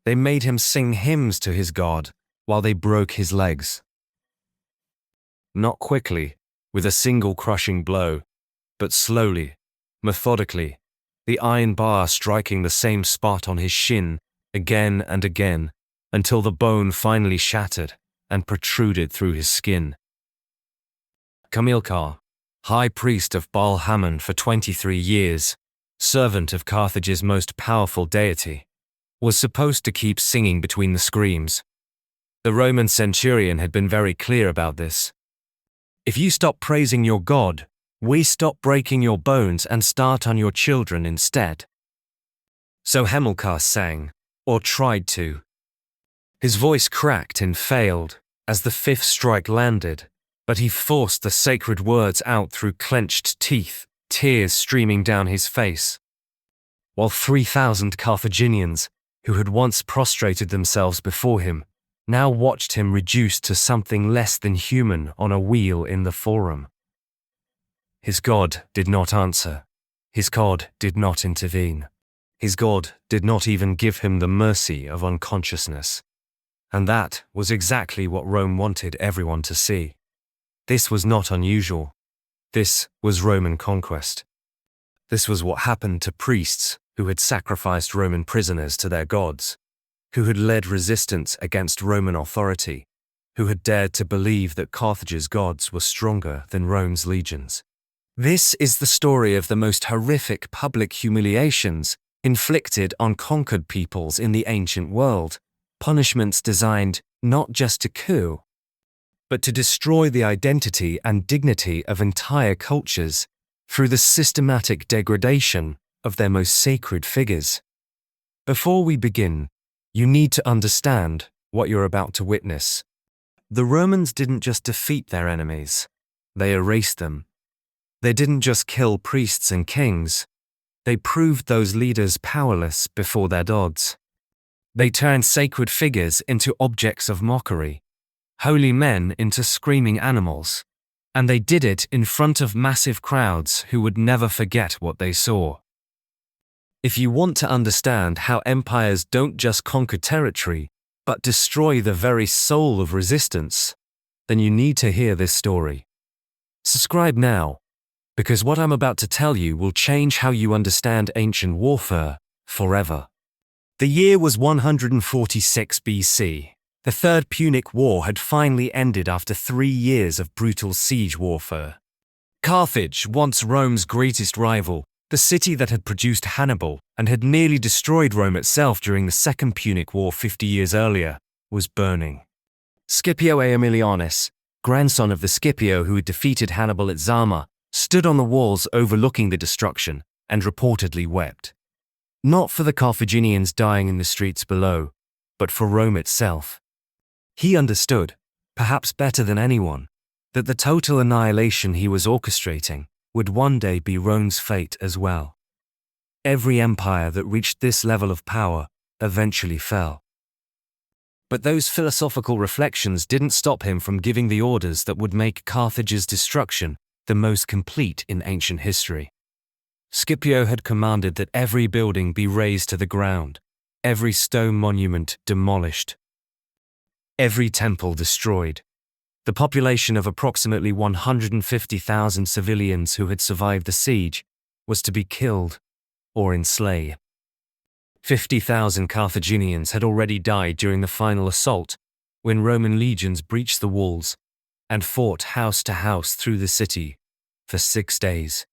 They made him sing hymns to his god while they broke his legs. Not quickly, with a single crushing blow, but slowly, methodically, the iron bar striking the same spot on his shin again and again until the bone finally shattered and protruded through his skin. Hamilcar, High Priest of Baal Hammon for 23 years, servant of Carthage's most powerful deity, was supposed to keep singing between the screams. The Roman centurion had been very clear about this. If you stop praising your god, we stop breaking your bones and start on your children instead. So Hamilcar sang, or tried to. His voice cracked and failed as the fifth strike landed, but he forced the sacred words out through clenched teeth, tears streaming down his face. While 3,000 Carthaginians, who had once prostrated themselves before him, now watched him reduced to something less than human on a wheel in the forum. His god did not answer. His god did not intervene. His god did not even give him the mercy of unconsciousness. And that was exactly what Rome wanted everyone to see. This was not unusual. This was Roman conquest. This was what happened to priests who had sacrificed Roman prisoners to their gods, who had led resistance against Roman authority, who had dared to believe that Carthage's gods were stronger than Rome's legions. This is the story of the most horrific public humiliations inflicted on conquered peoples in the ancient world, punishments designed not just to coup, but to destroy the identity and dignity of entire cultures through the systematic degradation of their most sacred figures. Before we begin, you need to understand what you're about to witness. The Romans didn't just defeat their enemies, they erased them. They didn't just kill priests and kings, they proved those leaders powerless before their gods. They turned sacred figures into objects of mockery, holy men into screaming animals, and they did it in front of massive crowds who would never forget what they saw. If you want to understand how empires don't just conquer territory, but destroy the very soul of resistance, then you need to hear this story. Subscribe now, because what I'm about to tell you will change how you understand ancient warfare forever. The year was 146 BC. The Third Punic War had finally ended after 3 years of brutal siege warfare. Carthage, once Rome's greatest rival, the city that had produced Hannibal and had nearly destroyed Rome itself during the Second Punic War 50 years earlier, was burning. Scipio Aemilianus, grandson of the Scipio who had defeated Hannibal at Zama, stood on the walls overlooking the destruction and reportedly wept. Not for the Carthaginians dying in the streets below, but for Rome itself. He understood, perhaps better than anyone, that the total annihilation he was orchestrating would one day be Rome's fate as well. Every empire that reached this level of power eventually fell. But those philosophical reflections didn't stop him from giving the orders that would make Carthage's destruction the most complete in ancient history. Scipio had commanded that every building be razed to the ground, every stone monument demolished, every temple destroyed. The population of approximately 150,000 civilians who had survived the siege was to be killed or enslaved. 50,000 Carthaginians had already died during the final assault when Roman legions breached the walls and fought house to house through the city for 6 days.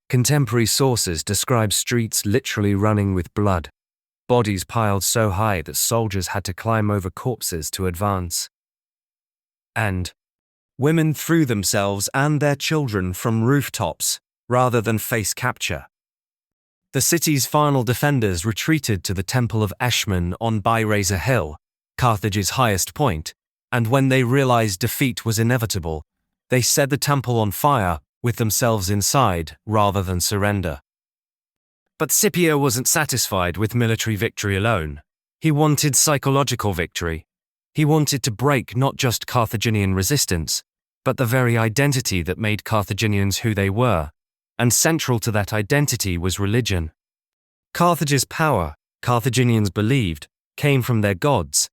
Contemporary sources describe streets literally running with blood, bodies piled so high that soldiers had to climb over corpses to advance. And women threw themselves and their children from rooftops rather than face capture. The city's final defenders retreated to the Temple of Eshmun on Byrazor Hill, Carthage's highest point, and when they realized defeat was inevitable, they set the temple on fire with themselves inside rather than surrender. But Scipio wasn't satisfied with military victory alone. He wanted psychological victory. He wanted to break not just Carthaginian resistance, but the very identity that made Carthaginians who they were, and central to that identity was religion. Carthage's power, Carthaginians believed, came from their gods: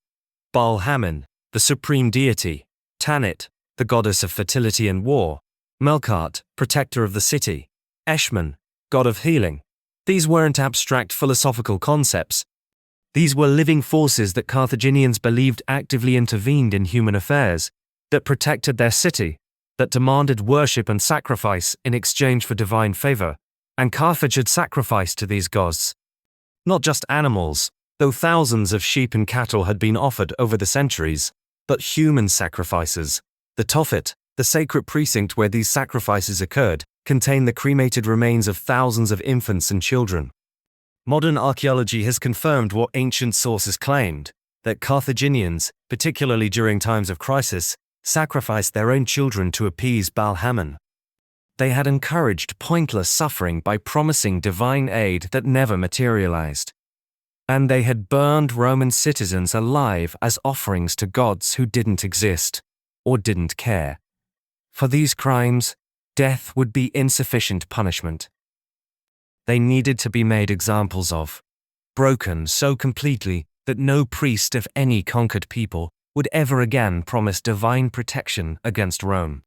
Baal-Hamon, the supreme deity; Tanit, the goddess of fertility and war; Melkart, protector of the city; Eshmun, god of healing. These weren't abstract philosophical concepts. These were living forces that Carthaginians believed actively intervened in human affairs, that protected their city, that demanded worship and sacrifice in exchange for divine favor. And Carthage had sacrificed to these gods. Not just animals, though thousands of sheep and cattle had been offered over the centuries, but human sacrifices. The Tophet, the sacred precinct where these sacrifices occurred, contained the cremated remains of thousands of infants and children. Modern archaeology has confirmed what ancient sources claimed, that Carthaginians, particularly during times of crisis, sacrificed their own children to appease Baal-Hamon. They had encouraged pointless suffering by promising divine aid that never materialized. And they had burned Roman citizens alive as offerings to gods who didn't exist, or didn't care. For these crimes, death would be insufficient punishment. They needed to be made examples of, broken so completely that no priest of any conquered people would ever again promise divine protection against Rome.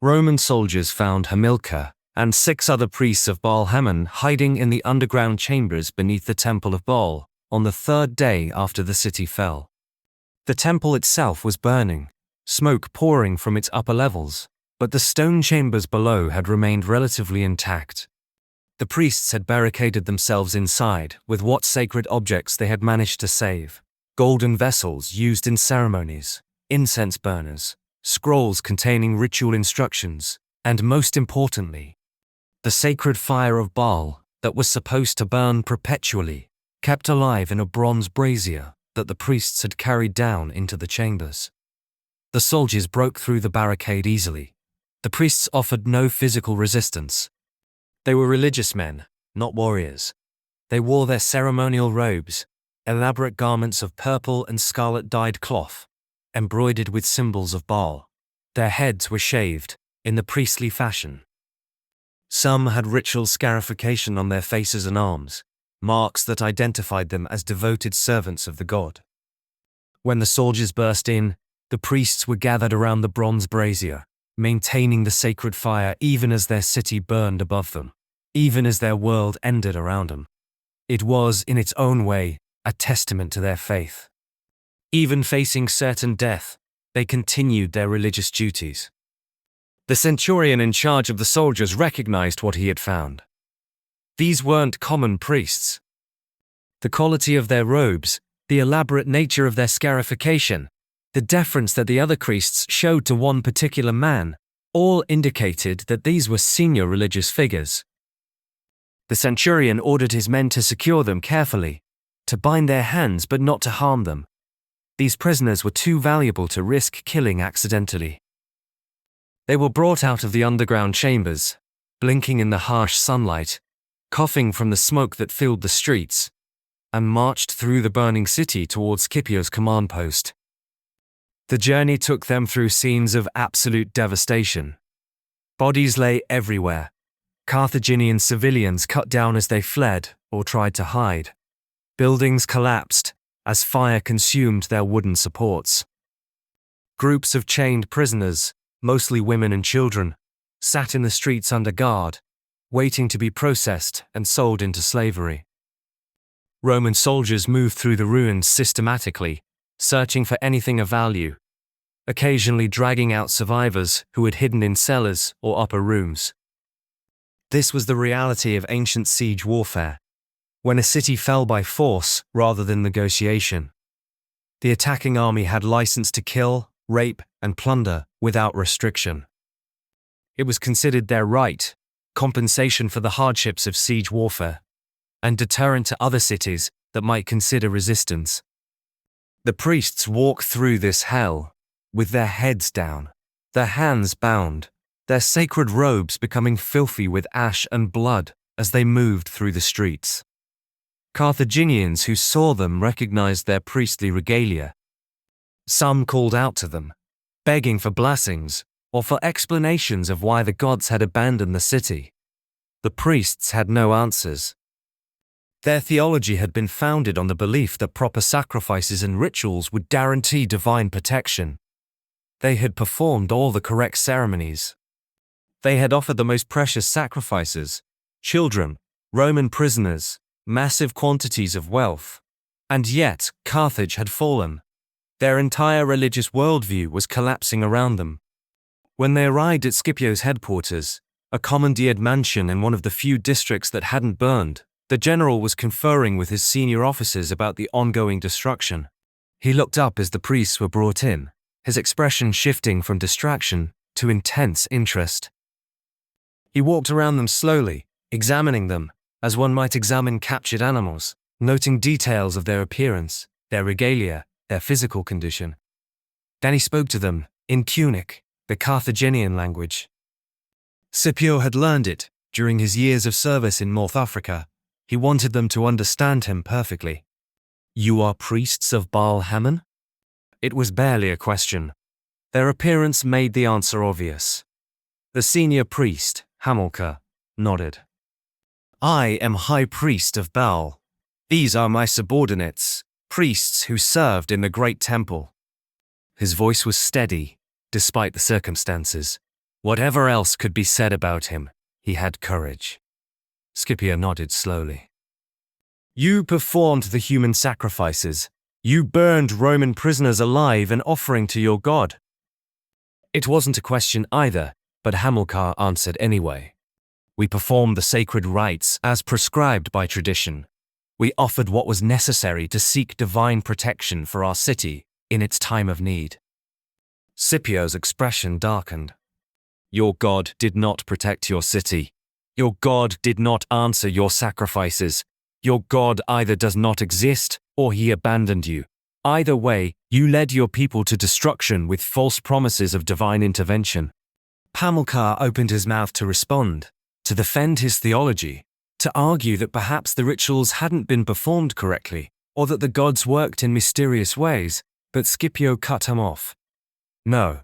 Roman soldiers found Hamilcar and 6 other priests of Baal-Hamon hiding in the underground chambers beneath the Temple of Baal on the 3rd day after the city fell. The temple itself was burning, smoke pouring from its upper levels, but the stone chambers below had remained relatively intact. The priests had barricaded themselves inside with what sacred objects they had managed to save: golden vessels used in ceremonies, incense burners, scrolls containing ritual instructions, and most importantly, the sacred fire of Baal that was supposed to burn perpetually, kept alive in a bronze brazier that the priests had carried down into the chambers. The soldiers broke through the barricade easily. The priests offered no physical resistance. They were religious men, not warriors. They wore their ceremonial robes, elaborate garments of purple and scarlet dyed cloth, embroidered with symbols of Baal. Their heads were shaved, in the priestly fashion. Some had ritual scarification on their faces and arms, marks that identified them as devoted servants of the god. When the soldiers burst in, the priests were gathered around the bronze brazier, maintaining the sacred fire even as their city burned above them, even as their world ended around them. It was, in its own way, a testament to their faith. Even facing certain death, they continued their religious duties. The centurion in charge of the soldiers recognized what he had found. These weren't common priests. The quality of their robes, the elaborate nature of their scarification, the deference that the other priests showed to one particular man, all indicated that these were senior religious figures. The centurion ordered his men to secure them carefully, to bind their hands but not to harm them. These prisoners were too valuable to risk killing accidentally. They were brought out of the underground chambers, blinking in the harsh sunlight, coughing from the smoke that filled the streets, and marched through the burning city towards Scipio's command post. The journey took them through scenes of absolute devastation. Bodies lay everywhere. Carthaginian civilians cut down as they fled or tried to hide. Buildings collapsed as fire consumed their wooden supports. Groups of chained prisoners, mostly women and children, sat in the streets under guard, waiting to be processed and sold into slavery. Roman soldiers moved through the ruins systematically, searching for anything of value, occasionally dragging out survivors who had hidden in cellars or upper rooms. This was the reality of ancient siege warfare, when a city fell by force rather than negotiation. The attacking army had license to kill, rape, and plunder without restriction. It was considered their right, compensation for the hardships of siege warfare, and deterrent to other cities that might consider resistance. The priests walked through this hell, with their heads down, their hands bound, their sacred robes becoming filthy with ash and blood as they moved through the streets. Carthaginians who saw them recognized their priestly regalia. Some called out to them, begging for blessings or for explanations of why the gods had abandoned the city. The priests had no answers. Their theology had been founded on the belief that proper sacrifices and rituals would guarantee divine protection. They had performed all the correct ceremonies. They had offered the most precious sacrifices: children, Roman prisoners, massive quantities of wealth. And yet, Carthage had fallen. Their entire religious worldview was collapsing around them. When they arrived at Scipio's headquarters, a commandeered mansion in one of the few districts that hadn't burned, the general was conferring with his senior officers about the ongoing destruction. He looked up as the priests were brought in, his expression shifting from distraction to intense interest. He walked around them slowly, examining them, as one might examine captured animals, noting details of their appearance, their regalia, their physical condition. Then he spoke to them, in Punic, the Carthaginian language. Scipio had learned it during his years of service in North Africa. He wanted them to understand him perfectly. "You are priests of Baal Hamon?" It was barely a question. Their appearance made the answer obvious. The senior priest, Hamilcar, nodded. "I am High Priest of Baal. These are my subordinates, priests who served in the great temple." His voice was steady, despite the circumstances. Whatever else could be said about him, he had courage. Scipio nodded slowly. "You performed the human sacrifices. You burned Roman prisoners alive and offering to your god." It wasn't a question either, but Hamilcar answered anyway. "We performed the sacred rites as prescribed by tradition. We offered what was necessary to seek divine protection for our city in its time of need." Scipio's expression darkened. "Your god did not protect your city. Your god did not answer your sacrifices. Your god either does not exist or he abandoned you. Either way, you led your people to destruction with false promises of divine intervention." Hamilcar opened his mouth to respond, to defend his theology, to argue that perhaps the rituals hadn't been performed correctly, or that the gods worked in mysterious ways, but Scipio cut him off. "No,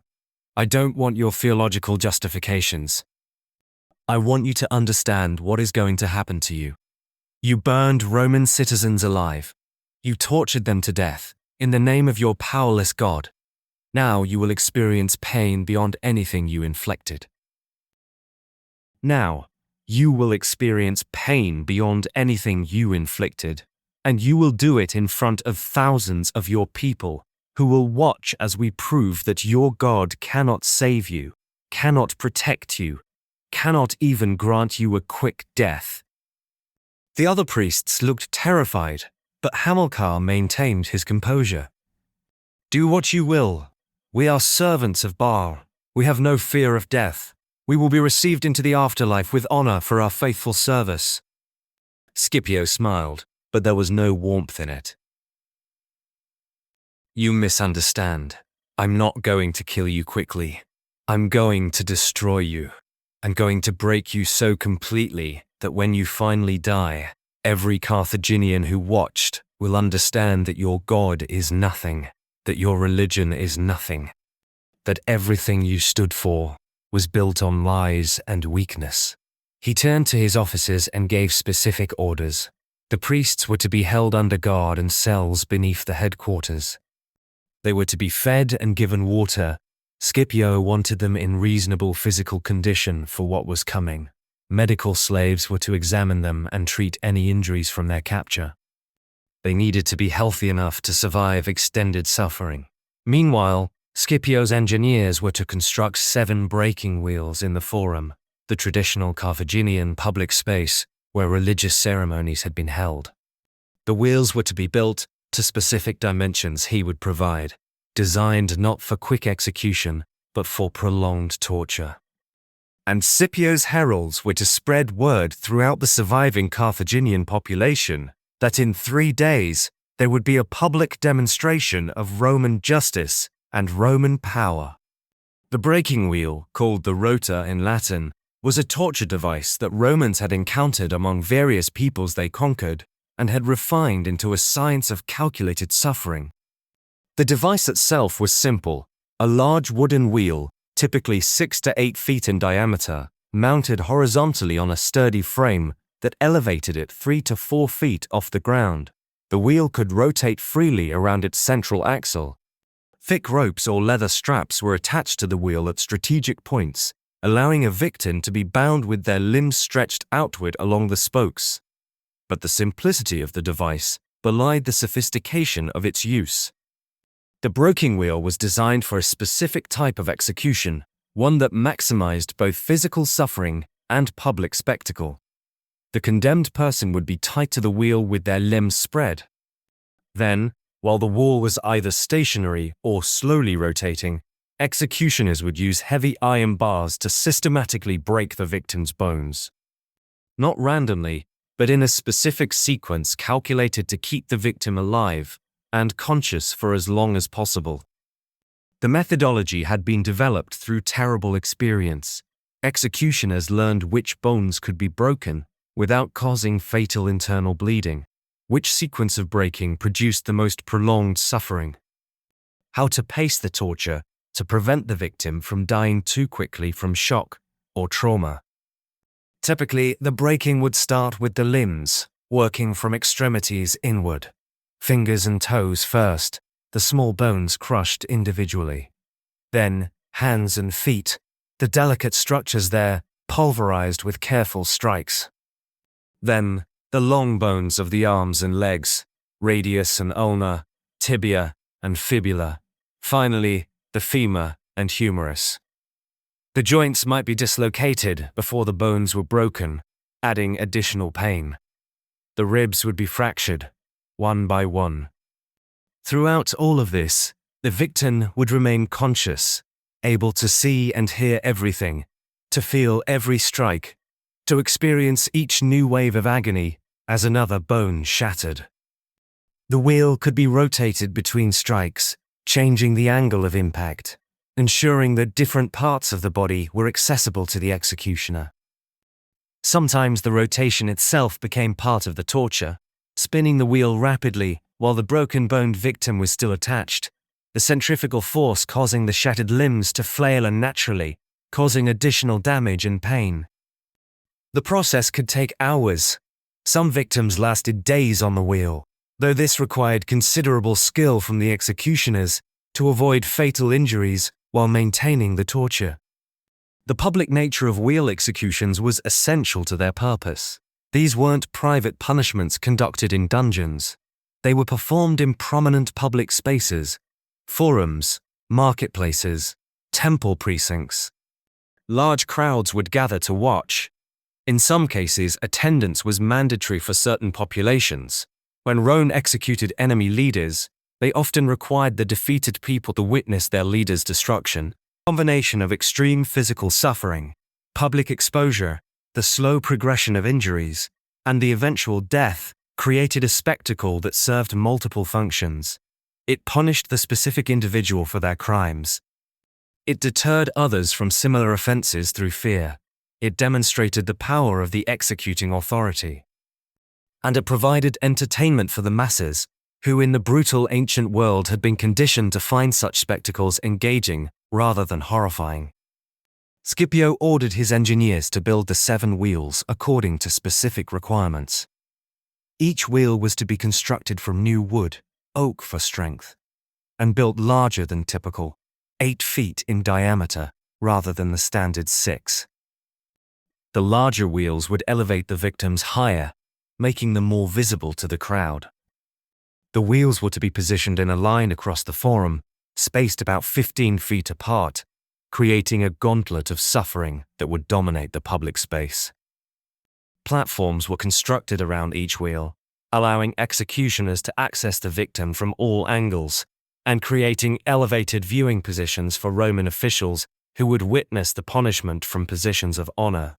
I don't want your theological justifications. I want you to understand what is going to happen to you. You burned Roman citizens alive. You tortured them to death, in the name of your powerless god. Now you will experience pain beyond anything you inflicted. Now, you will experience pain beyond anything you inflicted, and you will do it in front of thousands of your people, who will watch as we prove that your God cannot save you, cannot protect you, cannot even grant you a quick death." The other priests looked terrified, but Hamilcar maintained his composure. "Do what you will. We are servants of Baal. We have no fear of death. We will be received into the afterlife with honor for our faithful service." Scipio smiled, but there was no warmth in it. "You misunderstand. I'm not going to kill you quickly. I'm going to destroy you. I'm going to break you so completely that when you finally die, every Carthaginian who watched will understand that your God is nothing, that your religion is nothing, that everything you stood for was built on lies and weakness." He turned to his officers and gave specific orders. The priests were to be held under guard in cells beneath the headquarters. They were to be fed and given water. Scipio wanted them in reasonable physical condition for what was coming. Medical slaves were to examine them and treat any injuries from their capture. They needed to be healthy enough to survive extended suffering. Meanwhile, Scipio's engineers were to construct 7 breaking wheels in the Forum, the traditional Carthaginian public space where religious ceremonies had been held. The wheels were to be built to specific dimensions he would provide, designed not for quick execution, but for prolonged torture. And Scipio's heralds were to spread word throughout the surviving Carthaginian population that in 3 days there would be a public demonstration of Roman justice and Roman power. The breaking wheel, called the rota in Latin, was a torture device that Romans had encountered among various peoples they conquered and had refined into a science of calculated suffering. The device itself was simple: a large wooden wheel, typically 6 to 8 feet in diameter, mounted horizontally on a sturdy frame that elevated it 3 to 4 feet off the ground. The wheel could rotate freely around its central axle. Thick ropes or leather straps were attached to the wheel at strategic points, allowing a victim to be bound with their limbs stretched outward along the spokes. But the simplicity of the device belied the sophistication of its use. The broking wheel was designed for a specific type of execution, one that maximized both physical suffering and public spectacle. The condemned person would be tied to the wheel with their limbs spread. Then, while the wheel was either stationary or slowly rotating, executioners would use heavy iron bars to systematically break the victim's bones. Not randomly, but in a specific sequence calculated to keep the victim alive and conscious for as long as possible. The methodology had been developed through terrible experience. Executioners learned which bones could be broken without causing fatal internal bleeding, which sequence of breaking produced the most prolonged suffering, how to pace the torture to prevent the victim from dying too quickly from shock or trauma. Typically, the breaking would start with the limbs, working from extremities inward. Fingers and toes first, the small bones crushed individually. Then, hands and feet, the delicate structures there pulverized with careful strikes. Then, the long bones of the arms and legs, radius and ulna, tibia and fibula. Finally, the femur and humerus. The joints might be dislocated before the bones were broken, adding additional pain. The ribs would be fractured, one by one. Throughout all of this, the victim would remain conscious, able to see and hear everything, to feel every strike, to experience each new wave of agony as another bone shattered. The wheel could be rotated between strikes, changing the angle of impact, ensuring that different parts of the body were accessible to the executioner. Sometimes the rotation itself became part of the torture, spinning the wheel rapidly while the broken-boned victim was still attached, the centrifugal force causing the shattered limbs to flail unnaturally, causing additional damage and pain. The process could take hours. Some victims lasted days on the wheel, though this required considerable skill from the executioners to avoid fatal injuries while maintaining the torture. The public nature of wheel executions was essential to their purpose. These weren't private punishments conducted in dungeons. They were performed in prominent public spaces, forums, marketplaces, temple precincts. Large crowds would gather to watch. In some cases, attendance was mandatory for certain populations. When Rome executed enemy leaders, they often required the defeated people to witness their leader's destruction. A combination of extreme physical suffering, public exposure, the slow progression of injuries, and the eventual death created a spectacle that served multiple functions. It punished the specific individual for their crimes. It deterred others from similar offenses through fear. It demonstrated the power of the executing authority. And it provided entertainment for the masses, who in the brutal ancient world had been conditioned to find such spectacles engaging rather than horrifying. Scipio ordered his engineers to build the 7 wheels according to specific requirements. Each wheel was to be constructed from new wood, oak for strength, and built larger than typical, 8 feet in diameter rather than the standard 6. The larger wheels would elevate the victims higher, making them more visible to the crowd. The wheels were to be positioned in a line across the forum, spaced about 15 feet apart, creating a gauntlet of suffering that would dominate the public space. Platforms were constructed around each wheel, allowing executioners to access the victim from all angles, and creating elevated viewing positions for Roman officials who would witness the punishment from positions of honor.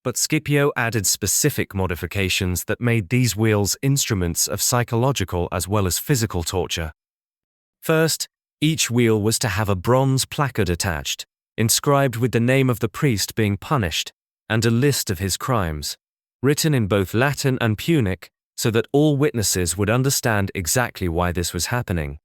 But Scipio added specific modifications that made these wheels instruments of psychological as well as physical torture. First, each wheel was to have a bronze placard attached, inscribed with the name of the priest being punished, and a list of his crimes, written in both Latin and Punic so that all witnesses would understand exactly why this was happening.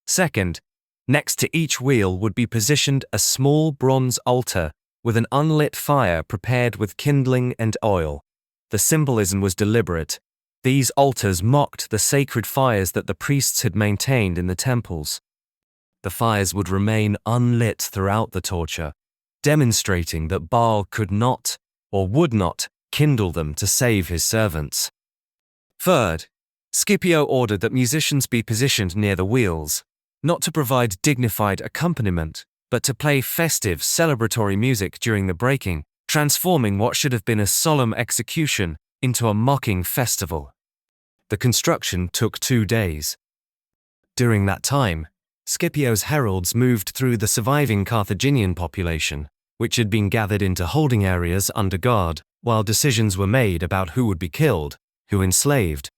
Second, next to each wheel would be positioned a small bronze altar with an unlit fire prepared with kindling and oil. The symbolism was deliberate. These altars mocked the sacred fires that the priests had maintained in the temples. The fires would remain unlit throughout the torture, demonstrating that Baal could not, or would not, kindle them to save his servants. Third, Scipio ordered that musicians be positioned near the wheels, not to provide dignified accompaniment, but to play festive, celebratory music during the breaking, transforming what should have been a solemn execution into a mocking festival. The construction took 2 days. During that time, Scipio's heralds moved through the surviving Carthaginian population, which had been gathered into holding areas under guard, while decisions were made about who would be killed, who enslaved,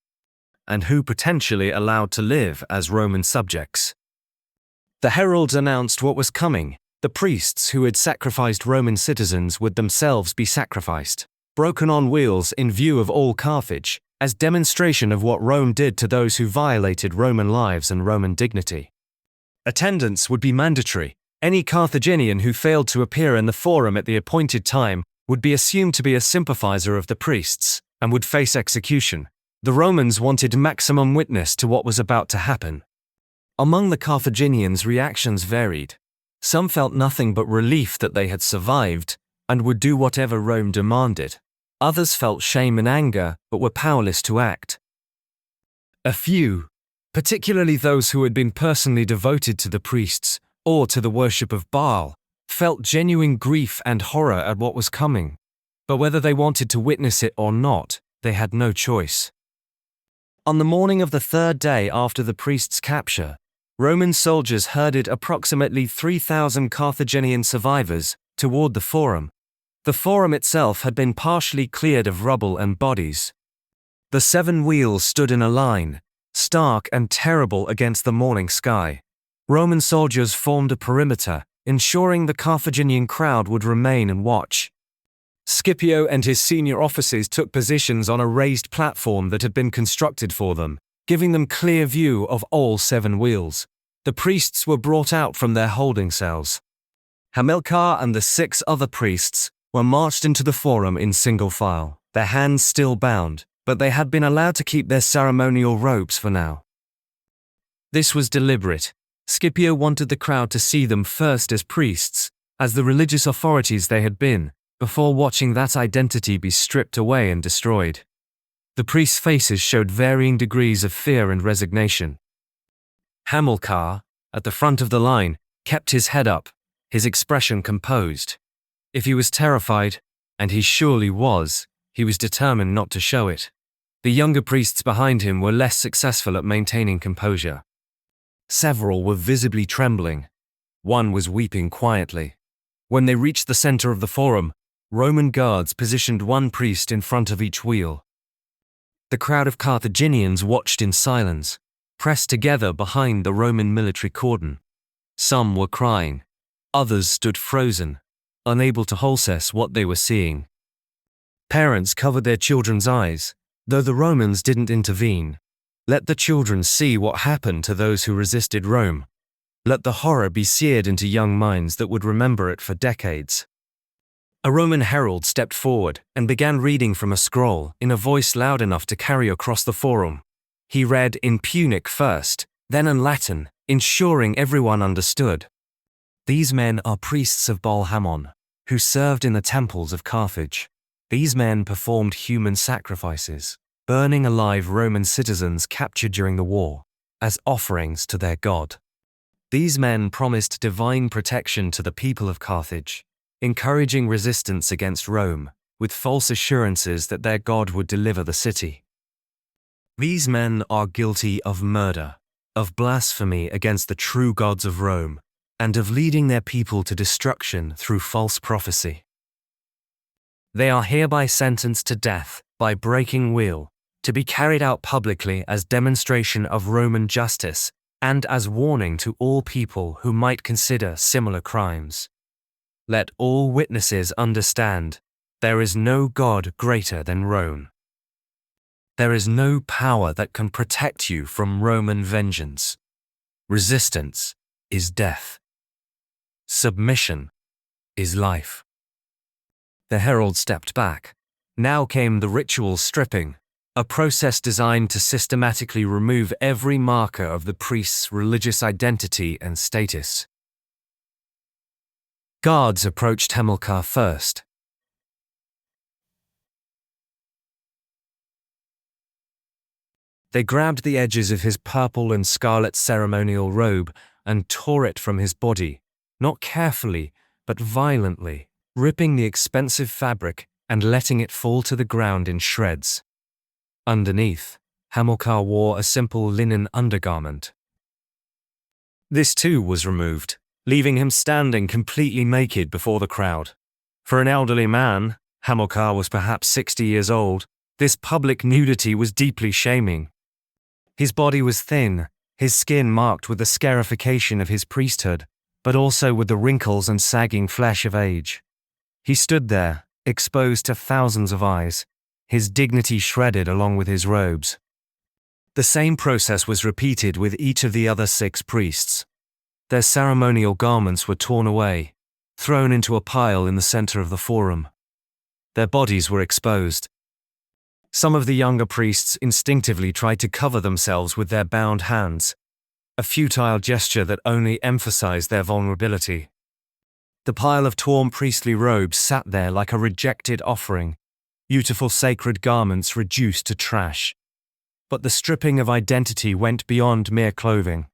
and who potentially allowed to live as Roman subjects. The heralds announced what was coming. The priests who had sacrificed Roman citizens would themselves be sacrificed, broken on wheels in view of all Carthage, as demonstration of what Rome did to those who violated Roman lives and Roman dignity. Attendance would be mandatory. Any Carthaginian who failed to appear in the forum at the appointed time would be assumed to be a sympathizer of the priests and would face execution. The Romans wanted maximum witness to what was about to happen. Among the Carthaginians, reactions varied. Some felt nothing but relief that they had survived and would do whatever Rome demanded. Others felt shame and anger but were powerless to act. A few, particularly those who had been personally devoted to the priests or to the worship of Baal, felt genuine grief and horror at what was coming. But whether they wanted to witness it or not, they had no choice. On the morning of the 3rd day after the priests' capture, Roman soldiers herded approximately 3,000 Carthaginian survivors toward the forum. The forum itself had been partially cleared of rubble and bodies. The 7 wheels stood in a line, stark and terrible against the morning sky. Roman soldiers formed a perimeter, ensuring the Carthaginian crowd would remain and watch. Scipio and his senior officers took positions on a raised platform that had been constructed for them, giving them clear view of all 7 wheels. The priests were brought out from their holding cells. Hamilcar and the 6 other priests were marched into the forum in single file, their hands still bound, but they had been allowed to keep their ceremonial robes for now. This was deliberate. Scipio wanted the crowd to see them first as priests, as the religious authorities they had been, before watching that identity be stripped away and destroyed. The priests' faces showed varying degrees of fear and resignation. Hamilcar, at the front of the line, kept his head up, his expression composed. If he was terrified, and he surely was, he was determined not to show it. The younger priests behind him were less successful at maintaining composure. Several were visibly trembling. One was weeping quietly. When they reached the center of the forum, Roman guards positioned one priest in front of each wheel. The crowd of Carthaginians watched in silence, pressed together behind the Roman military cordon. Some were crying. Others stood frozen, unable to process what they were seeing. Parents covered their children's eyes, though the Romans didn't intervene. Let the children see what happened to those who resisted Rome. Let the horror be seared into young minds that would remember it for decades. A Roman herald stepped forward and began reading from a scroll in a voice loud enough to carry across the forum. He read in Punic first, then in Latin, ensuring everyone understood. These men are priests of Baal Hamon, who served in the temples of Carthage. These men performed human sacrifices, burning alive Roman citizens captured during the war, as offerings to their god. These men promised divine protection to the people of Carthage, encouraging resistance against Rome, with false assurances that their god would deliver the city. These men are guilty of murder, of blasphemy against the true gods of Rome, and of leading their people to destruction through false prophecy. They are hereby sentenced to death by breaking wheel, to be carried out publicly as demonstration of Roman justice and as warning to all people who might consider similar crimes. Let all witnesses understand, there is no God greater than Rome. There is no power that can protect you from Roman vengeance. Resistance is death. Submission is life. The herald stepped back, Now came the ritual stripping, a process designed to systematically remove every marker of the priest's religious identity and status. Guards approached Hamilcar first. They grabbed the edges of his purple and scarlet ceremonial robe and tore it from his body, not carefully, but violently, ripping the expensive fabric and letting it fall to the ground in shreds. Underneath, Hamilcar wore a simple linen undergarment. This too was removed, leaving him standing completely naked before the crowd. For an elderly man, Hamilcar was perhaps 60 years old, this public nudity was deeply shaming. His body was thin, his skin marked with the scarification of his priesthood, but also with the wrinkles and sagging flesh of age. He stood there, exposed to thousands of eyes, his dignity shredded along with his robes. The same process was repeated with each of the other 6 priests. Their ceremonial garments were torn away, thrown into a pile in the center of the forum. Their bodies were exposed. Some of the younger priests instinctively tried to cover themselves with their bound hands, a futile gesture that only emphasized their vulnerability. The pile of torn priestly robes sat there like a rejected offering, beautiful sacred garments reduced to trash. But the stripping of identity went beyond mere clothing.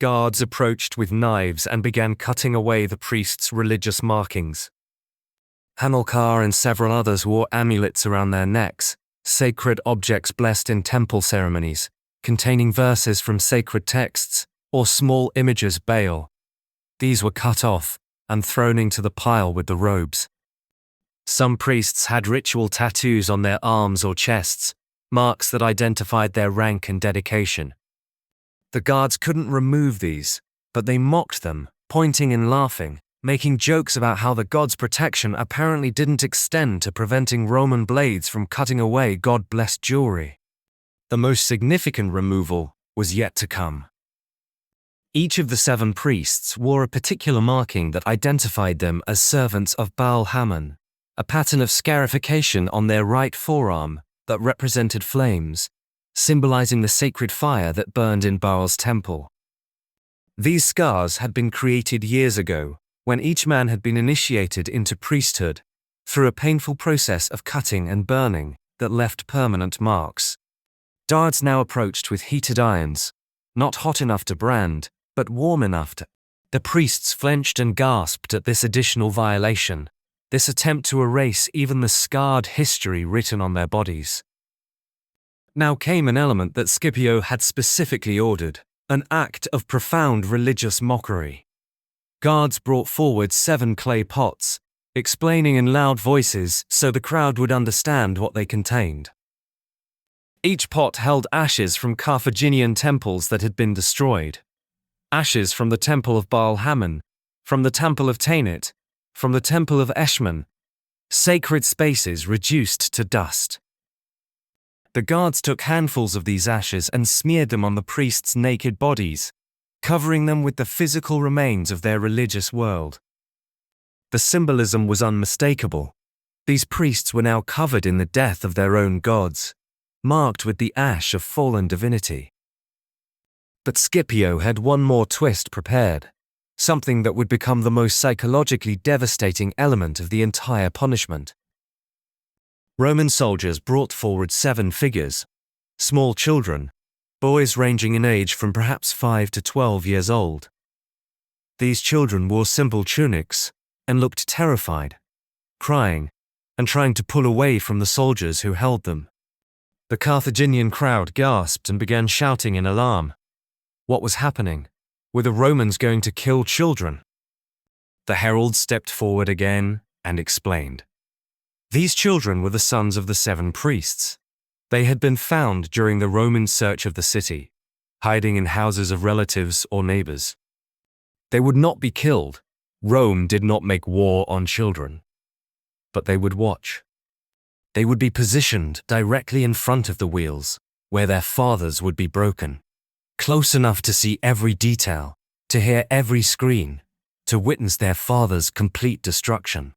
Guards approached with knives and began cutting away the priest's religious markings. Hamilcar and several others wore amulets around their necks, sacred objects blessed in temple ceremonies, containing verses from sacred texts or small images Baal. These were cut off and thrown into the pile with the robes. Some priests had ritual tattoos on their arms or chests, marks that identified their rank and dedication. The guards couldn't remove these, but they mocked them, pointing and laughing, making jokes about how the god's protection apparently didn't extend to preventing Roman blades from cutting away God-blessed jewelry. The most significant removal was yet to come. Each of the 7 priests wore a particular marking that identified them as servants of Baal Hamon, a pattern of scarification on their right forearm that represented flames, symbolizing the sacred fire that burned in Baal's temple. These scars had been created years ago, when each man had been initiated into priesthood through a painful process of cutting and burning that left permanent marks. Guards now approached with heated irons, not hot enough to brand, but warm enough to. The priests flinched and gasped at this additional violation, this attempt to erase even the scarred history written on their bodies. Now came an element that Scipio had specifically ordered, an act of profound religious mockery. Guards brought forward 7 clay pots, explaining in loud voices so the crowd would understand what they contained. Each pot held ashes from Carthaginian temples that had been destroyed. Ashes from the temple of Baal Hamon, from the temple of Tanit, from the temple of Eshmun, sacred spaces reduced to dust. The guards took handfuls of these ashes and smeared them on the priests' naked bodies, covering them with the physical remains of their religious world. The symbolism was unmistakable. These priests were now covered in the death of their own gods, marked with the ash of fallen divinity. But Scipio had one more twist prepared, something that would become the most psychologically devastating element of the entire punishment. Roman soldiers brought forward 7 figures, small children, boys ranging in age from perhaps 5 to 12 years old. These children wore simple tunics and looked terrified, crying, and trying to pull away from the soldiers who held them. The Carthaginian crowd gasped and began shouting in alarm. What was happening? Were the Romans going to kill children? The herald stepped forward again and explained. These children were the sons of the 7 priests. They had been found during the Roman search of the city, hiding in houses of relatives or neighbors. They would not be killed. Rome did not make war on children. But they would watch. They would be positioned directly in front of the wheels, where their fathers would be broken, close enough to see every detail, to hear every scream, to witness their fathers' complete destruction.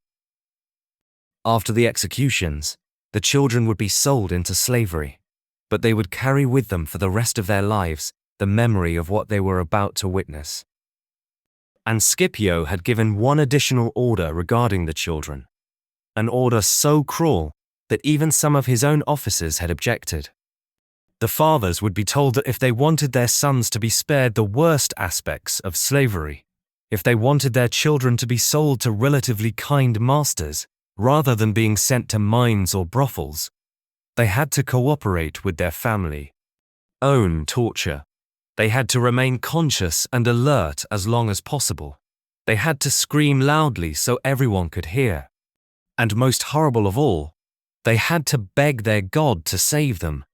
After the executions, the children would be sold into slavery, but they would carry with them for the rest of their lives the memory of what they were about to witness. And Scipio had given one additional order regarding the children, an order so cruel that even some of his own officers had objected. The fathers would be told that if they wanted their sons to be spared the worst aspects of slavery, if they wanted their children to be sold to relatively kind masters, rather than being sent to mines or brothels, they had to cooperate with their family. Own torture. They had to remain conscious and alert as long as possible. They had to scream loudly so everyone could hear. And most horrible of all, they had to beg their God to save them,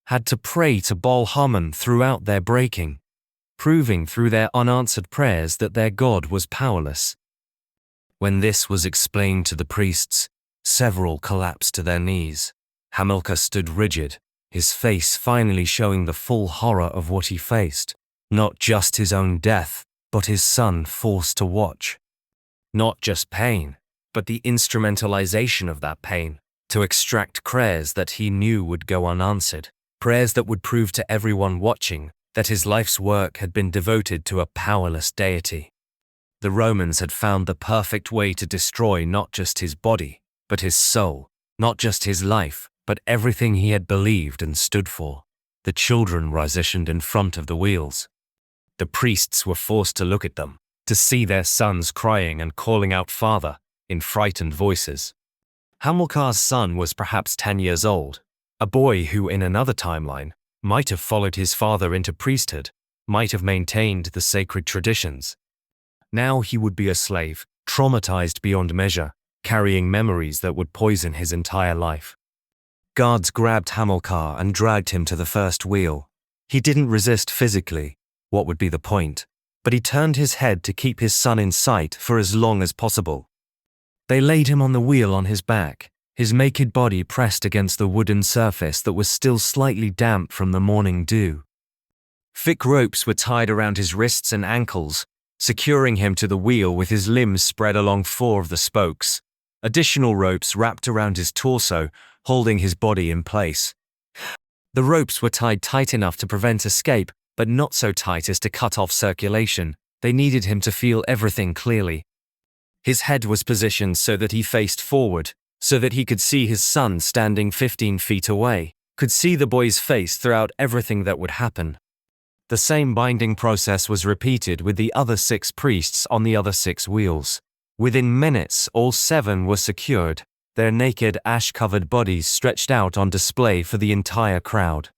had to pray to Baal Hamon throughout their breaking, proving through their unanswered prayers that their God was powerless. When this was explained to the priests, several collapsed to their knees. Hamilcar stood rigid, his face finally showing the full horror of what he faced. Not just his own death, but his son forced to watch. Not just pain, but the instrumentalization of that pain to extract prayers that he knew would go unanswered, prayers that would prove to everyone watching that his life's work had been devoted to a powerless deity. The Romans had found the perfect way to destroy not just his body, but his soul, not just his life, but everything he had believed and stood for. The children positioned in front of the wheels. The priests were forced to look at them, to see their sons crying and calling out "Father" in frightened voices. Hamilcar's son was perhaps 10 years old, a boy who in another timeline might have followed his father into priesthood, might have maintained the sacred traditions. Now he would be a slave, traumatized beyond measure, carrying memories that would poison his entire life. Guards grabbed Hamilcar and dragged him to the first wheel. He didn't resist physically, what would be the point, but he turned his head to keep his son in sight for as long as possible. They laid him on the wheel on his back, his naked body pressed against the wooden surface that was still slightly damp from the morning dew. Thick ropes were tied around his wrists and ankles, securing him to the wheel with his limbs spread along 4 of the spokes. Additional ropes wrapped around his torso, holding his body in place. The ropes were tied tight enough to prevent escape, but not so tight as to cut off circulation. They needed him to feel everything clearly. His head was positioned so that he faced forward, so that he could see his son standing 15 feet away, could see the boy's face throughout everything that would happen. The same binding process was repeated with the other 6 priests on the other 6 wheels. Within minutes, all 7 were secured, their naked, ash-covered bodies stretched out on display for the entire crowd.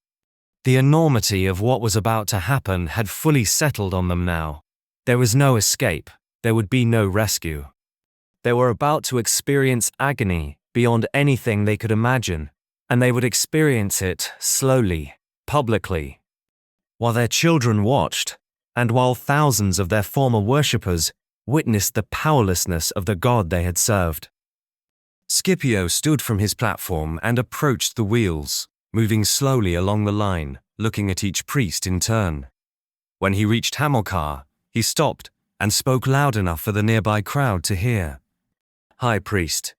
The enormity of what was about to happen had fully settled on them now. There was no escape. There would be no rescue. They were about to experience agony beyond anything they could imagine, and they would experience it slowly, publicly, while their children watched, and while thousands of their former worshippers witnessed the powerlessness of the God they had served. Scipio stood from his platform and approached the wheels, moving slowly along the line, looking at each priest in turn. When he reached Hamilcar, he stopped and spoke loud enough for the nearby crowd to hear. "High Priest,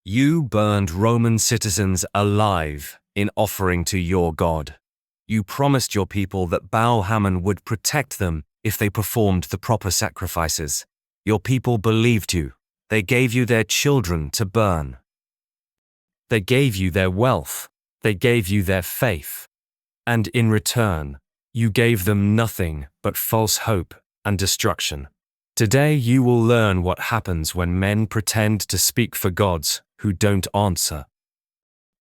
you burned Roman citizens alive in offering to your God. You promised your people that Baal Hamon would protect them if they performed the proper sacrifices. Your people believed you. They gave you their children to burn. They gave you their wealth. They gave you their faith. And in return, you gave them nothing but false hope and destruction. Today you will learn what happens when men pretend to speak for gods who don't answer.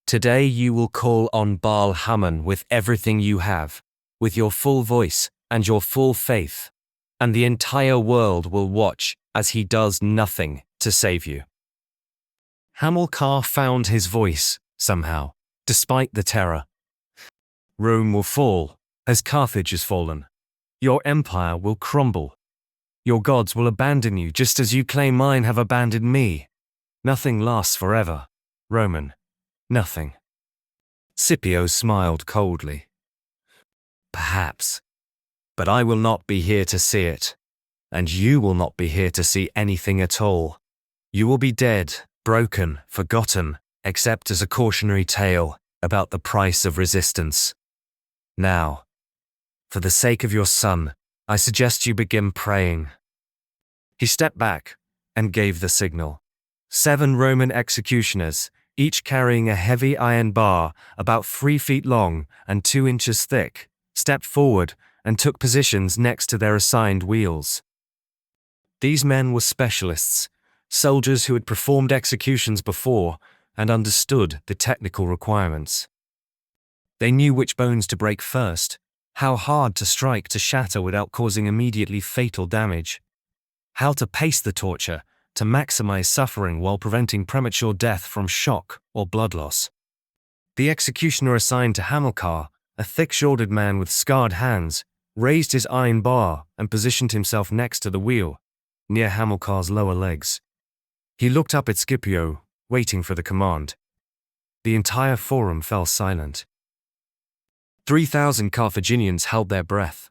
Today you will call on Baal Hamon with everything you have, with your full voice and your full faith, and the entire world will watch as he does nothing to save you." Hamilcar found his voice, somehow, despite the terror. "Rome will fall, as Carthage has fallen. Your empire will crumble. Your gods will abandon you just as you claim mine have abandoned me. Nothing lasts forever, Roman. Nothing." Scipio smiled coldly. "Perhaps. But I will not be here to see it. And you will not be here to see anything at all. You will be dead, broken, forgotten, except as a cautionary tale about the price of resistance. Now, for the sake of your son, I suggest you begin praying." He stepped back and gave the signal. 7 Roman executioners, each carrying a heavy iron bar about 3 feet long and 2 inches thick, stepped forward and took positions next to their assigned wheels. These men were specialists, soldiers who had performed executions before and understood the technical requirements. They knew which bones to break first, how hard to strike to shatter without causing immediately fatal damage, how to pace the torture to maximize suffering while preventing premature death from shock or blood loss. The executioner assigned to Hamilcar, a thick-shouldered man with scarred hands, raised his iron bar and positioned himself next to the wheel, near Hamilcar's lower legs. He looked up at Scipio, waiting for the command. The entire forum fell silent. 3,000 Carthaginians held their breath.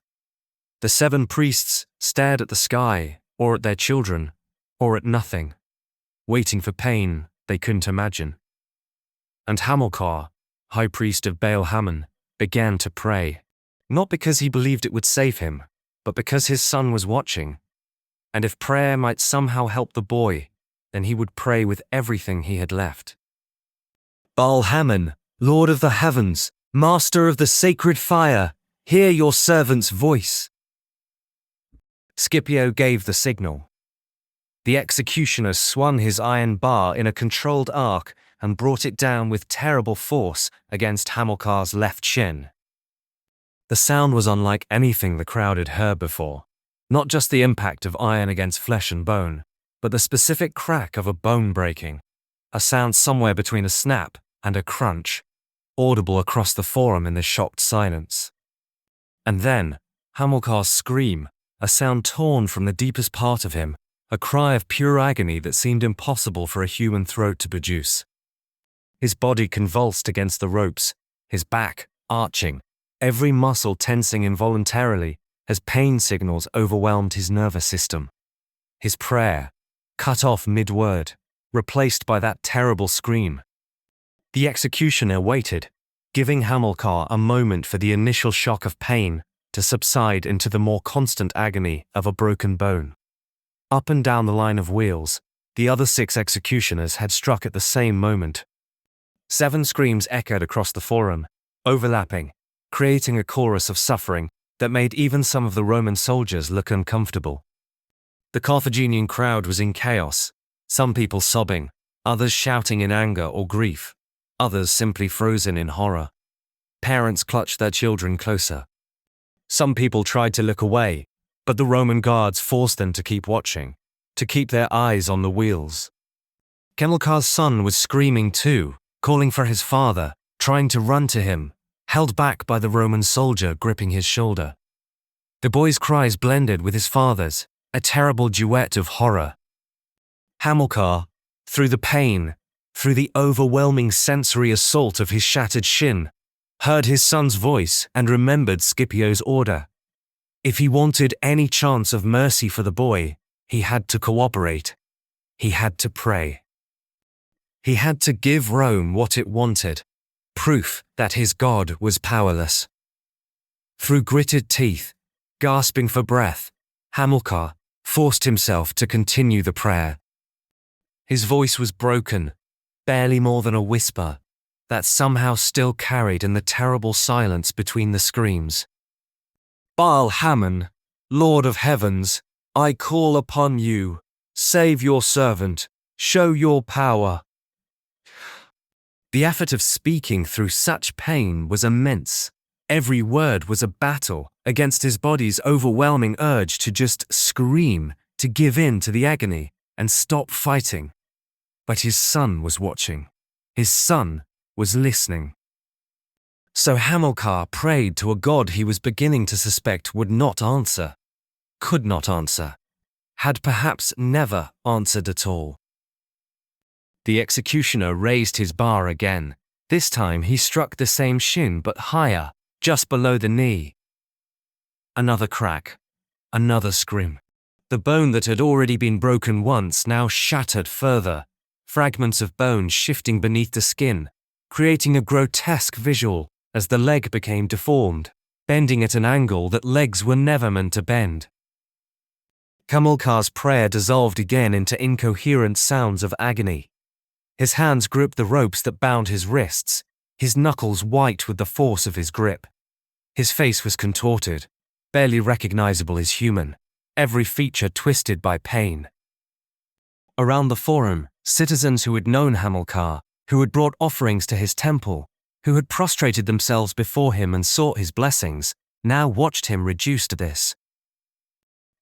The 7 priests stared at the sky, or at their children, or at nothing, waiting for pain they couldn't imagine. And Hamilcar, high priest of Baal Hamon, began to pray, not because he believed it would save him, but because his son was watching. And if prayer might somehow help the boy, then he would pray with everything he had left. "Baal Hamon, Lord of the heavens, Master of the sacred fire, hear your servant's voice." Scipio gave the signal. The executioner swung his iron bar in a controlled arc and brought it down with terrible force against Hamilcar's left shin. The sound was unlike anything the crowd had heard before, not just the impact of iron against flesh and bone, but the specific crack of a bone breaking, a sound somewhere between a snap and a crunch, audible across the forum in the shocked silence. And then, Hamilcar's scream, a sound torn from the deepest part of him, a cry of pure agony that seemed impossible for a human throat to produce. His body convulsed against the ropes, his back arching, every muscle tensing involuntarily as pain signals overwhelmed his nervous system. His prayer, cut off mid-word, replaced by that terrible scream. The executioner waited, giving Hamilcar a moment for the initial shock of pain to subside into the more constant agony of a broken bone. Up and down the line of wheels, the other 6 executioners had struck at the same moment. 7 screams echoed across the forum, overlapping, creating a chorus of suffering that made even some of the Roman soldiers look uncomfortable. The Carthaginian crowd was in chaos, some people sobbing, others shouting in anger or grief, others simply frozen in horror. Parents clutched their children closer. Some people tried to look away, but the Roman guards forced them to keep watching, to keep their eyes on the wheels. Hamilcar's son was screaming too, calling for his father, trying to run to him, held back by the Roman soldier gripping his shoulder. The boy's cries blended with his father's, a terrible duet of horror. Hamilcar, through the pain, through the overwhelming sensory assault of his shattered shin, heard his son's voice and remembered Scipio's order. If he wanted any chance of mercy for the boy, he had to cooperate. He had to pray. He had to give Rome what it wanted, proof that his God was powerless. Through gritted teeth, gasping for breath, Hamilcar forced himself to continue the prayer. His voice was broken, barely more than a whisper, that somehow still carried in the terrible silence between the screams. "Baal Hamon, Lord of heavens, I call upon you. Save your servant. Show your power." The effort of speaking through such pain was immense. Every word was a battle against his body's overwhelming urge to just scream, to give in to the agony, and stop fighting. But his son was watching. His son was listening. So Hamilcar prayed to a God he was beginning to suspect would not answer, could not answer, had perhaps never answered at all. The executioner raised his bar again. This time he struck the same shin but higher, just below the knee. Another crack, another scream. The bone that had already been broken once now shattered further, fragments of bone shifting beneath the skin, creating a grotesque visual as the leg became deformed, bending at an angle that legs were never meant to bend. Hamilcar's prayer dissolved again into incoherent sounds of agony. His hands gripped the ropes that bound his wrists, his knuckles white with the force of his grip. His face was contorted, barely recognizable as human, every feature twisted by pain. Around the forum, citizens who had known Hamilcar, who had brought offerings to his temple, who had prostrated themselves before him and sought his blessings, now watched him reduced to this.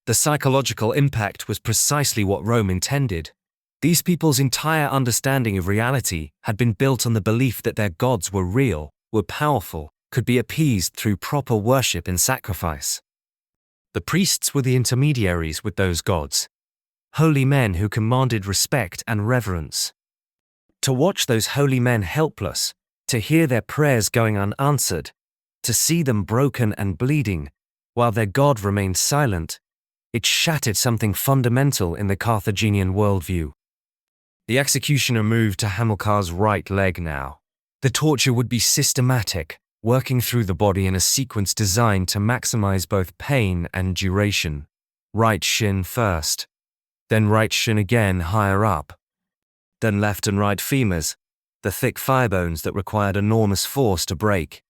The psychological impact was precisely what Rome intended. These people's entire understanding of reality had been built on the belief that their gods were real, were powerful, could be appeased through proper worship and sacrifice. The priests were the intermediaries with those gods, holy men who commanded respect and reverence. To watch those holy men helpless, to hear their prayers going unanswered, to see them broken and bleeding, while their god remained silent, it shattered something fundamental in the Carthaginian worldview. The executioner moved to Hamilcar's right leg now. The torture would be systematic, working through the body in a sequence designed to maximize both pain and duration. Right shin first, then right shin again higher up, then left and right femurs, the thick thigh bones that required enormous force to break,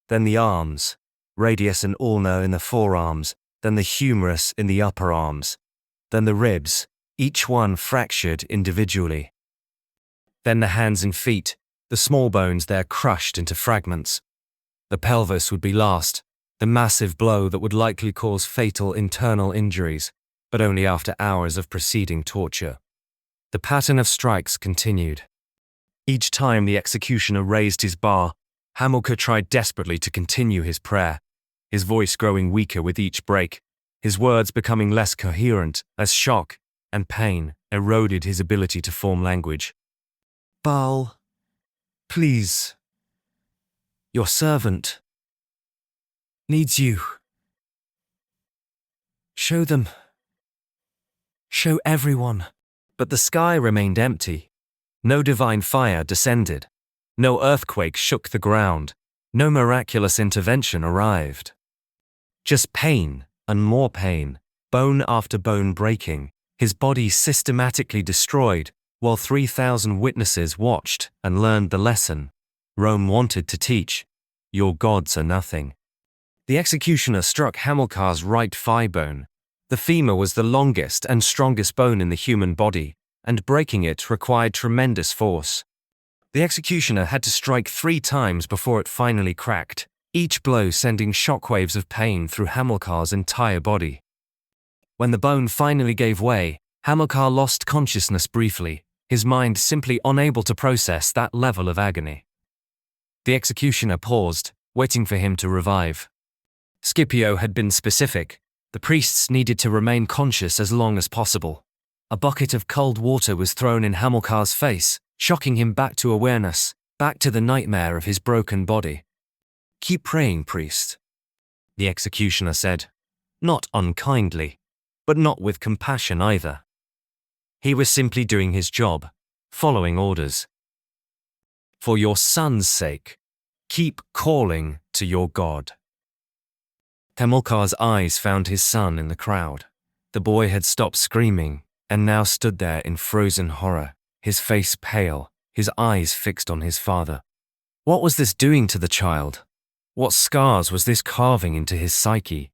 then the arms, radius and ulna in the forearms, then the humerus in the upper arms, then the ribs, each one fractured individually. Then the hands and feet, the small bones there crushed into fragments. The pelvis would be last, the massive blow that would likely cause fatal internal injuries, but only after hours of preceding torture. The pattern of strikes continued. Each time the executioner raised his bar, Hamilcar tried desperately to continue his prayer, his voice growing weaker with each break, his words becoming less coherent as shock and pain eroded his ability to form language. "Baal, please, your servant needs you. Show them. Show everyone." But the sky remained empty. No divine fire descended. No earthquake shook the ground. No miraculous intervention arrived. Just pain and more pain, bone after bone breaking, his body systematically destroyed, while 3,000 witnesses watched and learned the lesson Rome wanted to teach: your gods are nothing. The executioner struck Hamilcar's right thigh bone. The femur was the longest and strongest bone in the human body, and breaking it required tremendous force. The executioner had to strike 3 times before it finally cracked, each blow sending shockwaves of pain through Hamilcar's entire body. When the bone finally gave way, Hamilcar lost consciousness briefly, his mind simply unable to process that level of agony. The executioner paused, waiting for him to revive. Scipio had been specific. The priests needed to remain conscious as long as possible. A bucket of cold water was thrown in Hamilcar's face, shocking him back to awareness, back to the nightmare of his broken body. "Keep praying, priest," the executioner said, not unkindly, but not with compassion either. He was simply doing his job, following orders. "For your son's sake, keep calling to your God." Hamilcar's eyes found his son in the crowd. The boy had stopped screaming and now stood there in frozen horror, his face pale, his eyes fixed on his father. What was this doing to the child? What scars was this carving into his psyche?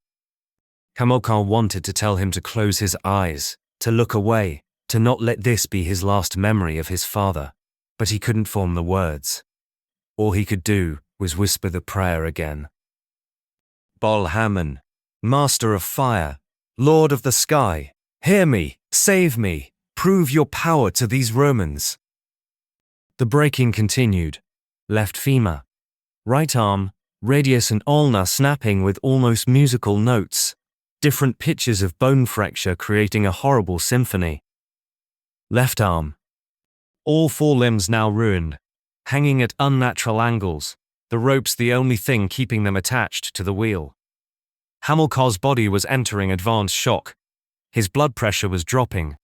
Hamilcar wanted to tell him to close his eyes, to look away, to not let this be his last memory of his father, but he couldn't form the words. All he could do was whisper the prayer again. "Baal Hamon, master of fire, lord of the sky, hear me, save me, prove your power to these Romans." The breaking continued. Left femur, right arm, radius and ulna snapping with almost musical notes, different pitches of bone fracture creating a horrible symphony. Left arm. All 4 limbs now ruined, hanging at unnatural angles, the ropes the only thing keeping them attached to the wheel. Hamilcar's body was entering advanced shock. His blood pressure was dropping.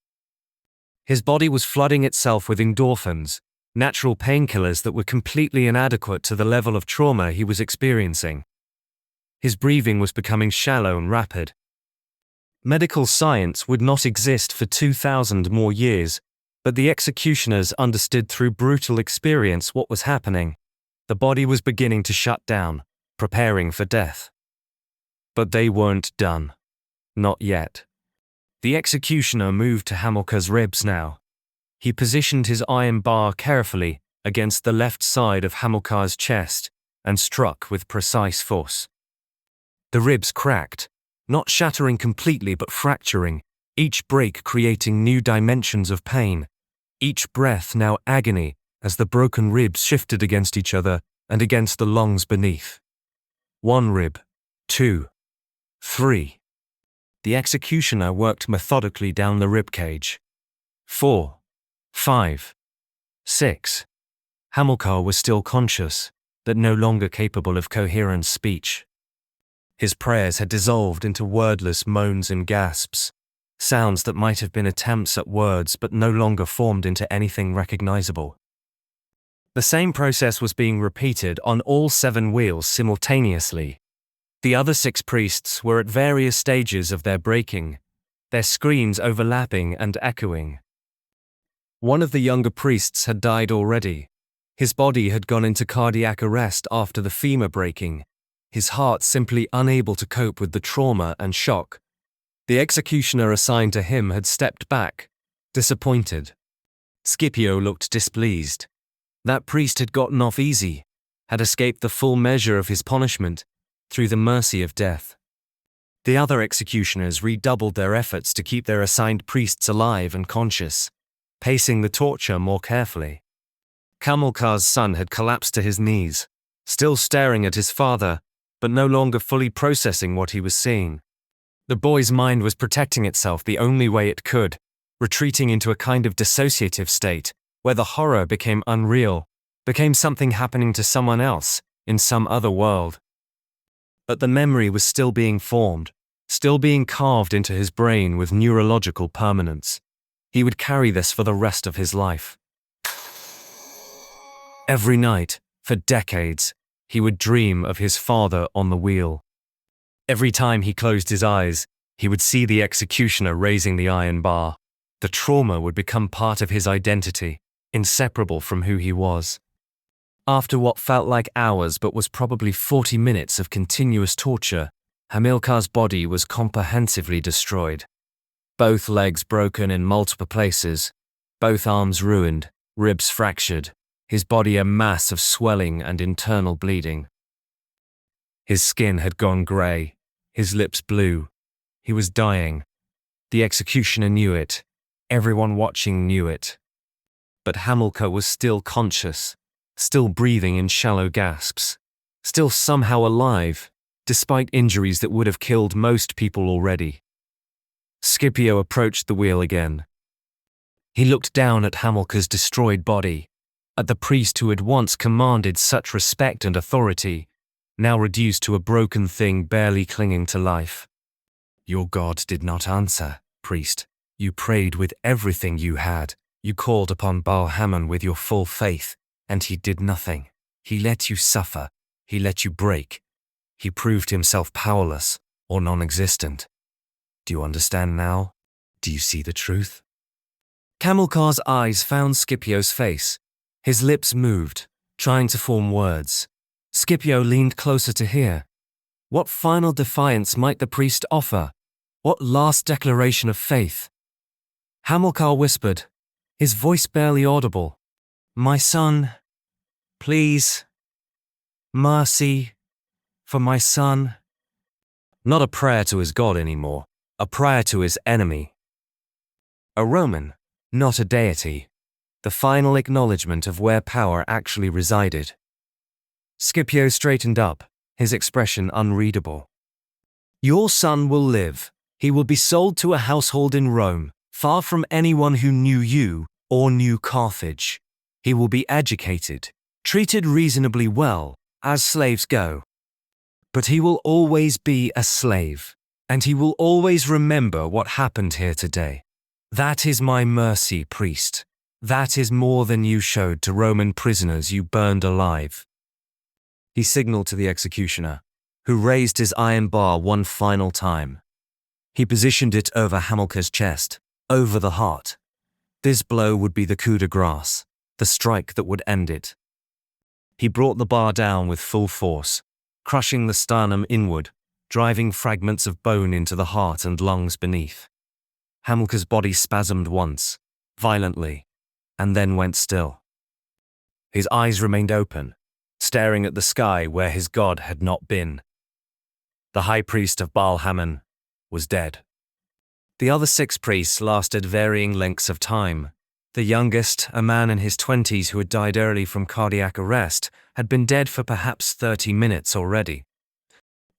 His body was flooding itself with endorphins, natural painkillers that were completely inadequate to the level of trauma he was experiencing. His breathing was becoming shallow and rapid. Medical science would not exist for 2,000 more years, but the executioners understood through brutal experience what was happening. The body was beginning to shut down, preparing for death. But they weren't done. Not yet. The executioner moved to Hamilcar's ribs now. He positioned his iron bar carefully against the left side of Hamilcar's chest and struck with precise force. The ribs cracked, not shattering completely but fracturing, each break creating new dimensions of pain, each breath now agony as the broken ribs shifted against each other and against the lungs beneath. 1 rib, 2, 3. The executioner worked methodically down the rib cage. 4, 5, 6. Hamilcar was still conscious, but no longer capable of coherent speech. His prayers had dissolved into wordless moans and gasps, sounds that might have been attempts at words but no longer formed into anything recognizable. The same process was being repeated on all 7 wheels simultaneously. The other 6 priests were at various stages of their breaking, their screams overlapping and echoing. One of the younger priests had died already. His body had gone into cardiac arrest after the femur breaking, his heart simply unable to cope with the trauma and shock. The executioner assigned to him had stepped back, disappointed. Scipio looked displeased. That priest had gotten off easy, had escaped the full measure of his punishment through the mercy of death. The other executioners redoubled their efforts to keep their assigned priests alive and conscious, pacing the torture more carefully. Hamilcar's son had collapsed to his knees, still staring at his father, but no longer fully processing what he was seeing. The boy's mind was protecting itself the only way it could, retreating into a kind of dissociative state, where the horror became unreal, became something happening to someone else, in some other world. But the memory was still being formed, still being carved into his brain with neurological permanence. He would carry this for the rest of his life. Every night, for decades, he would dream of his father on the wheel. Every time he closed his eyes, he would see the executioner raising the iron bar. The trauma would become part of his identity, inseparable from who he was. After what felt like hours but was probably 40 minutes of continuous torture, Hamilcar's body was comprehensively destroyed. Both legs broken in multiple places, both arms ruined, ribs fractured, his body a mass of swelling and internal bleeding. His skin had gone grey, his lips blue. He was dying. The executioner knew it. Everyone watching knew it. But Hamilcar was still conscious, still breathing in shallow gasps, still somehow alive, despite injuries that would have killed most people already. Scipio approached the wheel again. He looked down at Hamilcar's destroyed body, at the priest who had once commanded such respect and authority, now reduced to a broken thing barely clinging to life. Your God did not answer, priest. You prayed with everything you had. You called upon Baal Hamon with your full faith, and he did nothing. He let you suffer. He let you break. He proved himself powerless or non-existent. Do you understand now? Do you see the truth? Hamilcar's eyes found Scipio's face. His lips moved, trying to form words. Scipio leaned closer to hear. What final defiance might the priest offer? What last declaration of faith? Hamilcar whispered, his voice barely audible. My son, please, mercy for my son. Not a prayer to his God anymore, a prayer to his enemy. A Roman, not a deity. The final acknowledgement of where power actually resided. Scipio straightened up, his expression unreadable. Your son will live. He will be sold to a household in Rome, far from anyone who knew you or knew Carthage. He will be educated, treated reasonably well, as slaves go. But he will always be a slave, and he will always remember what happened here today. "That is my mercy, priest. That is more than you showed to Roman prisoners you burned alive." He signaled to the executioner, who raised his iron bar one final time. He positioned it over Hamilcar's chest, over the heart. This blow would be the coup de grace, the strike that would end it. He brought the bar down with full force, crushing the sternum inward, driving fragments of bone into the heart and lungs beneath. Hamilcar's body spasmed once, violently, and then went still. His eyes remained open, staring at the sky where his god had not been. The high priest of Baal Hamon was dead. The other 6 priests lasted varying lengths of time. The youngest, a man in his 20s who had died early from cardiac arrest, had been dead for perhaps 30 minutes already.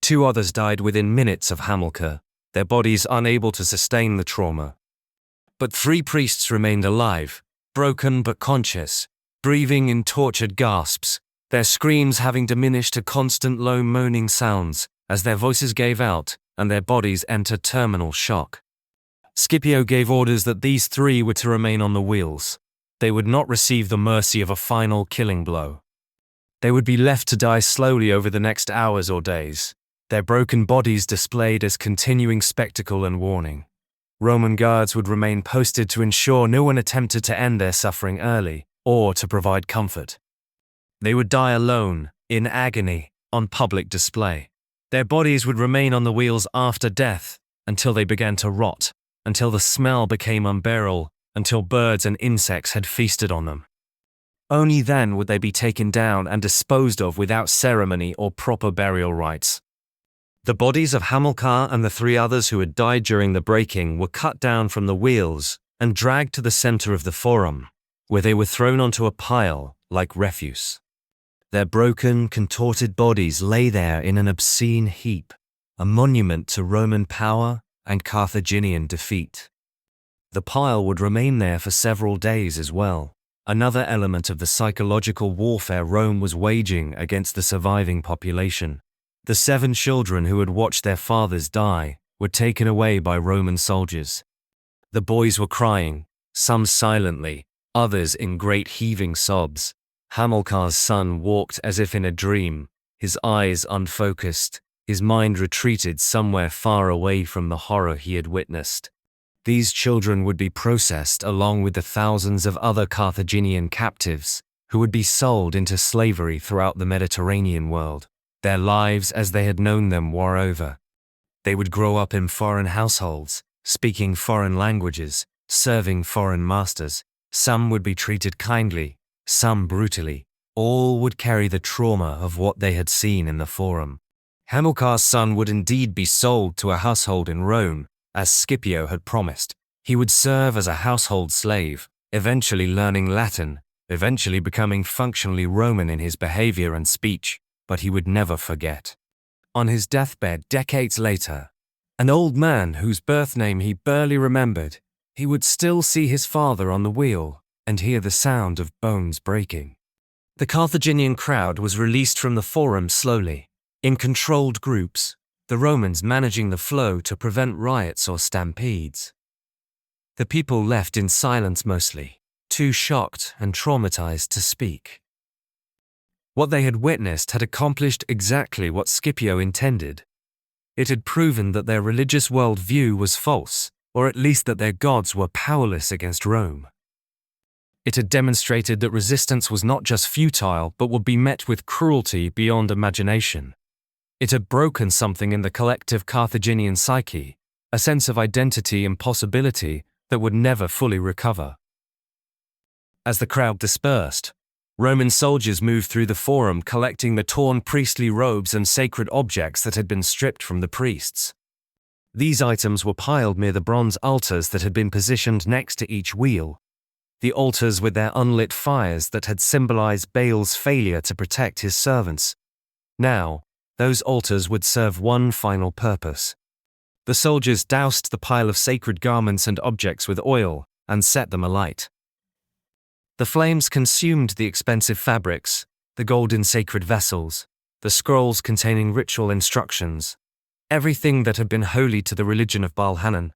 2 others died within minutes of Hamilcar, their bodies unable to sustain the trauma. But 3 priests remained alive, broken but conscious, breathing in tortured gasps, their screams having diminished to constant low moaning sounds as their voices gave out and their bodies entered terminal shock. Scipio gave orders that these 3 were to remain on the wheels. They would not receive the mercy of a final killing blow. They would be left to die slowly over the next hours or days, their broken bodies displayed as continuing spectacle and warning. Roman guards would remain posted to ensure no one attempted to end their suffering early, or to provide comfort. They would die alone, in agony, on public display. Their bodies would remain on the wheels after death, until they began to rot, until the smell became unbearable, until birds and insects had feasted on them. Only then would they be taken down and disposed of without ceremony or proper burial rites. The bodies of Hamilcar and the 3 others who had died during the breaking were cut down from the wheels and dragged to the center of the forum, where they were thrown onto a pile like refuse. Their broken, contorted bodies lay there in an obscene heap, a monument to Roman power and Carthaginian defeat. The pile would remain there for several days as well, another element of the psychological warfare Rome was waging against the surviving population. The 7 children who had watched their fathers die were taken away by Roman soldiers. The boys were crying, some silently, others in great heaving sobs. Hamilcar's son walked as if in a dream, his eyes unfocused, his mind retreated somewhere far away from the horror he had witnessed. These children would be processed along with the thousands of other Carthaginian captives who would be sold into slavery throughout the Mediterranean world. Their lives as they had known them wore over. They would grow up in foreign households, speaking foreign languages, serving foreign masters. Some would be treated kindly, some brutally. All would carry the trauma of what they had seen in the forum. Hamilcar's son would indeed be sold to a household in Rome, as Scipio had promised. He would serve as a household slave, eventually learning Latin, eventually becoming functionally Roman in his behavior and speech, but he would never forget. On his deathbed decades later, an old man whose birth name he barely remembered, he would still see his father on the wheel and hear the sound of bones breaking. The Carthaginian crowd was released from the forum slowly, in controlled groups, the Romans managing the flow to prevent riots or stampedes. The people left in silence mostly, too shocked and traumatized to speak. What they had witnessed had accomplished exactly what Scipio intended. It had proven that their religious worldview was false, or at least that their gods were powerless against Rome. It had demonstrated that resistance was not just futile, but would be met with cruelty beyond imagination. It had broken something in the collective Carthaginian psyche, a sense of identity and possibility that would never fully recover. As the crowd dispersed, Roman soldiers moved through the forum collecting the torn priestly robes and sacred objects that had been stripped from the priests. These items were piled near the bronze altars that had been positioned next to each wheel, the altars with their unlit fires that had symbolized Baal's failure to protect his servants. Now, those altars would serve one final purpose. The soldiers doused the pile of sacred garments and objects with oil and set them alight. The flames consumed the expensive fabrics, the golden sacred vessels, the scrolls containing ritual instructions, everything that had been holy to the religion of Baal Hamon.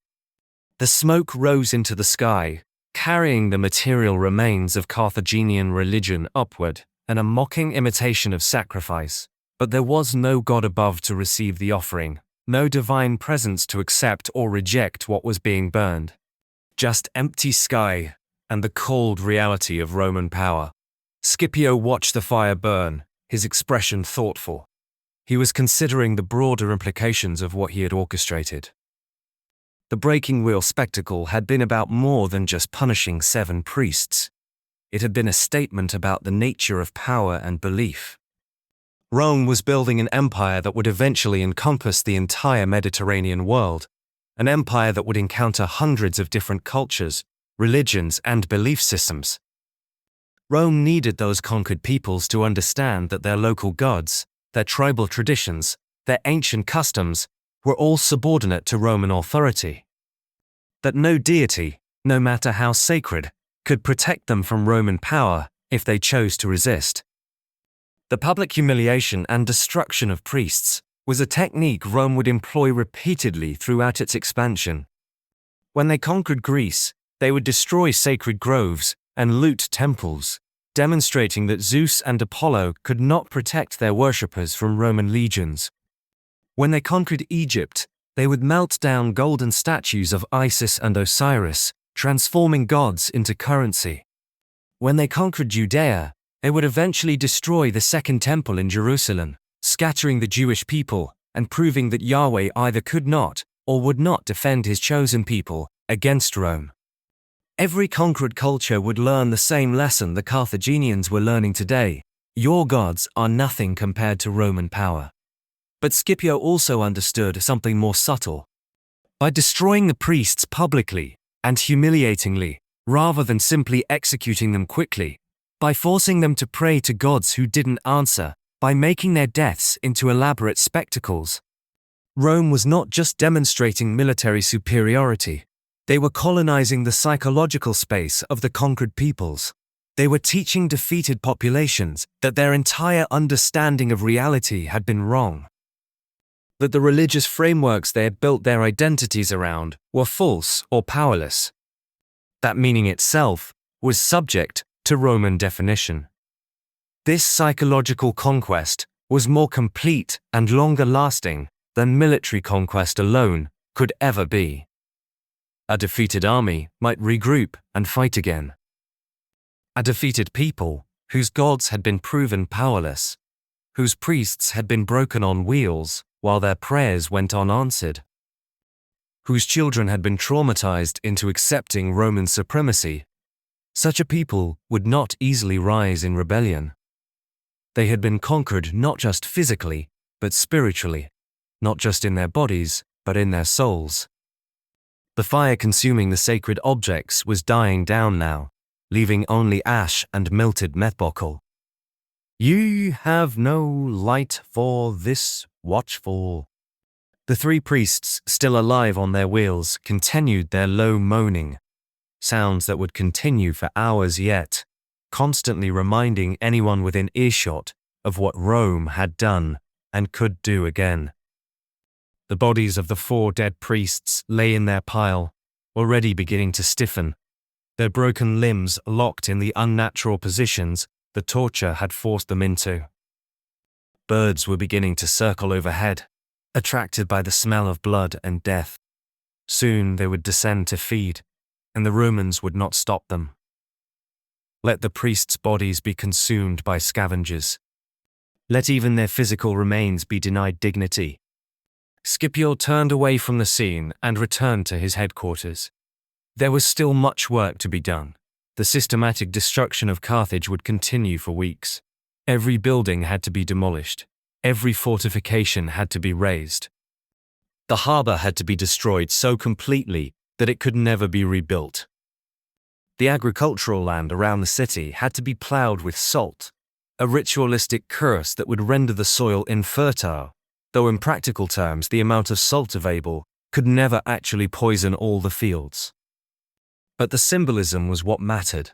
The smoke rose into the sky, carrying the material remains of Carthaginian religion upward, and a mocking imitation of sacrifice. But there was no God above to receive the offering, no divine presence to accept or reject what was being burned. Just empty sky and the cold reality of Roman power. Scipio watched the fire burn, his expression thoughtful. He was considering the broader implications of what he had orchestrated. The breaking wheel spectacle had been about more than just punishing 7 priests. It had been a statement about the nature of power and belief. Rome was building an empire that would eventually encompass the entire Mediterranean world, an empire that would encounter hundreds of different cultures, religions, and belief systems. Rome needed those conquered peoples to understand that their local gods, their tribal traditions, their ancient customs were all subordinate to Roman authority. That no deity, no matter how sacred, could protect them from Roman power if they chose to resist. The public humiliation and destruction of priests was a technique Rome would employ repeatedly throughout its expansion. When they conquered Greece, they would destroy sacred groves and loot temples, demonstrating that Zeus and Apollo could not protect their worshippers from Roman legions. When they conquered Egypt, they would melt down golden statues of Isis and Osiris, transforming gods into currency. When they conquered Judea, they would eventually destroy the Second Temple in Jerusalem, scattering the Jewish people and proving that Yahweh either could not or would not defend his chosen people against Rome. Every conquered culture would learn the same lesson the Carthaginians were learning today: your gods are nothing compared to Roman power. But Scipio also understood something more subtle. By destroying the priests publicly and humiliatingly, rather than simply executing them quickly, by forcing them to pray to gods who didn't answer, by making their deaths into elaborate spectacles, Rome was not just demonstrating military superiority. They were colonizing the psychological space of the conquered peoples. They were teaching defeated populations that their entire understanding of reality had been wrong. That the religious frameworks they had built their identities around were false or powerless. That meaning itself was subject to Roman definition. This psychological conquest was more complete and longer lasting than military conquest alone could ever be. A defeated army might regroup and fight again. A defeated people, whose gods had been proven powerless, whose priests had been broken on wheels while their prayers went unanswered, whose children had been traumatized into accepting Roman supremacy, such a people would not easily rise in rebellion. They had been conquered not just physically, but spiritually, not just in their bodies, but in their souls. The fire consuming the sacred objects was dying down now, leaving only ash and melted metal. "Ye have no light for this watchful." The 3 priests, still alive on their wheels, continued their low moaning, sounds that would continue for hours yet, constantly reminding anyone within earshot of what Rome had done and could do again. The bodies of the 4 dead priests lay in their pile, already beginning to stiffen, their broken limbs locked in the unnatural positions the torture had forced them into. Birds were beginning to circle overhead, attracted by the smell of blood and death. Soon they would descend to feed, and the Romans would not stop them. Let the priests' bodies be consumed by scavengers. Let even their physical remains be denied dignity. Scipio turned away from the scene and returned to his headquarters. There was still much work to be done. The systematic destruction of Carthage would continue for weeks. Every building had to be demolished. Every fortification had to be razed. The harbor had to be destroyed so completely that it could never be rebuilt. The agricultural land around the city had to be plowed with salt, a ritualistic curse that would render the soil infertile, though in practical terms the amount of salt available could never actually poison all the fields. But the symbolism was what mattered.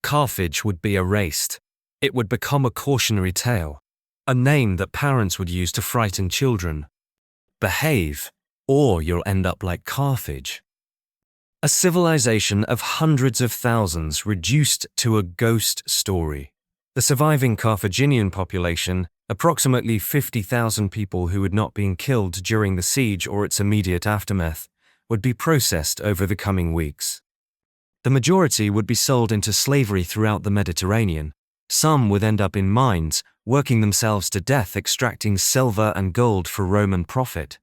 Carthage would be erased. It would become a cautionary tale, a name that parents would use to frighten children. Behave, or you'll end up like Carthage. A civilization of hundreds of thousands reduced to a ghost story. The surviving Carthaginian population, approximately 50,000 people who had not been killed during the siege or its immediate aftermath, would be processed over the coming weeks. The majority would be sold into slavery throughout the Mediterranean. Some would end up in mines, working themselves to death extracting silver and gold for Roman profit.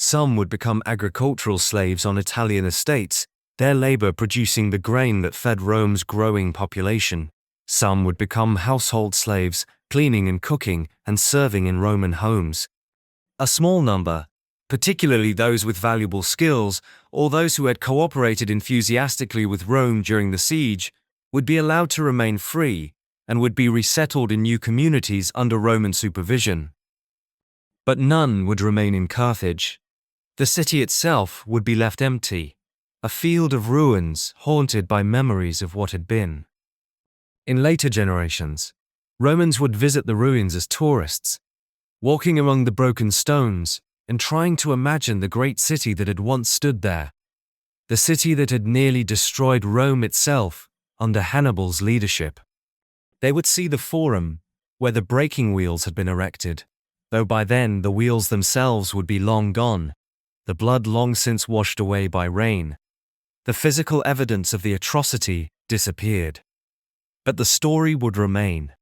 Some would become agricultural slaves on Italian estates, their labor producing the grain that fed Rome's growing population. Some would become household slaves, cleaning and cooking and serving in Roman homes. A small number, particularly those with valuable skills or those who had cooperated enthusiastically with Rome during the siege, would be allowed to remain free and would be resettled in new communities under Roman supervision. But none would remain in Carthage. The city itself would be left empty, a field of ruins haunted by memories of what had been. In later generations, Romans would visit the ruins as tourists, walking among the broken stones and trying to imagine the great city that had once stood there, the city that had nearly destroyed Rome itself under Hannibal's leadership. They would see the Forum, where the breaking wheels had been erected, though by then the wheels themselves would be long gone, the blood long since washed away by rain. The physical evidence of the atrocity disappeared. But the story would remain.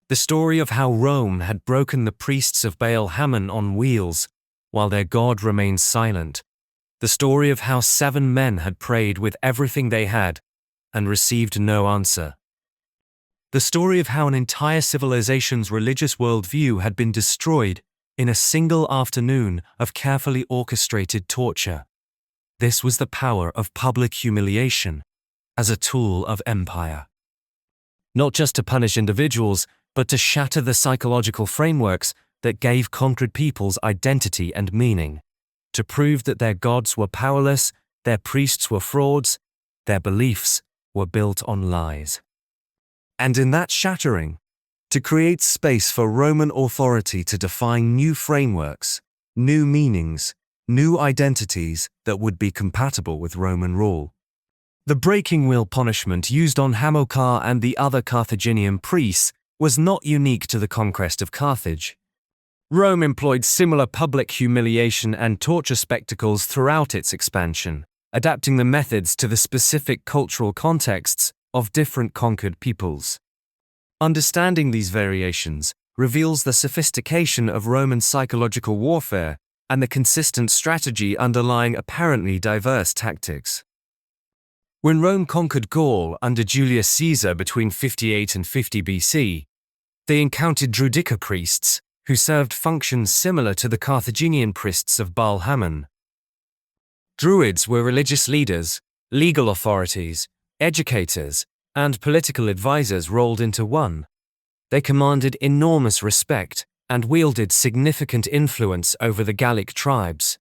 The story of how Rome had broken the priests of Baal Hamon on wheels, while their god remained silent. The story of how 7 men had prayed with everything they had and received no answer. The story of how an entire civilization's religious worldview had been destroyed in a single afternoon of carefully orchestrated torture. This was the power of public humiliation as a tool of empire. Not just to punish individuals, but to shatter the psychological frameworks that gave conquered peoples identity and meaning, to prove that their gods were powerless, their priests were frauds, their beliefs were built on lies. And in that shattering, to create space for Roman authority to define new frameworks, new meanings, new identities that would be compatible with Roman rule. The breaking wheel punishment used on Hamilcar and the other Carthaginian priests was not unique to the conquest of Carthage. Rome employed similar public humiliation and torture spectacles throughout its expansion, adapting the methods to the specific cultural contexts of different conquered peoples. Understanding these variations reveals the sophistication of Roman psychological warfare and the consistent strategy underlying apparently diverse tactics. When Rome conquered Gaul under Julius Caesar between 58 and 50 BC, they encountered Druidica priests who served functions similar to the Carthaginian priests of Baal Hamon. Druids were religious leaders, legal authorities, educators, and political advisors rolled into one. They commanded enormous respect and wielded significant influence over the Gallic tribes.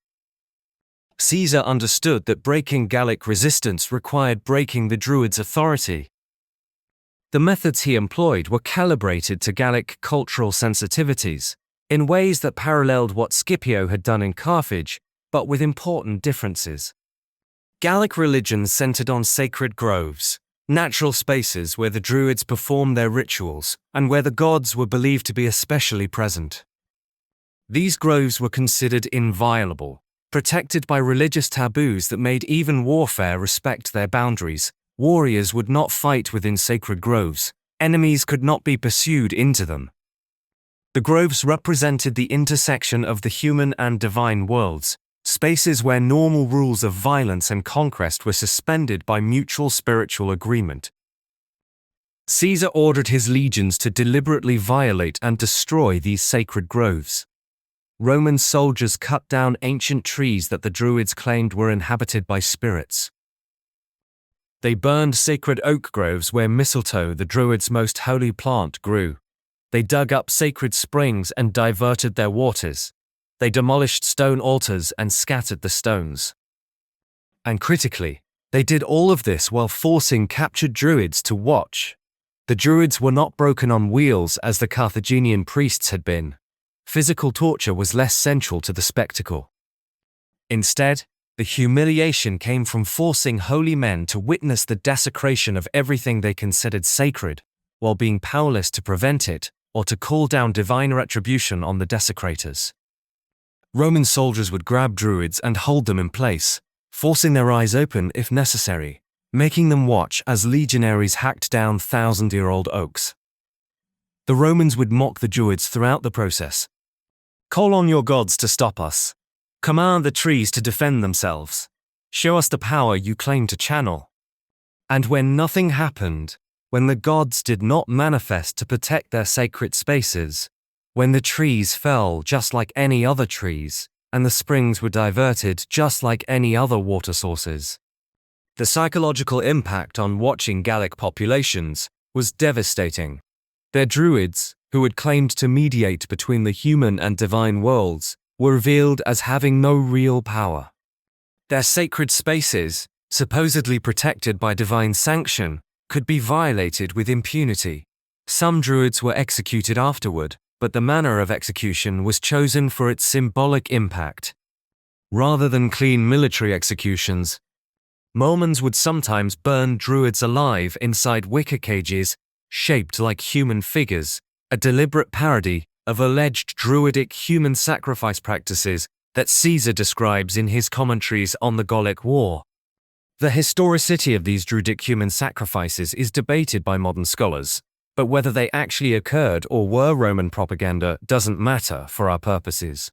Caesar understood that breaking Gallic resistance required breaking the Druids' authority. The methods he employed were calibrated to Gallic cultural sensitivities, in ways that paralleled what Scipio had done in Carthage, but with important differences. Gallic religion centered on sacred groves, natural spaces where the Druids performed their rituals, and where the gods were believed to be especially present. These groves were considered inviolable, protected by religious taboos that made even warfare respect their boundaries. Warriors would not fight within sacred groves. Enemies could not be pursued into them. The groves represented the intersection of the human and divine worlds, spaces where normal rules of violence and conquest were suspended by mutual spiritual agreement. Caesar ordered his legions to deliberately violate and destroy these sacred groves. Roman soldiers cut down ancient trees that the Druids claimed were inhabited by spirits. They burned sacred oak groves where mistletoe, the Druids' most holy plant, grew. They dug up sacred springs and diverted their waters. They demolished stone altars and scattered the stones. And critically, they did all of this while forcing captured Druids to watch. The Druids were not broken on wheels as the Carthaginian priests had been. Physical torture was less central to the spectacle. Instead, The humiliation came from forcing holy men to witness the desecration of everything they considered sacred, while being powerless to prevent it or to call down divine retribution on the desecrators. Roman soldiers would grab druids and hold them in place, forcing their eyes open if necessary, making them watch as legionaries hacked down thousand-year-old oaks. The Romans would mock the druids throughout the process. Call on your gods to stop us. Command the trees to defend themselves. Show us the power you claim to channel. And when nothing happened, when the gods did not manifest to protect their sacred spaces, when the trees fell just like any other trees, and the springs were diverted just like any other water sources, the psychological impact on watching Gallic populations was devastating. Their druids, who had claimed to mediate between the human and divine worlds, were revealed as having no real power. Their sacred spaces, supposedly protected by divine sanction, could be violated with impunity. Some druids were executed afterward, but the manner of execution was chosen for its symbolic impact. Rather than clean military executions, Mormons would sometimes burn druids alive inside wicker cages shaped like human figures, a deliberate parody of alleged druidic human sacrifice practices that Caesar describes in his commentaries on the Gallic War. The historicity of these druidic human sacrifices is debated by modern scholars, but whether they actually occurred or were Roman propaganda doesn't matter for our purposes.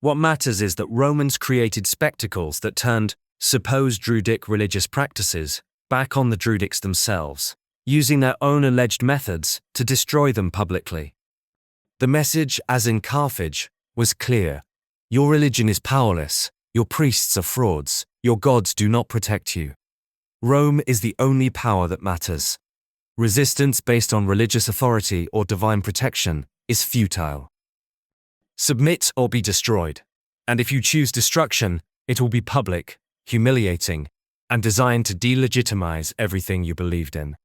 What matters is that Romans created spectacles that turned supposed druidic religious practices back on the druidics themselves, using their own alleged methods to destroy them publicly. The message, as in Carthage, was clear. Your religion is powerless, your priests are frauds, your gods do not protect you. Rome is the only power that matters. Resistance based on religious authority or divine protection is futile. Submit or be destroyed, and if you choose destruction, it will be public, humiliating, and designed to delegitimize everything you believed in.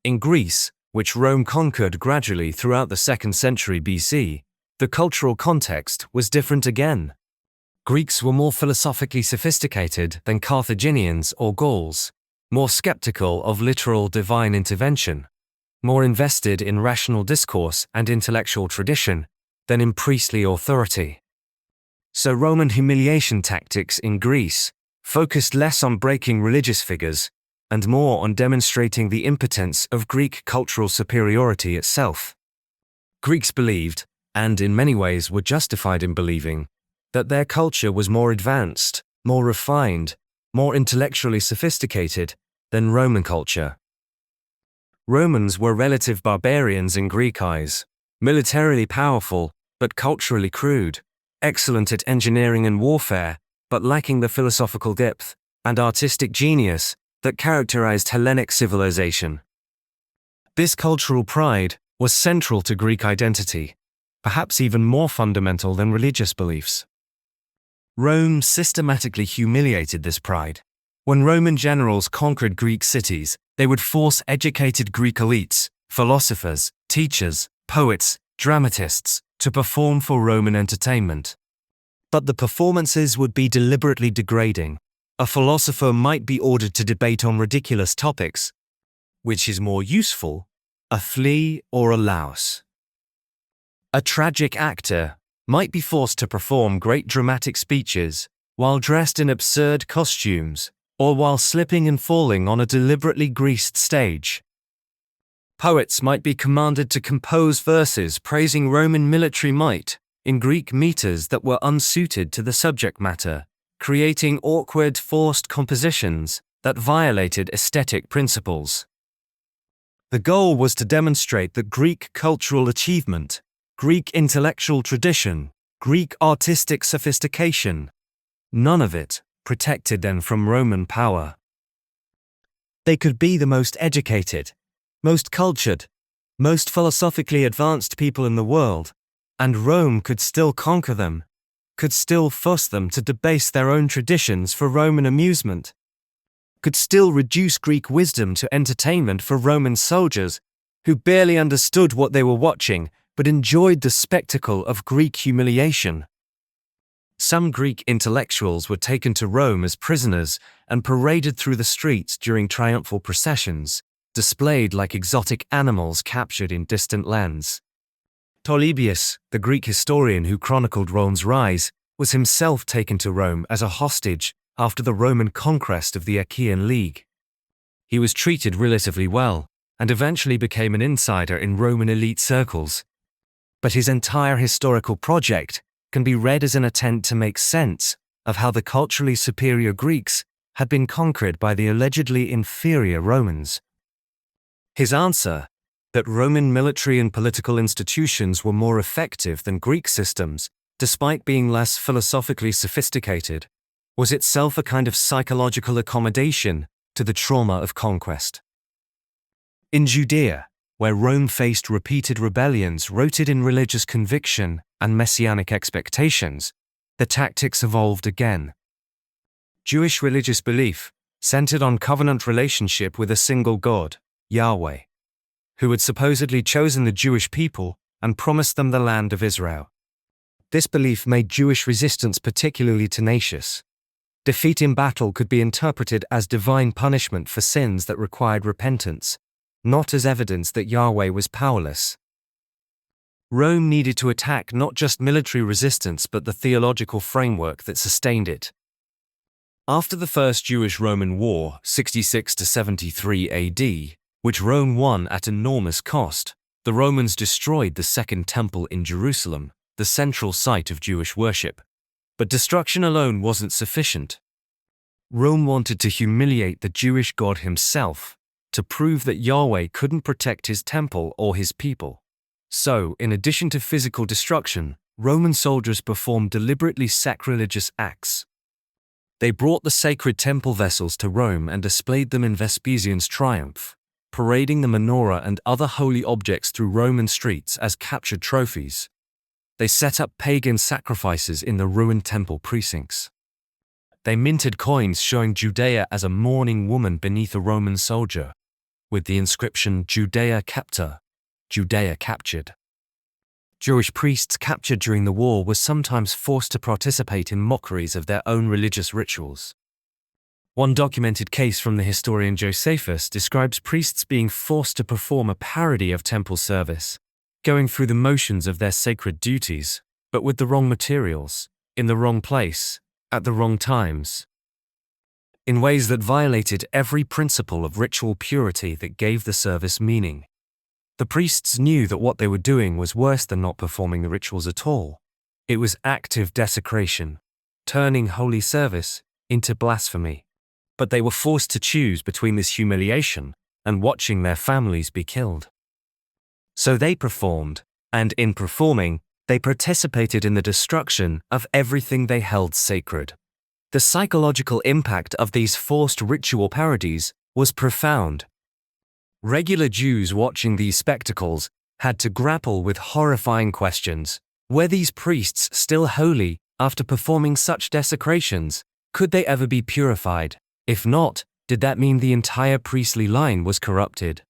In Greece, which Rome conquered gradually throughout the 2nd century BC, the cultural context was different again. Greeks were more philosophically sophisticated than Carthaginians or Gauls, more skeptical of literal divine intervention, more invested in rational discourse and intellectual tradition than in priestly authority. So Roman humiliation tactics in Greece focused less on breaking religious figures and more on demonstrating the impotence of Greek cultural superiority itself. Greeks believed, and in many ways were justified in believing, that their culture was more advanced, more refined, more intellectually sophisticated than Roman culture. Romans were relative barbarians in Greek eyes, militarily powerful, but culturally crude, excellent at engineering and warfare, but lacking the philosophical depth and artistic genius that characterized Hellenic civilization. This cultural pride was central to Greek identity, perhaps even more fundamental than religious beliefs. Rome systematically humiliated this pride. When Roman generals conquered Greek cities, they would force educated Greek elites, philosophers, teachers, poets, dramatists, to perform for Roman entertainment. But the performances would be deliberately degrading. A philosopher might be ordered to debate on ridiculous topics. Which is more useful, a flea or a louse? A tragic actor might be forced to perform great dramatic speeches while dressed in absurd costumes or while slipping and falling on a deliberately greased stage. Poets might be commanded to compose verses praising Roman military might in Greek meters that were unsuited to the subject matter, creating awkward, forced compositions that violated aesthetic principles. The goal was to demonstrate that Greek cultural achievement, Greek intellectual tradition, Greek artistic sophistication, none of it protected them from Roman power. They could be the most educated, most cultured, most philosophically advanced people in the world, and Rome could still conquer them, could still force them to debase their own traditions for Roman amusement, could still reduce Greek wisdom to entertainment for Roman soldiers who barely understood what they were watching but enjoyed the spectacle of Greek humiliation. Some Greek intellectuals were taken to Rome as prisoners and paraded through the streets during triumphal processions, displayed like exotic animals captured in distant lands. Polybius, the Greek historian who chronicled Rome's rise, was himself taken to Rome as a hostage after the Roman conquest of the Achaean League. He was treated relatively well, and eventually became an insider in Roman elite circles. But his entire historical project can be read as an attempt to make sense of how the culturally superior Greeks had been conquered by the allegedly inferior Romans. His answer, that Roman military and political institutions were more effective than Greek systems, despite being less philosophically sophisticated, was itself a kind of psychological accommodation to the trauma of conquest. In Judea, where Rome faced repeated rebellions rooted in religious conviction and messianic expectations, the tactics evolved again. Jewish religious belief centered on covenant relationship with a single God, Yahweh, who had supposedly chosen the Jewish people and promised them the land of Israel. This belief made Jewish resistance particularly tenacious. Defeat in battle could be interpreted as divine punishment for sins that required repentance, not as evidence that Yahweh was powerless. Rome needed to attack not just military resistance but the theological framework that sustained it. After the First Jewish-Roman War, 66 to 73 AD, which Rome won at enormous cost, the Romans destroyed the Second Temple in Jerusalem, the central site of Jewish worship. But destruction alone wasn't sufficient. Rome wanted to humiliate the Jewish God himself, to prove that Yahweh couldn't protect his temple or his people. So, in addition to physical destruction, Roman soldiers performed deliberately sacrilegious acts. They brought the sacred temple vessels to Rome and displayed them in Vespasian's triumph, parading the menorah and other holy objects through Roman streets as captured trophies. They set up pagan sacrifices in the ruined temple precincts. They minted coins showing Judea as a mourning woman beneath a Roman soldier, with the inscription Judea Capta, Judea captured. Jewish priests captured during the war were sometimes forced to participate in mockeries of their own religious rituals. One documented case from the historian Josephus describes priests being forced to perform a parody of temple service, going through the motions of their sacred duties, but with the wrong materials, in the wrong place, at the wrong times, in ways that violated every principle of ritual purity that gave the service meaning. The priests knew that what they were doing was worse than not performing the rituals at all. It was active desecration, turning holy service into blasphemy. But they were forced to choose between this humiliation and watching their families be killed. So they performed, and in performing, they participated in the destruction of everything they held sacred. The psychological impact of these forced ritual parodies was profound. Regular Jews watching these spectacles had to grapple with horrifying questions. Were these priests still holy after performing such desecrations? Could they ever be purified? If not, did that mean the entire priestly line was corrupted?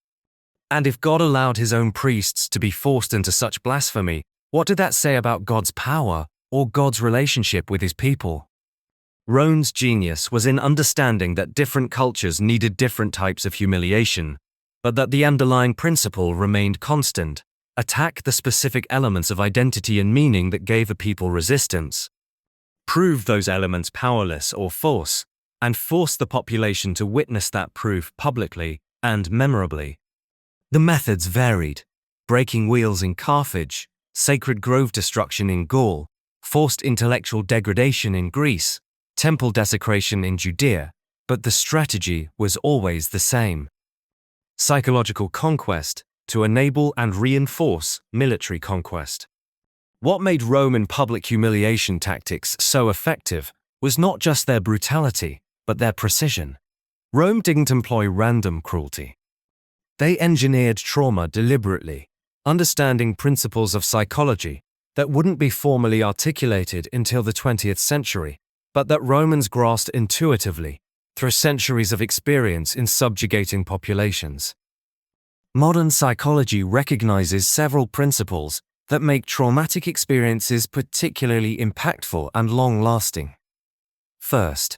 And if God allowed his own priests to be forced into such blasphemy, what did that say about God's power or God's relationship with his people? Rome's genius was in understanding that different cultures needed different types of humiliation, but that the underlying principle remained constant: attack the specific elements of identity and meaning that gave a people resistance, prove those elements powerless or false, and force the population to witness that proof publicly and memorably. The methods varied: breaking wheels in Carthage, sacred grove destruction in Gaul, forced intellectual degradation in Greece, temple desecration in Judea, but the strategy was always the same: psychological conquest to enable and reinforce military conquest. What made Roman public humiliation tactics so effective was not just their brutality, but their precision. Rome didn't employ random cruelty. They engineered trauma deliberately, understanding principles of psychology that wouldn't be formally articulated until the 20th century, but that Romans grasped intuitively through centuries of experience in subjugating populations. Modern psychology recognizes several principles that make traumatic experiences particularly impactful and long-lasting. First,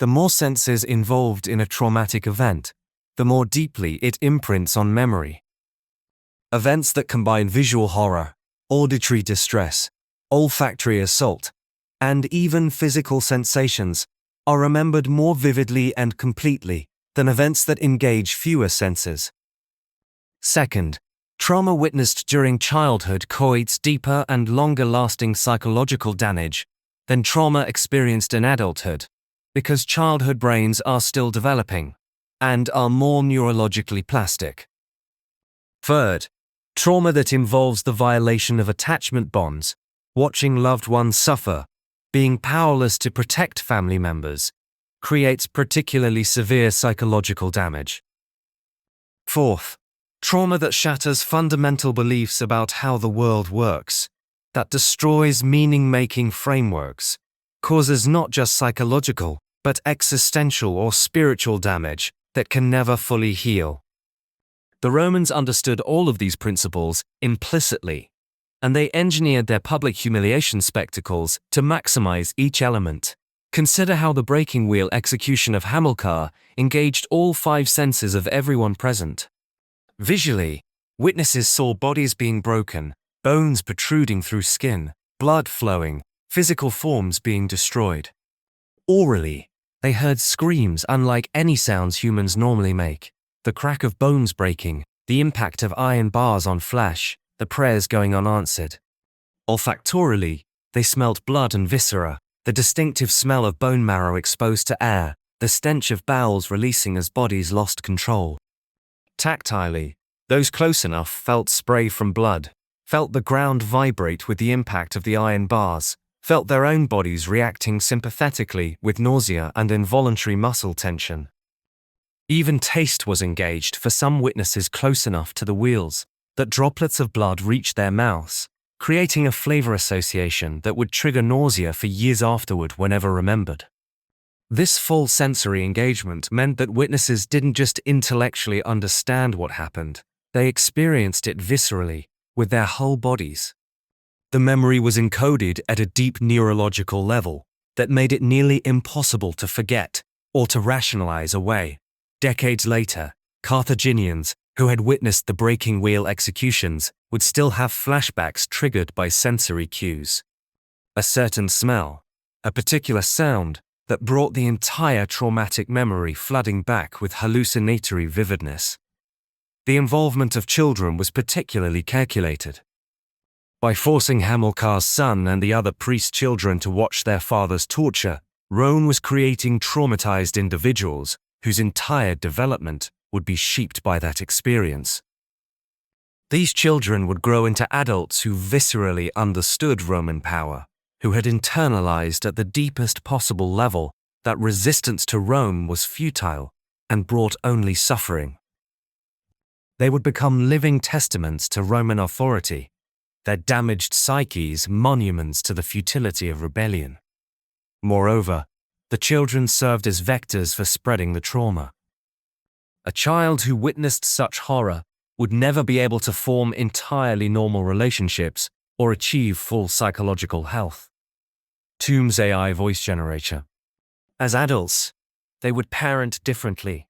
the more senses involved in a traumatic event, the more deeply it imprints on memory. Events that combine visual horror, auditory distress, olfactory assault, and even physical sensations are remembered more vividly and completely than events that engage fewer senses. Second, trauma witnessed during childhood creates deeper and longer-lasting psychological damage than trauma experienced in adulthood, because childhood brains are still developing and are more neurologically plastic. Third, trauma that involves the violation of attachment bonds, watching loved ones suffer, being powerless to protect family members, creates particularly severe psychological damage. Fourth, trauma that shatters fundamental beliefs about how the world works, that destroys meaning-making frameworks, causes not just psychological, but existential or spiritual damage that can never fully heal. The Romans understood all of these principles implicitly, and they engineered their public humiliation spectacles to maximize each element. Consider how the breaking wheel execution of Hamilcar engaged all 5 senses of everyone present. Visually, witnesses saw bodies being broken, bones protruding through skin, blood flowing, physical forms being destroyed. Orally, they heard screams unlike any sounds humans normally make, the crack of bones breaking, the impact of iron bars on flesh, the prayers going unanswered. Olfactorily, they smelt blood and viscera, the distinctive smell of bone marrow exposed to air, the stench of bowels releasing as bodies lost control. Tactilely, those close enough felt spray from blood, felt the ground vibrate with the impact of the iron bars, felt their own bodies reacting sympathetically with nausea and involuntary muscle tension. Even taste was engaged for some witnesses close enough to the wheels that droplets of blood reached their mouths, creating a flavor association that would trigger nausea for years afterward whenever remembered. This full sensory engagement meant that witnesses didn't just intellectually understand what happened, they experienced it viscerally, with their whole bodies. The memory was encoded at a deep neurological level that made it nearly impossible to forget or to rationalize away. Decades later, Carthaginians, who had witnessed the breaking wheel executions, would still have flashbacks triggered by sensory cues. A certain smell, a particular sound that brought the entire traumatic memory flooding back with hallucinatory vividness. The involvement of children was particularly calculated. By forcing Hamilcar's son and the other priest children to watch their father's torture, Rome was creating traumatized individuals whose entire development would be shaped by that experience. These children would grow into adults who viscerally understood Roman power, who had internalized at the deepest possible level that resistance to Rome was futile and brought only suffering. They would become living testaments to Roman authority, their damaged psyches monuments to the futility of rebellion. Moreover, the children served as vectors for spreading the trauma. A child who witnessed such horror would never be able to form entirely normal relationships or achieve full psychological health. Tombs AI voice generator. As adults, they would parent differently,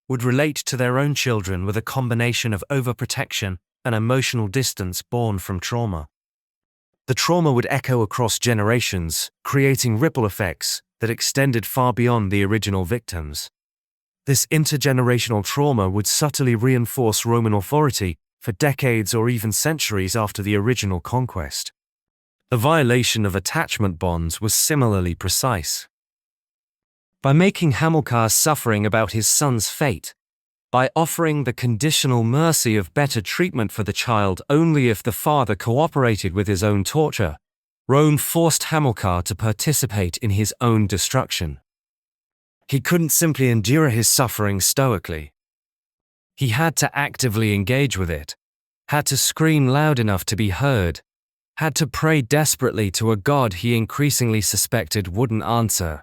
would relate to their own children with a combination of overprotection and emotional distance born from trauma. The trauma would echo across generations, creating ripple effects that extended far beyond the original victims. This intergenerational trauma would subtly reinforce Roman authority for decades or even centuries after the original conquest. The violation of attachment bonds was similarly precise. By making Hamilcar's suffering about his son's fate, by offering the conditional mercy of better treatment for the child only if the father cooperated with his own torture, Rome forced Hamilcar to participate in his own destruction. He couldn't simply endure his suffering stoically. He had to actively engage with it, had to scream loud enough to be heard, had to pray desperately to a god he increasingly suspected wouldn't answer,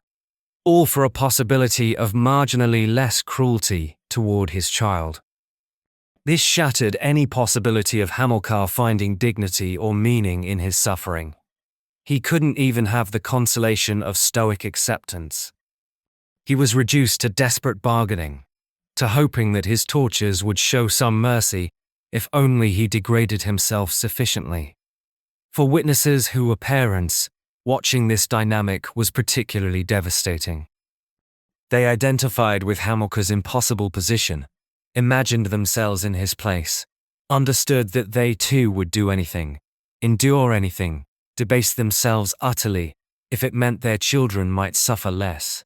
all for a possibility of marginally less cruelty toward his child. This shattered any possibility of Hamilcar finding dignity or meaning in his suffering. He couldn't even have the consolation of stoic acceptance. He was reduced to desperate bargaining, to hoping that his tortures would show some mercy, if only he degraded himself sufficiently. For witnesses who were parents, watching this dynamic was particularly devastating. They identified with Hamilcar's impossible position, imagined themselves in his place, understood that they too would do anything, endure anything, debase themselves utterly, if it meant their children might suffer less.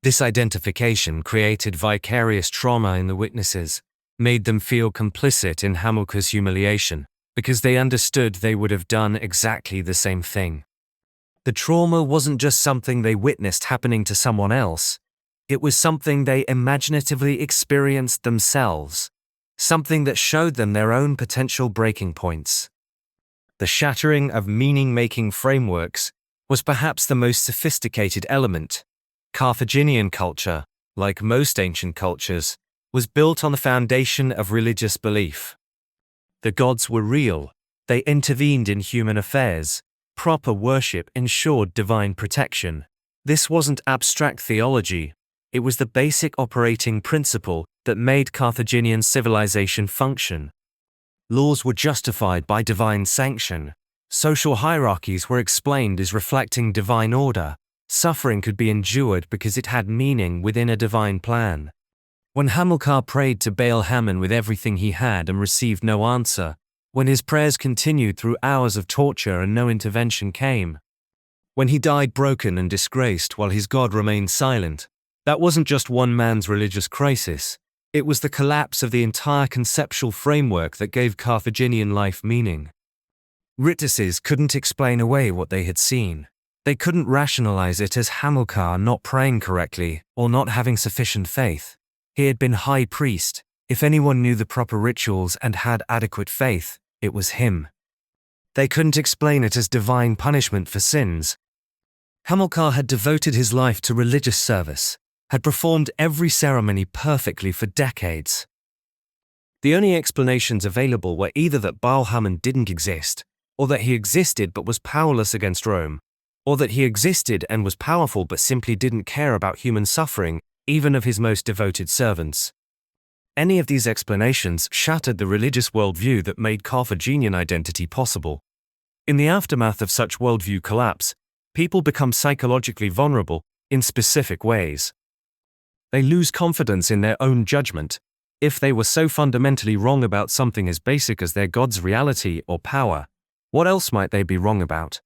This identification created vicarious trauma in the witnesses, made them feel complicit in Hamilcar's humiliation, because they understood they would have done exactly the same thing. The trauma wasn't just something they witnessed happening to someone else, it was something they imaginatively experienced themselves, something that showed them their own potential breaking points. The shattering of meaning-making frameworks was perhaps the most sophisticated element. Carthaginian culture, like most ancient cultures, was built on the foundation of religious belief. The gods were real, they intervened in human affairs, proper worship ensured divine protection. This wasn't abstract theology, it was the basic operating principle that made Carthaginian civilization function. Laws were justified by divine sanction, social hierarchies were explained as reflecting divine order, suffering could be endured because it had meaning within a divine plan. When Hamilcar prayed to Baal Hamon with everything he had and received no answer, when his prayers continued through hours of torture and no intervention came, when he died broken and disgraced while his God remained silent, that wasn't just one man's religious crisis, it was the collapse of the entire conceptual framework that gave Carthaginian life meaning. Witnesses couldn't explain away what they had seen. They couldn't rationalize it as Hamilcar not praying correctly or not having sufficient faith. He had been high priest. If anyone knew the proper rituals and had adequate faith, it was him. They couldn't explain it as divine punishment for sins. Hamilcar had devoted his life to religious service, had performed every ceremony perfectly for decades. The only explanations available were either that Baal Hamon didn't exist, or that he existed but was powerless against Rome, or that he existed and was powerful but simply didn't care about human suffering, even of his most devoted servants. Any of these explanations shattered the religious worldview that made Carthaginian identity possible. In the aftermath of such worldview collapse, people become psychologically vulnerable in specific ways. They lose confidence in their own judgment. If they were so fundamentally wrong about something as basic as their God's reality or power, what else might they be wrong about?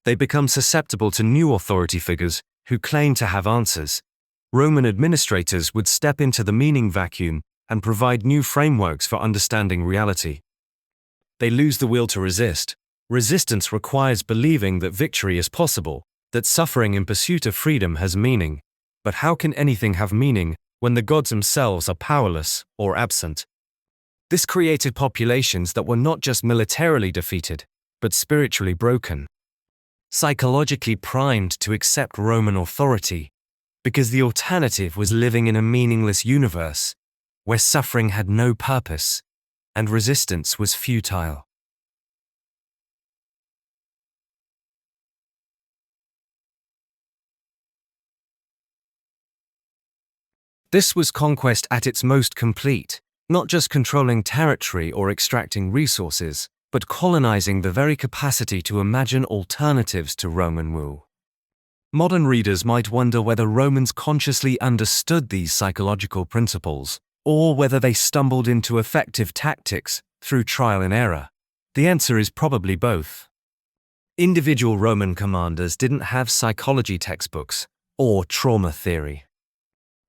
They become susceptible to new authority figures who claim to have answers. Roman administrators would step into the meaning vacuum and provide new frameworks for understanding reality. They lose the will to resist. Resistance requires believing that victory is possible, that suffering in pursuit of freedom has meaning. But how can anything have meaning when the gods themselves are powerless or absent? This created populations that were not just militarily defeated, but spiritually broken. Psychologically primed to accept Roman authority, because the alternative was living in a meaningless universe, where suffering had no purpose, and resistance was futile. This was conquest at its most complete, not just controlling territory or extracting resources, but colonizing the very capacity to imagine alternatives to Roman rule. Modern readers might wonder whether Romans consciously understood these psychological principles, or whether they stumbled into effective tactics through trial and error. The answer is probably both. Individual Roman commanders didn't have psychology textbooks or trauma theory.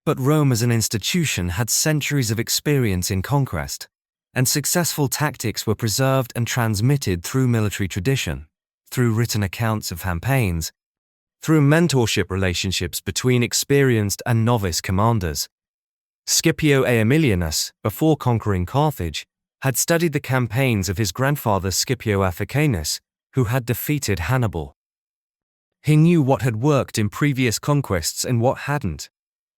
But Rome as an institution had centuries of experience in conquest, and successful tactics were preserved and transmitted through military tradition, through written accounts of campaigns, through mentorship relationships between experienced and novice commanders. Scipio Aemilianus, before conquering Carthage, had studied the campaigns of his grandfather Scipio Africanus, who had defeated Hannibal. He knew what had worked in previous conquests and what hadn't.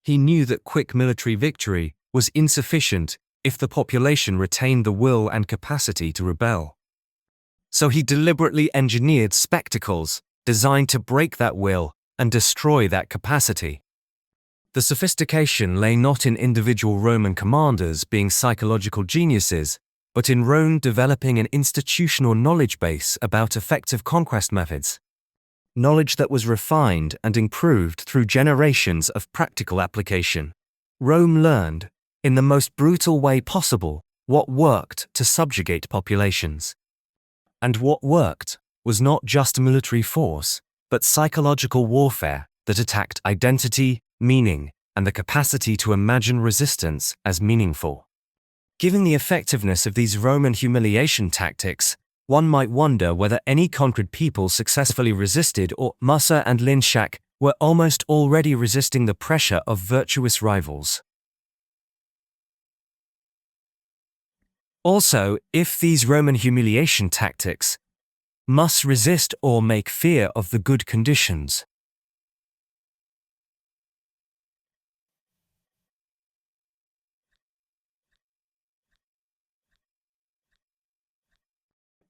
He knew that quick military victory was insufficient if the population retained the will and capacity to rebel. So he deliberately engineered spectacles designed to break that will and destroy that capacity. The sophistication lay not in individual Roman commanders being psychological geniuses, but in Rome developing an institutional knowledge base about effective conquest methods. Knowledge that was refined and improved through generations of practical application. Rome learned, in the most brutal way possible, what worked to subjugate populations. And what worked was not just military force, but psychological warfare that attacked identity, meaning, and the capacity to imagine resistance as meaningful. Given the effectiveness of these Roman humiliation tactics, one might wonder whether any conquered people successfully resisted, or Musa and Linshak were almost already resisting the pressure of virtuous rivals. Also, if these Roman humiliation tactics must resist or make fear of the good conditions.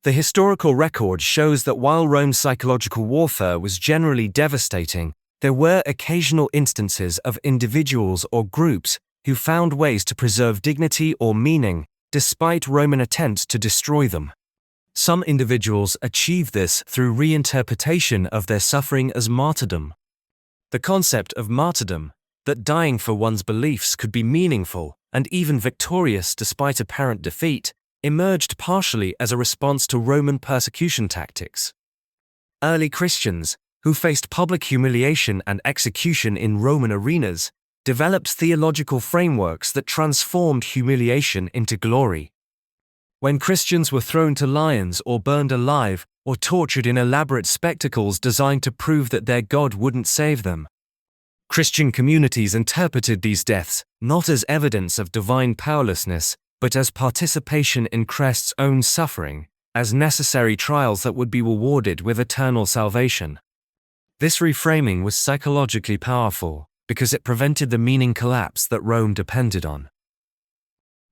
The historical record shows that while Rome's psychological warfare was generally devastating, there were occasional instances of individuals or groups who found ways to preserve dignity or meaning despite Roman attempts to destroy them. Some individuals achieved this through reinterpretation of their suffering as martyrdom. The concept of martyrdom, that dying for one's beliefs could be meaningful and even victorious despite apparent defeat, emerged partially as a response to Roman persecution tactics. Early Christians, who faced public humiliation and execution in Roman arenas, developed theological frameworks that transformed humiliation into glory. When Christians were thrown to lions or burned alive or tortured in elaborate spectacles designed to prove that their God wouldn't save them, Christian communities interpreted these deaths not as evidence of divine powerlessness, but as participation in Christ's own suffering, as necessary trials that would be rewarded with eternal salvation. This reframing was psychologically powerful because it prevented the meaning collapse that Rome depended on.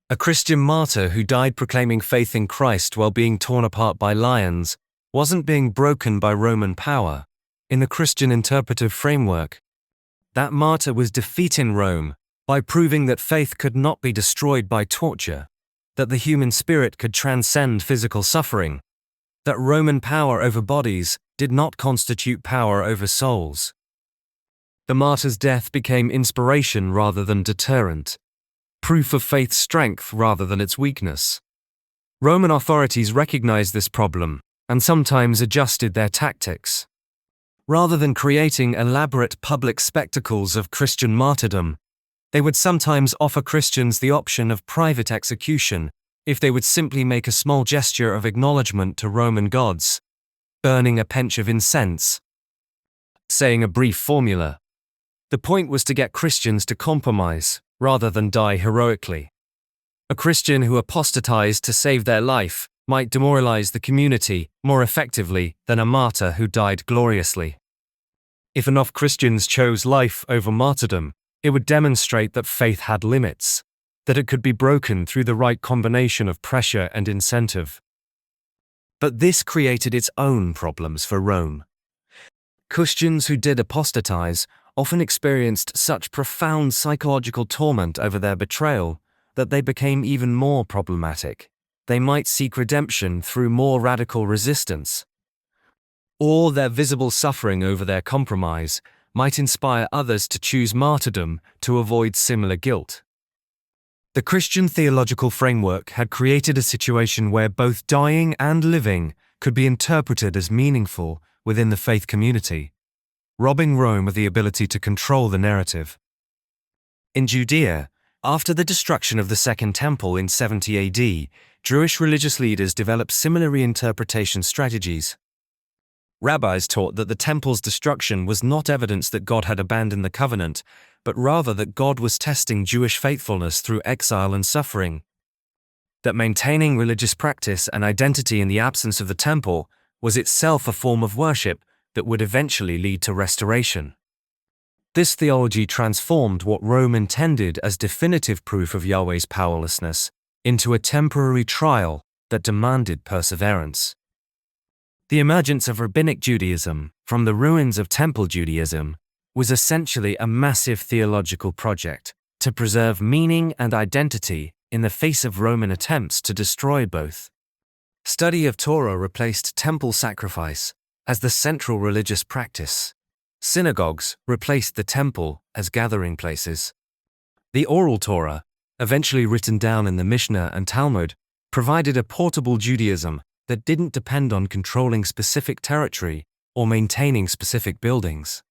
A Christian martyr who died proclaiming faith in Christ while being torn apart by lions wasn't being broken by Roman power. In the Christian interpretive framework, that martyr was defeating Rome by proving that faith could not be destroyed by torture, that the human spirit could transcend physical suffering, that Roman power over bodies did not constitute power over souls. The martyr's death became inspiration rather than deterrent, proof of faith's strength rather than its weakness. Roman authorities recognized this problem and sometimes adjusted their tactics. Rather than creating elaborate public spectacles of Christian martyrdom, they would sometimes offer Christians the option of private execution if they would simply make a small gesture of acknowledgement to Roman gods, burning a pinch of incense, saying a brief formula. The point was to get Christians to compromise, rather than die heroically. A Christian who apostatized to save their life might demoralize the community more effectively than a martyr who died gloriously. If enough Christians chose life over martyrdom, it would demonstrate that faith had limits, that it could be broken through the right combination of pressure and incentive. But this created its own problems for Rome. Christians who did apostatize often experienced such profound psychological torment over their betrayal that they became even more problematic. They might seek redemption through more radical resistance, or their visible suffering over their compromise might inspire others to choose martyrdom to avoid similar guilt. The Christian theological framework had created a situation where both dying and living could be interpreted as meaningful within the faith community, robbing Rome of the ability to control the narrative. In Judea, after the destruction of the Second Temple in 70 AD, Jewish religious leaders developed similar reinterpretation strategies. Rabbis taught that the temple's destruction was not evidence that God had abandoned the covenant, but rather that God was testing Jewish faithfulness through exile and suffering. That maintaining religious practice and identity in the absence of the temple was itself a form of worship that would eventually lead to restoration. This theology transformed what Rome intended as definitive proof of Yahweh's powerlessness into a temporary trial that demanded perseverance. The emergence of Rabbinic Judaism from the ruins of Temple Judaism was essentially a massive theological project to preserve meaning and identity in the face of Roman attempts to destroy both. Study of Torah replaced temple sacrifice as the central religious practice. Synagogues replaced the temple as gathering places. The oral Torah, eventually written down in the Mishnah and Talmud, provided a portable Judaism that didn't depend on controlling specific territory or maintaining specific buildings.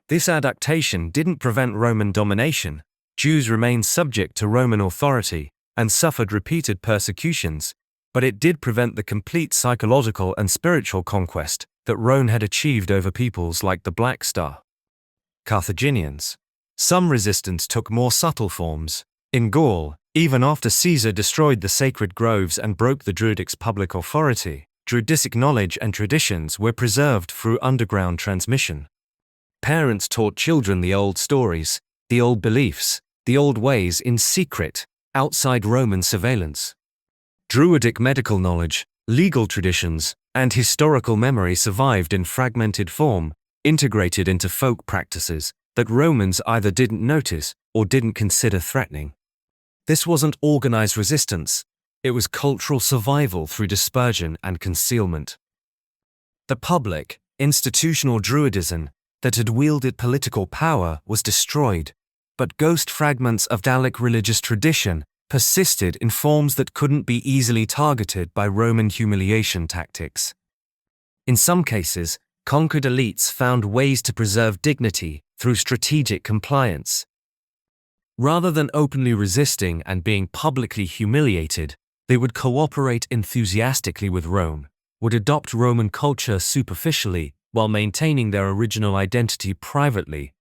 This adaptation didn't prevent Roman domination. Jews remained subject to Roman authority and suffered repeated persecutions, but it did prevent the complete psychological and spiritual conquest that Rome had achieved over peoples like the Black Star. Carthaginians. Some resistance took more subtle forms. In Gaul, even after Caesar destroyed the sacred groves and broke the Druidics' public authority, Druidic knowledge and traditions were preserved through underground transmission. Parents taught children the old stories, the old beliefs, the old ways in secret, outside Roman surveillance. Druidic medical knowledge, legal traditions, and historical memory survived in fragmented form, integrated into folk practices that Romans either didn't notice or didn't consider threatening. This wasn't organized resistance, it was cultural survival through dispersion and concealment. The public, institutional Druidism that had wielded political power was destroyed, but ghost fragments of Daelic religious tradition persisted in forms that couldn't be easily targeted by Roman humiliation tactics. In some cases, conquered elites found ways to preserve dignity through strategic compliance. Rather than openly resisting and being publicly humiliated, they would cooperate enthusiastically with Rome, would adopt Roman culture superficially while maintaining their original identity privately,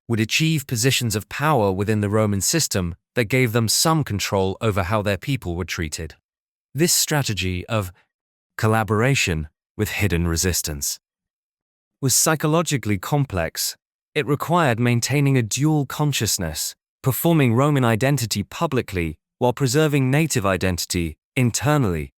would achieve positions of power within the Roman system that gave them some control over how their people were treated. This strategy of collaboration with hidden resistance was psychologically complex. It required maintaining a dual consciousness, performing Roman identity publicly while preserving native identity internally.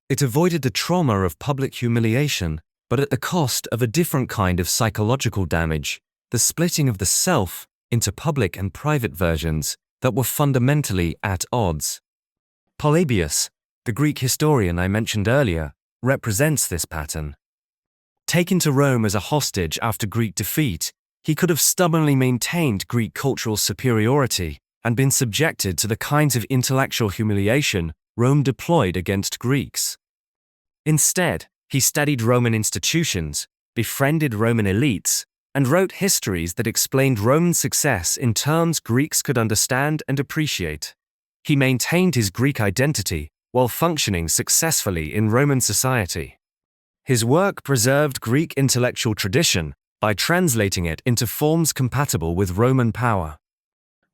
It avoided the trauma of public humiliation, but at the cost of a different kind of psychological damage, the splitting of the self into public and private versions that were fundamentally at odds. Polybius, the Greek historian I mentioned earlier, represents this pattern. Taken to Rome as a hostage after Greek defeat, he could have stubbornly maintained Greek cultural superiority and been subjected to the kinds of intellectual humiliation Rome deployed against Greeks. Instead, he studied Roman institutions, befriended Roman elites, and wrote histories that explained Roman success in terms Greeks could understand and appreciate. He maintained his Greek identity while functioning successfully in Roman society. His work preserved Greek intellectual tradition by translating it into forms compatible with Roman power.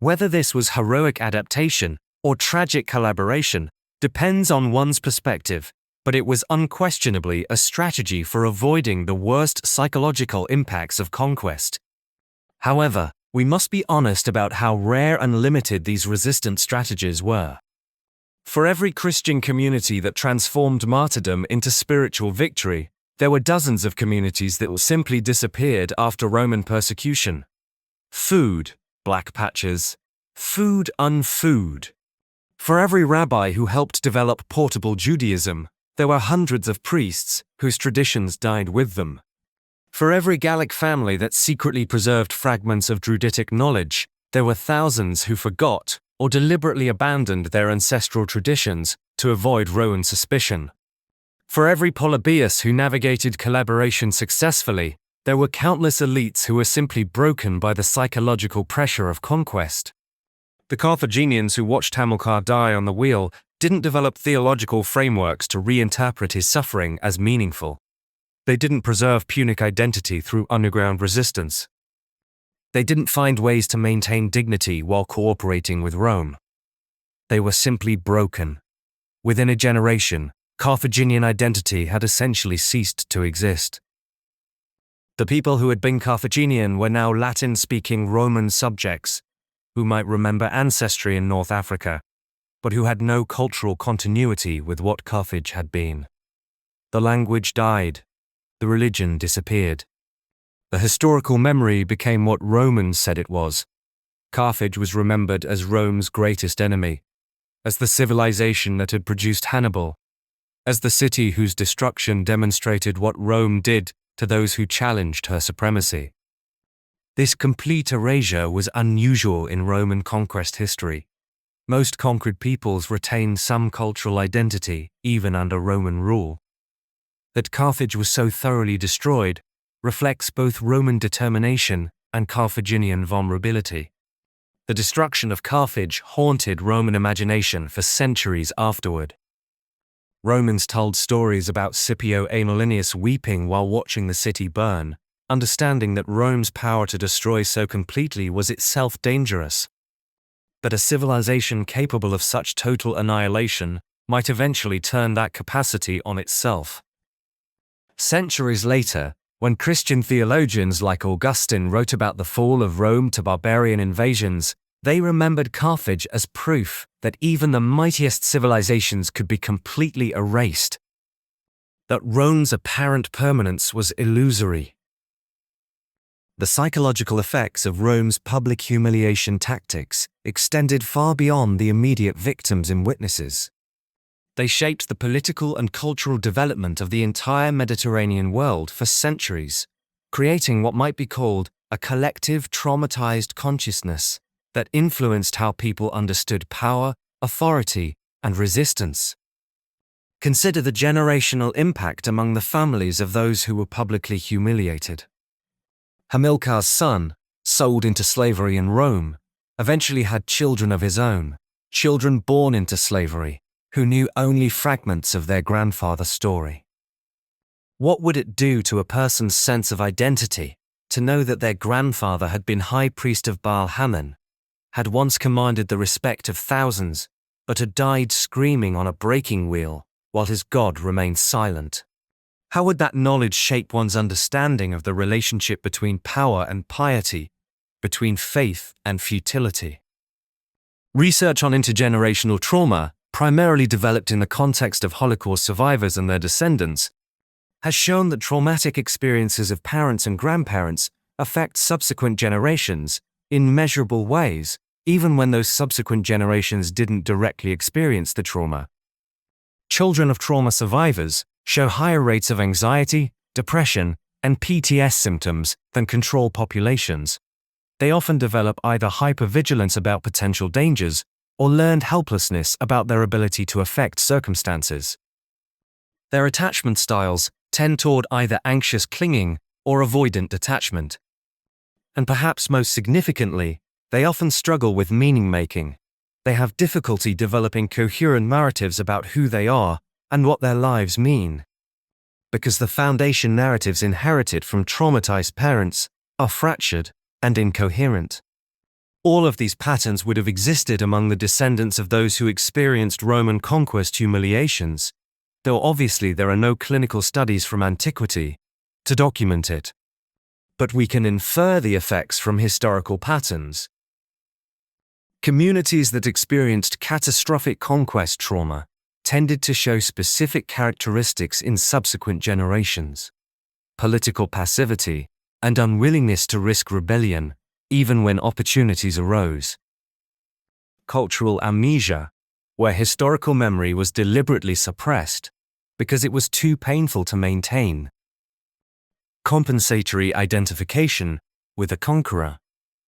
Whether this was heroic adaptation or tragic collaboration depends on one's perspective, but it was unquestionably a strategy for avoiding the worst psychological impacts of conquest. However, we must be honest about how rare and limited these resistant strategies were. For every Christian community that transformed martyrdom into spiritual victory, there were dozens of communities that simply disappeared after Roman persecution. Food, black patches. Food unfood. For every rabbi who helped develop portable Judaism, there were hundreds of priests whose traditions died with them. For every Gallic family that secretly preserved fragments of Druidic knowledge, there were thousands who forgot or deliberately abandoned their ancestral traditions to avoid Roman suspicion. For every Polybius who navigated collaboration successfully, there were countless elites who were simply broken by the psychological pressure of conquest. The Carthaginians who watched Hamilcar die on the wheel didn't develop theological frameworks to reinterpret his suffering as meaningful. They didn't preserve Punic identity through underground resistance. They didn't find ways to maintain dignity while cooperating with Rome. They were simply broken. Within a generation, Carthaginian identity had essentially ceased to exist. The people who had been Carthaginian were now Latin-speaking Roman subjects, who might remember ancestry in North Africa, but who had no cultural continuity with what Carthage had been. The language died. The religion disappeared. The historical memory became what Romans said it was. Carthage was remembered as Rome's greatest enemy, as the civilization that had produced Hannibal, as the city whose destruction demonstrated what Rome did to those who challenged her supremacy. This complete erasure was unusual in Roman conquest history. Most conquered peoples retained some cultural identity, even under Roman rule. That Carthage was so thoroughly destroyed reflects both Roman determination and Carthaginian vulnerability. The destruction of Carthage haunted Roman imagination for centuries afterward. Romans told stories about Scipio Aemilianus weeping while watching the city burn, understanding that Rome's power to destroy so completely was itself dangerous. That a civilization capable of such total annihilation might eventually turn that capacity on itself. Centuries later, when Christian theologians like Augustine wrote about the fall of Rome to barbarian invasions, they remembered Carthage as proof that even the mightiest civilizations could be completely erased. That Rome's apparent permanence was illusory. The psychological effects of Rome's public humiliation tactics extended far beyond the immediate victims and witnesses. They shaped the political and cultural development of the entire Mediterranean world for centuries, creating what might be called a collective traumatized consciousness that influenced how people understood power, authority, and resistance. Consider the generational impact among the families of those who were publicly humiliated. Hamilcar's son, sold into slavery in Rome, eventually had children of his own, children born into slavery, who knew only fragments of their grandfather's story. What would it do to a person's sense of identity to know that their grandfather had been high priest of Baal Hamon, had once commanded the respect of thousands, but had died screaming on a breaking wheel while his God remained silent? How would that knowledge shape one's understanding of the relationship between power and piety, between faith and futility? Research on intergenerational trauma, primarily developed in the context of Holocaust survivors and their descendants, has shown that traumatic experiences of parents and grandparents affect subsequent generations in measurable ways, even when those subsequent generations didn't directly experience the trauma. Children of trauma survivors show higher rates of anxiety, depression, and PTS symptoms than control populations. They often develop either hypervigilance about potential dangers or learned helplessness about their ability to affect circumstances. Their attachment styles tend toward either anxious clinging or avoidant detachment. And perhaps most significantly, they often struggle with meaning-making. They have difficulty developing coherent narratives about who they are and what their lives mean. Because the foundation narratives inherited from traumatized parents are fractured and incoherent. All of these patterns would have existed among the descendants of those who experienced Roman conquest humiliations, though obviously there are no clinical studies from antiquity to document it. But we can infer the effects from historical patterns. Communities that experienced catastrophic conquest trauma tended to show specific characteristics in subsequent generations: political passivity and unwillingness to risk rebellion, even when opportunities arose. Cultural amnesia, where historical memory was deliberately suppressed because it was too painful to maintain. Compensatory identification with a conqueror,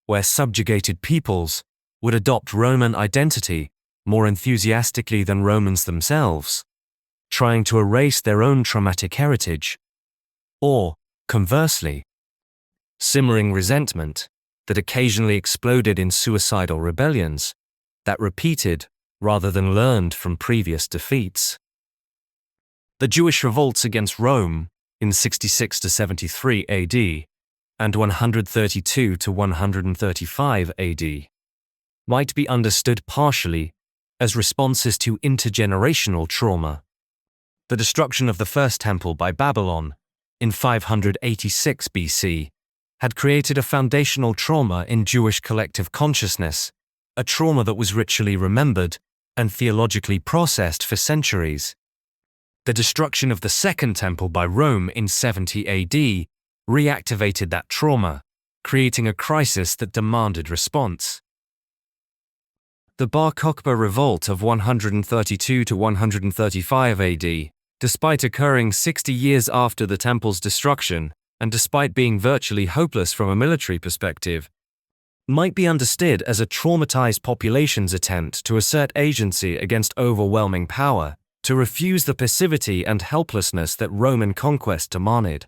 where subjugated peoples would adopt Roman identity more enthusiastically than Romans themselves, trying to erase their own traumatic heritage. Or, conversely, simmering resentment that occasionally exploded in suicidal rebellions that repeated rather than learned from previous defeats. The Jewish revolts against Rome in 66 to 73 AD and 132 to 135 AD might be understood partially as responses to intergenerational trauma. The destruction of the First Temple by Babylon in 586 BC, had created a foundational trauma in Jewish collective consciousness, a trauma that was ritually remembered and theologically processed for centuries. The destruction of the Second Temple by Rome in 70 AD reactivated that trauma, creating a crisis that demanded response. The Bar Kokhba revolt of 132 to 135 AD, despite occurring 60 years after the temple's destruction, and despite being virtually hopeless from a military perspective, might be understood as a traumatized population's attempt to assert agency against overwhelming power, to refuse the passivity and helplessness that Roman conquest demanded.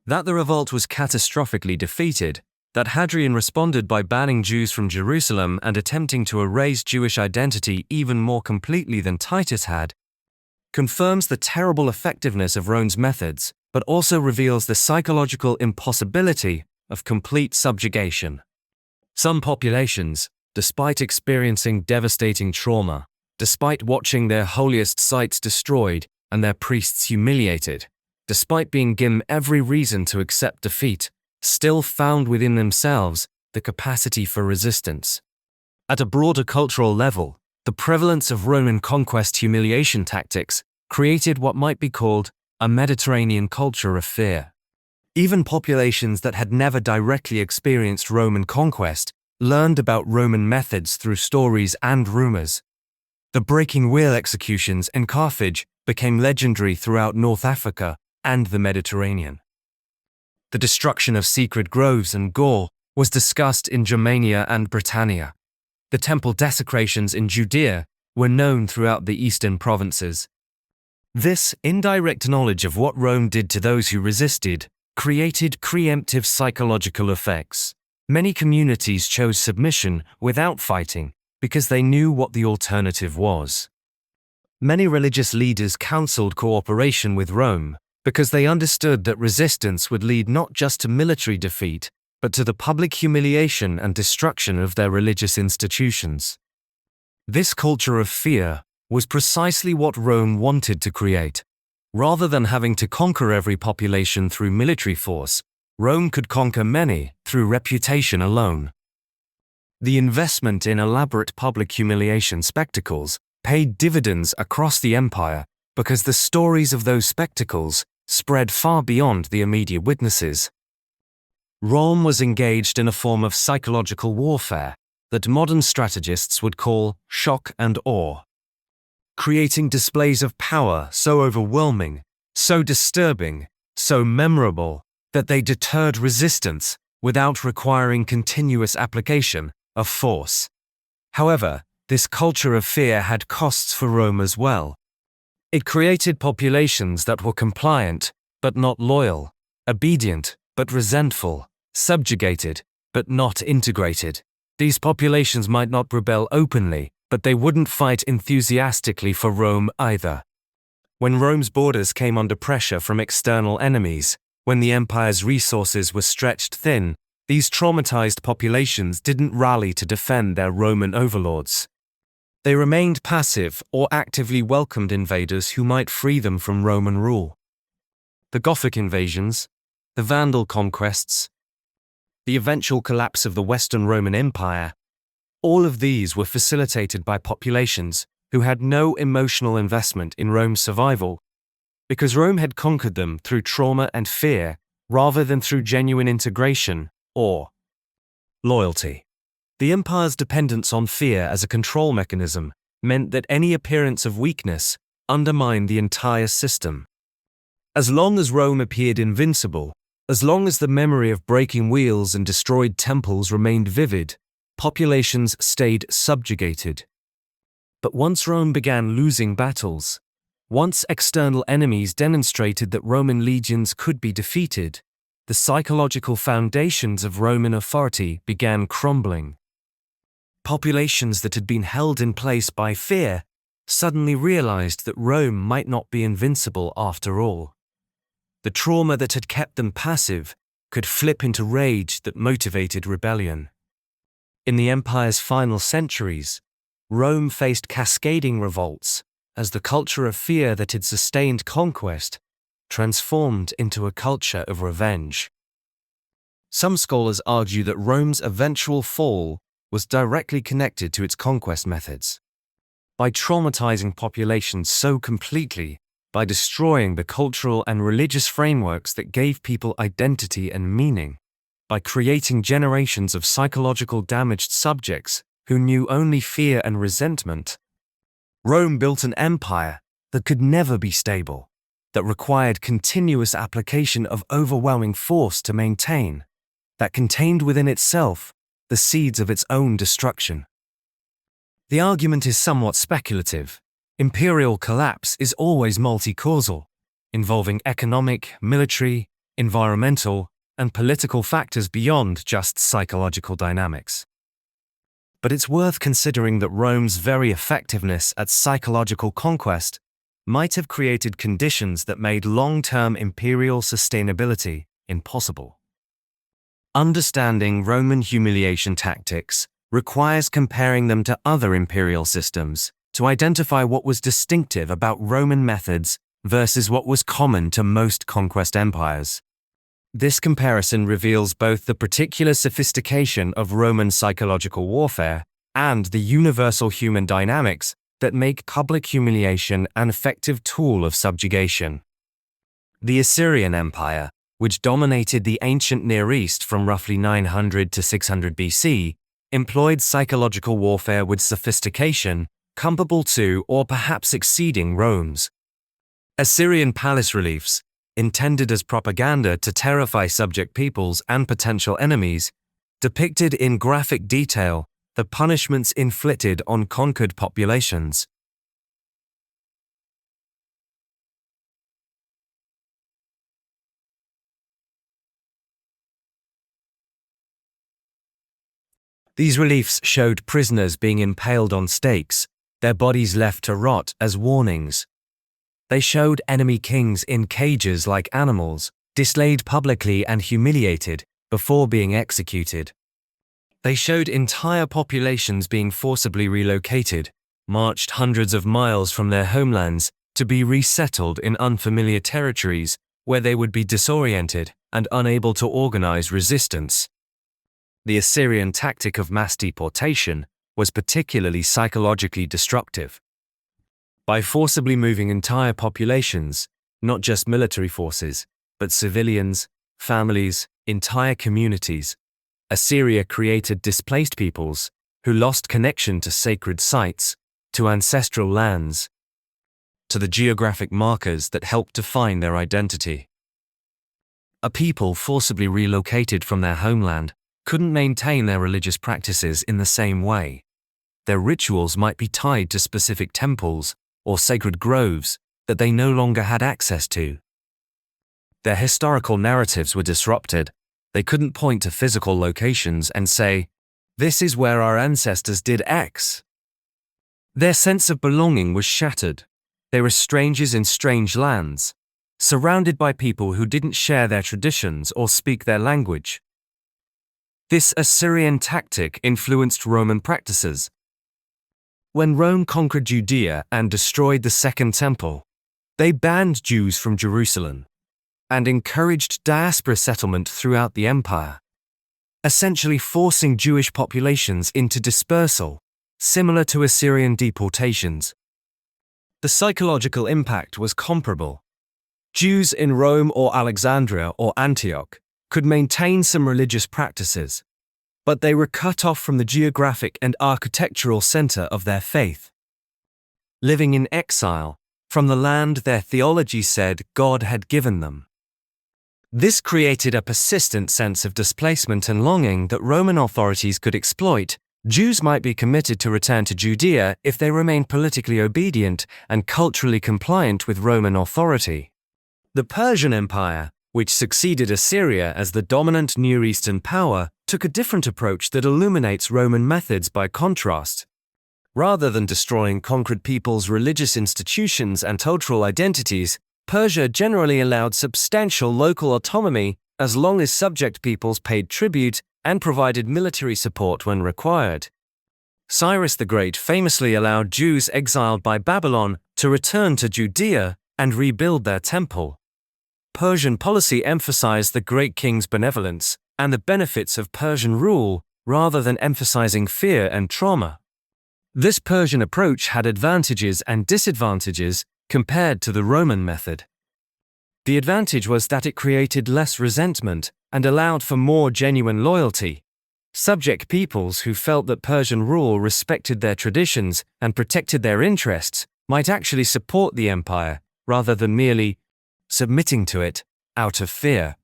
That the revolt was catastrophically defeated, that Hadrian responded by banning Jews from Jerusalem and attempting to erase Jewish identity even more completely than Titus had, confirms the terrible effectiveness of Rome's methods, but also reveals the psychological impossibility of complete subjugation. Some populations, despite experiencing devastating trauma, despite watching their holiest sites destroyed and their priests humiliated, despite being given every reason to accept defeat, still found within themselves the capacity for resistance. At a broader cultural level, the prevalence of Roman conquest humiliation tactics created what might be called a Mediterranean culture of fear. Even populations that had never directly experienced Roman conquest learned about Roman methods through stories and rumors. The breaking wheel executions in Carthage became legendary throughout North Africa and the Mediterranean. The destruction of secret groves in Gaul was discussed in Germania and Britannia. The temple desecrations in Judea were known throughout the eastern provinces. This indirect knowledge of what Rome did to those who resisted created preemptive psychological effects. Many communities chose submission without fighting because they knew what the alternative was. Many religious leaders counseled cooperation with Rome because they understood that resistance would lead not just to military defeat, but to the public humiliation and destruction of their religious institutions. This culture of fear was precisely what Rome wanted to create. Rather than having to conquer every population through military force, Rome could conquer many through reputation alone. The investment in elaborate public humiliation spectacles paid dividends across the empire because the stories of those spectacles spread far beyond the immediate witnesses. Rome was engaged in a form of psychological warfare that modern strategists would call shock and awe, creating displays of power so overwhelming, so disturbing, so memorable, that they deterred resistance without requiring continuous application of force. However, this culture of fear had costs for Rome as well. It created populations that were compliant, but not loyal, obedient, but resentful, subjugated, but not integrated. These populations might not rebel openly, but they wouldn't fight enthusiastically for Rome either. When Rome's borders came under pressure from external enemies, when the empire's resources were stretched thin, these traumatized populations didn't rally to defend their Roman overlords. They remained passive or actively welcomed invaders who might free them from Roman rule. The Gothic invasions, the Vandal conquests, the eventual collapse of the Western Roman Empire, all of these were facilitated by populations who had no emotional investment in Rome's survival, because Rome had conquered them through trauma and fear rather than through genuine integration or loyalty. The empire's dependence on fear as a control mechanism meant that any appearance of weakness undermined the entire system. As long as Rome appeared invincible, as long as the memory of breaking wheels and destroyed temples remained vivid, populations stayed subjugated. But once Rome began losing battles, once external enemies demonstrated that Roman legions could be defeated, the psychological foundations of Roman authority began crumbling. Populations that had been held in place by fear suddenly realized that Rome might not be invincible after all. The trauma that had kept them passive could flip into rage that motivated rebellion. In the empire's final centuries, Rome faced cascading revolts as the culture of fear that had sustained conquest transformed into a culture of revenge. Some scholars argue that Rome's eventual fall was directly connected to its conquest methods. By traumatizing populations so completely, by destroying the cultural and religious frameworks that gave people identity and meaning, by creating generations of psychological damaged subjects who knew only fear and resentment, Rome built an empire that could never be stable, that required continuous application of overwhelming force to maintain, that contained within itself the seeds of its own destruction. The argument is somewhat speculative. Imperial collapse is always multi-causal, involving economic, military, environmental, and political factors beyond just psychological dynamics. But it's worth considering that Rome's very effectiveness at psychological conquest might have created conditions that made long-term imperial sustainability impossible. Understanding Roman humiliation tactics requires comparing them to other imperial systems to identify what was distinctive about Roman methods versus what was common to most conquest empires. This comparison reveals both the particular sophistication of Roman psychological warfare and the universal human dynamics that make public humiliation an effective tool of subjugation. The Assyrian Empire, which dominated the ancient Near East from roughly 900 to 600 BC, employed psychological warfare with sophistication comparable to or perhaps exceeding Rome's. Assyrian palace reliefs, intended as propaganda to terrify subject peoples and potential enemies, depicted in graphic detail the punishments inflicted on conquered populations. These reliefs showed prisoners being impaled on stakes, their bodies left to rot as warnings. They showed enemy kings in cages like animals, displayed publicly and humiliated before being executed. They showed entire populations being forcibly relocated, marched hundreds of miles from their homelands to be resettled in unfamiliar territories where they would be disoriented and unable to organize resistance. The Assyrian tactic of mass deportation was particularly psychologically destructive. By forcibly moving entire populations, not just military forces, but civilians, families, entire communities, Assyria created displaced peoples who lost connection to sacred sites, to ancestral lands, to the geographic markers that helped define their identity. A people forcibly relocated from their homeland couldn't maintain their religious practices in the same way. Their rituals might be tied to specific temples or sacred groves that they no longer had access to. Their historical narratives were disrupted. They couldn't point to physical locations and say, "This is where our ancestors did X." Their sense of belonging was shattered. They were strangers in strange lands, surrounded by people who didn't share their traditions or speak their language. This Assyrian tactic influenced Roman practices. When Rome conquered Judea and destroyed the Second Temple, they banned Jews from Jerusalem and encouraged diaspora settlement throughout the empire, essentially forcing Jewish populations into dispersal, similar to Assyrian deportations. The psychological impact was comparable. Jews in Rome or Alexandria or Antioch could maintain some religious practices, but they were cut off from the geographic and architectural center of their faith. Living in exile from the land their theology said God had given them. This created a persistent sense of displacement and longing that Roman authorities could exploit. Jews might be committed to return to Judea if they remained politically obedient and culturally compliant with Roman authority. The Persian Empire, which succeeded Assyria as the dominant Near Eastern power, took a different approach that illuminates Roman methods by contrast. Rather than destroying conquered peoples' religious institutions and cultural identities, Persia generally allowed substantial local autonomy as long as subject peoples paid tribute and provided military support when required. Cyrus the Great famously allowed Jews exiled by Babylon to return to Judea and rebuild their temple. Persian policy emphasized the great king's benevolence and the benefits of Persian rule rather than emphasizing fear and trauma. This Persian approach had advantages and disadvantages compared to the Roman method. The advantage was that it created less resentment and allowed for more genuine loyalty. Subject peoples who felt that Persian rule respected their traditions and protected their interests might actually support the empire rather than merely submitting to it out of fear.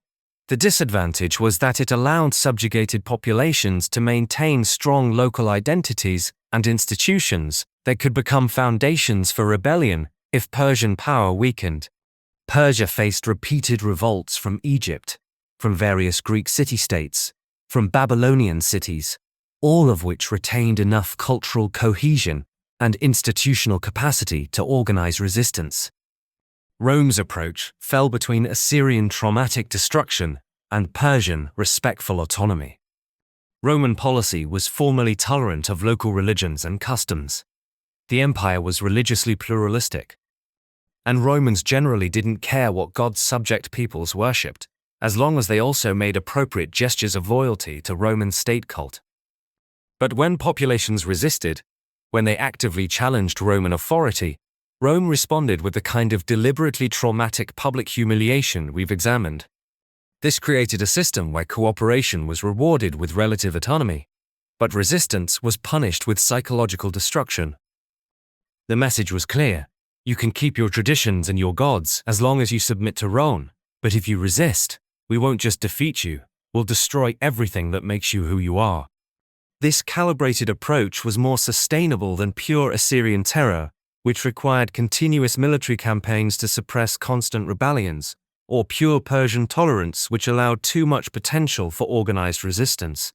The disadvantage was that it allowed subjugated populations to maintain strong local identities and institutions that could become foundations for rebellion if Persian power weakened. Persia faced repeated revolts from Egypt, from various Greek city-states, from Babylonian cities, all of which retained enough cultural cohesion and institutional capacity to organize resistance. Rome's approach fell between Assyrian traumatic destruction and Persian respectful autonomy. Roman policy was formally tolerant of local religions and customs. The empire was religiously pluralistic, and Romans generally didn't care what God's subject peoples worshipped, as long as they also made appropriate gestures of loyalty to Roman state cult. But when populations resisted, when they actively challenged Roman authority, Rome responded with the kind of deliberately traumatic public humiliation we've examined. This created a system where cooperation was rewarded with relative autonomy, but resistance was punished with psychological destruction. The message was clear: you can keep your traditions and your gods as long as you submit to Rome, but if you resist, we won't just defeat you, we'll destroy everything that makes you who you are. This calibrated approach was more sustainable than pure Assyrian terror, which required continuous military campaigns to suppress constant rebellions, or pure Persian tolerance, which allowed too much potential for organized resistance.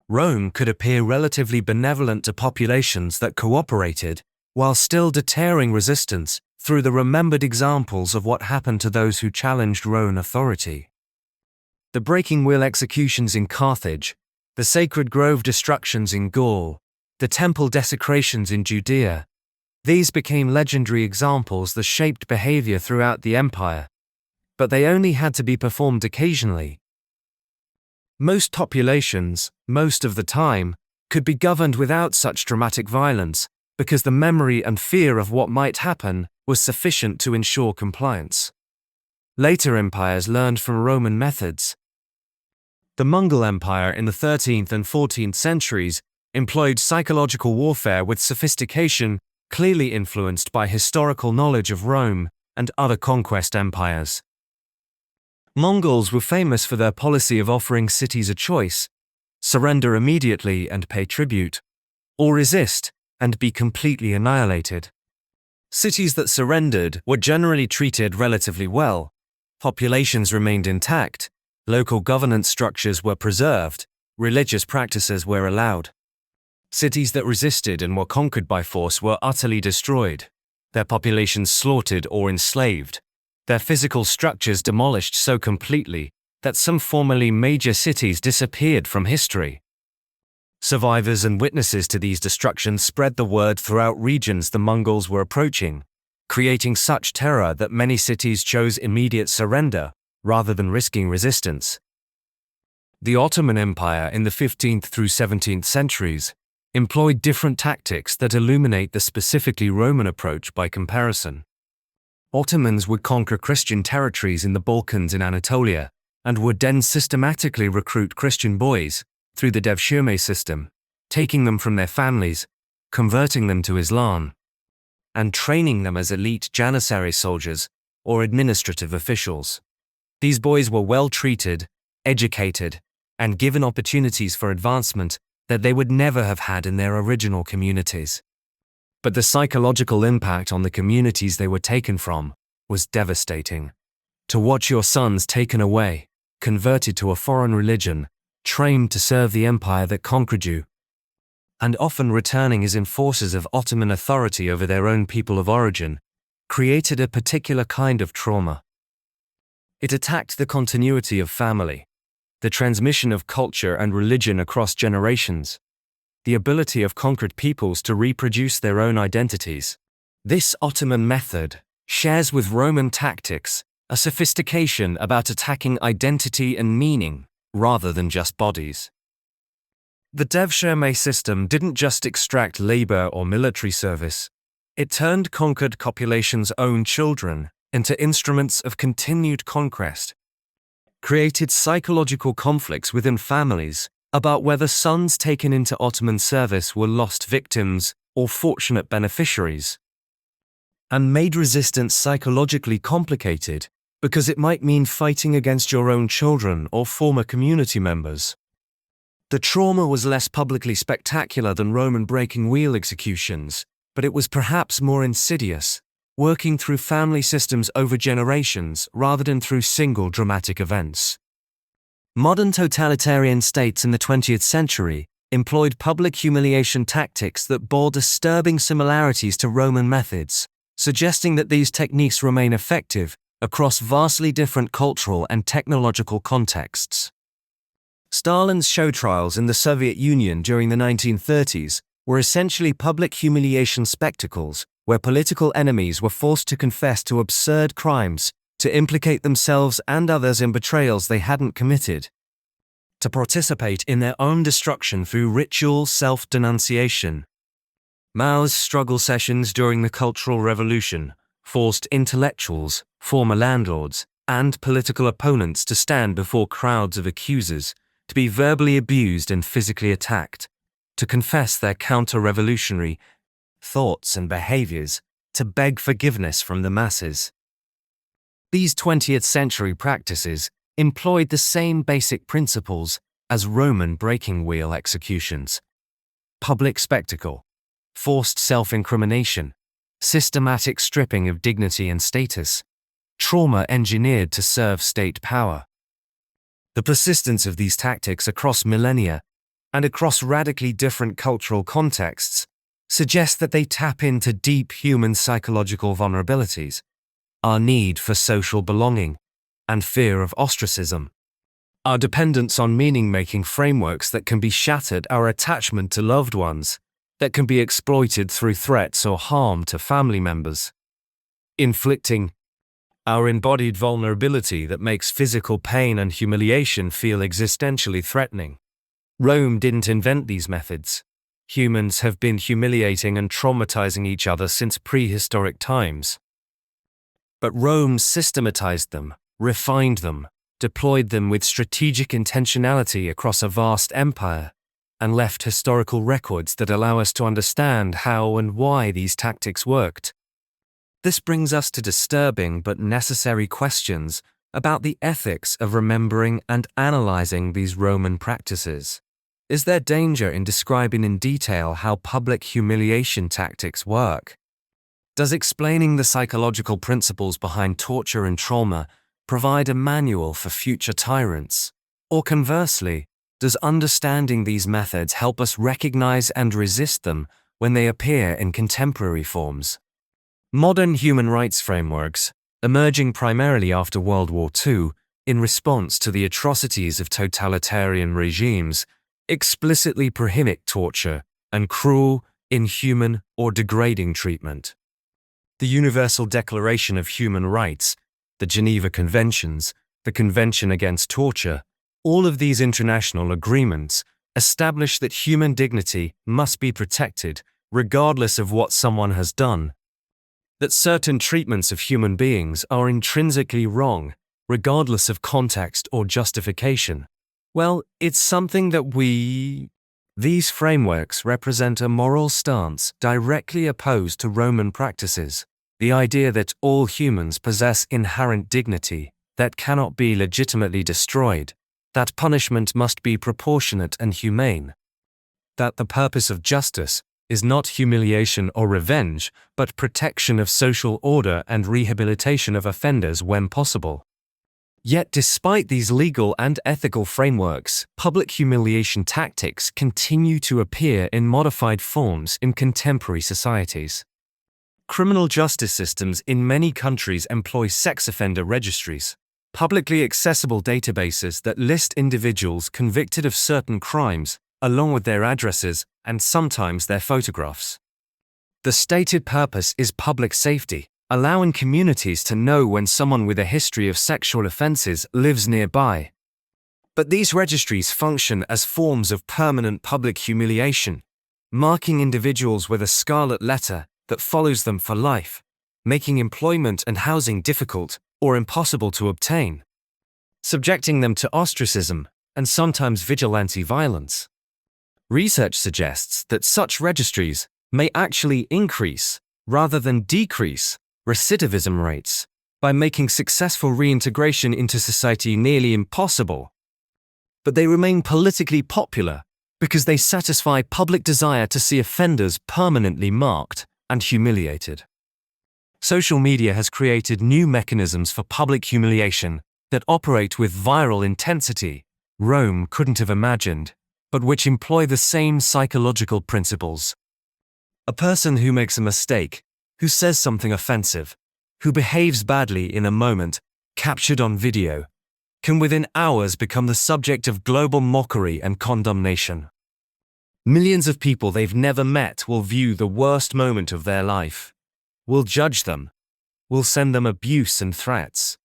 Rome could appear relatively benevolent to populations that cooperated, while still deterring resistance through the remembered examples of what happened to those who challenged Roman authority. The breaking wheel executions in Carthage, the sacred grove destructions in Gaul, the temple desecrations in Judea, these became legendary examples that shaped behavior throughout the empire, but they only had to be performed occasionally. Most populations, most of the time, could be governed without such dramatic violence because the memory and fear of what might happen was sufficient to ensure compliance. Later empires learned from Roman methods. The Mongol Empire in the 13th and 14th centuries employed psychological warfare with sophistication clearly influenced by historical knowledge of Rome and other conquest empires. Mongols were famous for their policy of offering cities a choice: surrender immediately and pay tribute, or resist and be completely annihilated. Cities that surrendered were generally treated relatively well, populations remained intact, local governance structures were preserved, religious practices were allowed. Cities that resisted and were conquered by force were utterly destroyed, their populations slaughtered or enslaved, their physical structures demolished so completely that some formerly major cities disappeared from history. Survivors and witnesses to these destructions spread the word throughout regions the Mongols were approaching, creating such terror that many cities chose immediate surrender rather than risking resistance. The Ottoman Empire in the 15th through 17th centuries employed different tactics that illuminate the specifically Roman approach by comparison. Ottomans would conquer Christian territories in the Balkans and Anatolia, and would then systematically recruit Christian boys through the devshirme system, taking them from their families, converting them to Islam, and training them as elite Janissary soldiers or administrative officials. These boys were well treated, educated, and given opportunities for advancement that they would never have had in their original communities. But the psychological impact on the communities they were taken from was devastating. To watch your sons taken away, converted to a foreign religion, trained to serve the empire that conquered you, and often returning as enforcers of Ottoman authority over their own people of origin, created a particular kind of trauma. It attacked the continuity of family, the transmission of culture and religion across generations, the ability of conquered peoples to reproduce their own identities. This Ottoman method shares with Roman tactics a sophistication about attacking identity and meaning rather than just bodies. The devshirme system didn't just extract labor or military service, it turned conquered populations' own children into instruments of continued conquest, created psychological conflicts within families about whether sons taken into Ottoman service were lost victims or fortunate beneficiaries, and made resistance psychologically complicated because it might mean fighting against your own children or former community members. The trauma was less publicly spectacular than Roman breaking wheel executions, but it was perhaps more insidious, working through family systems over generations rather than through single dramatic events. Modern totalitarian states in the 20th century employed public humiliation tactics that bore disturbing similarities to Roman methods, suggesting that these techniques remain effective across vastly different cultural and technological contexts. Stalin's show trials in the Soviet Union during the 1930s were essentially public humiliation spectacles where political enemies were forced to confess to absurd crimes, to implicate themselves and others in betrayals they hadn't committed, to participate in their own destruction through ritual self-denunciation. Mao's struggle sessions during the Cultural Revolution forced intellectuals, former landlords, and political opponents to stand before crowds of accusers, to be verbally abused and physically attacked, to confess their counter-revolutionary thoughts and behaviors, to beg forgiveness from the masses. These 20th century practices employed the same basic principles as Roman breaking wheel executions: public spectacle, forced self-incrimination, systematic stripping of dignity and status, trauma engineered to serve state power. The persistence of these tactics across millennia and across radically different cultural contexts suggests that they tap into deep human psychological vulnerabilities, our need for social belonging and fear of ostracism, our dependence on meaning-making frameworks that can be shattered, our attachment to loved ones that can be exploited through threats or harm to family members, inflicting our embodied vulnerability that makes physical pain and humiliation feel existentially threatening. Rome didn't invent these methods. Humans have been humiliating and traumatizing each other since prehistoric times. But Rome systematized them, refined them, deployed them with strategic intentionality across a vast empire, and left historical records that allow us to understand how and why these tactics worked. This brings us to disturbing but necessary questions about the ethics of remembering and analyzing these Roman practices. Is there danger in describing in detail how public humiliation tactics work? Does explaining the psychological principles behind torture and trauma provide a manual for future tyrants? Or conversely, does understanding these methods help us recognize and resist them when they appear in contemporary forms? Modern human rights frameworks, emerging primarily after World War II in response to the atrocities of totalitarian regimes, explicitly prohibit torture and cruel, inhuman, or degrading treatment. The Universal Declaration of Human Rights, the Geneva Conventions, the Convention Against Torture, all of these international agreements establish that human dignity must be protected regardless of what someone has done, that certain treatments of human beings are intrinsically wrong, regardless of context or justification. Well, it's something that These frameworks represent a moral stance directly opposed to Roman practices, the idea that all humans possess inherent dignity that cannot be legitimately destroyed, that punishment must be proportionate and humane, that the purpose of justice is not humiliation or revenge, but protection of social order and rehabilitation of offenders when possible. Yet despite these legal and ethical frameworks, public humiliation tactics continue to appear in modified forms in contemporary societies. Criminal justice systems in many countries employ sex offender registries, publicly accessible databases that list individuals convicted of certain crimes, along with their addresses and sometimes their photographs. The stated purpose is public safety, allowing communities to know when someone with a history of sexual offenses lives nearby. But these registries function as forms of permanent public humiliation, marking individuals with a scarlet letter that follows them for life, making employment and housing difficult or impossible to obtain, subjecting them to ostracism and sometimes vigilante violence. Research suggests that such registries may actually increase, rather than decrease, recidivism rates by making successful reintegration into society nearly impossible. But they remain politically popular because they satisfy public desire to see offenders permanently marked and humiliated. Social media has created new mechanisms for public humiliation that operate with viral intensity Rome couldn't have imagined, but which employ the same psychological principles. A person who makes a mistake, who says something offensive, who behaves badly in a moment, captured on video, can within hours become the subject of global mockery and condemnation. Millions of people they've never met will view the worst moment of their life, will judge them, will send them abuse and threats.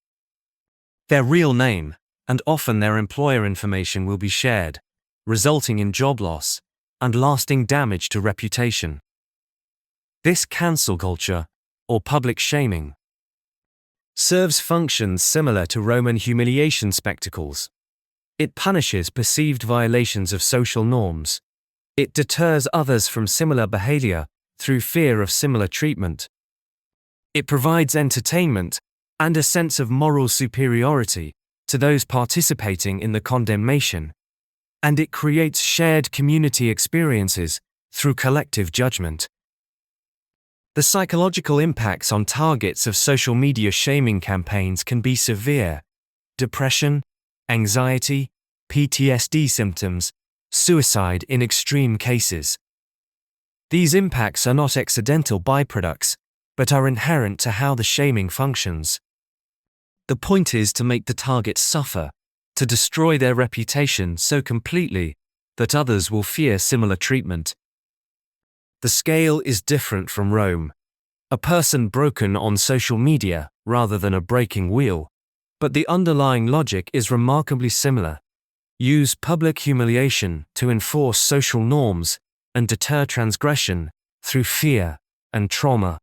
Their real name, and often their employer information, will be shared, resulting in job loss and lasting damage to reputation. This cancel culture, or public shaming, serves functions similar to Roman humiliation spectacles. It punishes perceived violations of social norms. It deters others from similar behavior through fear of similar treatment. It provides entertainment and a sense of moral superiority to those participating in the condemnation, and it creates shared community experiences through collective judgment. The psychological impacts on targets of social media shaming campaigns can be severe: depression, anxiety, PTSD symptoms, suicide in extreme cases. These impacts are not accidental byproducts, but are inherent to how the shaming functions. The point is to make the target suffer, to destroy their reputation so completely that others will fear similar treatment. The scale is different from Rome. A person broken on social media rather than a breaking wheel, but the underlying logic is remarkably similar. Use public humiliation to enforce social norms and deter transgression through fear and trauma.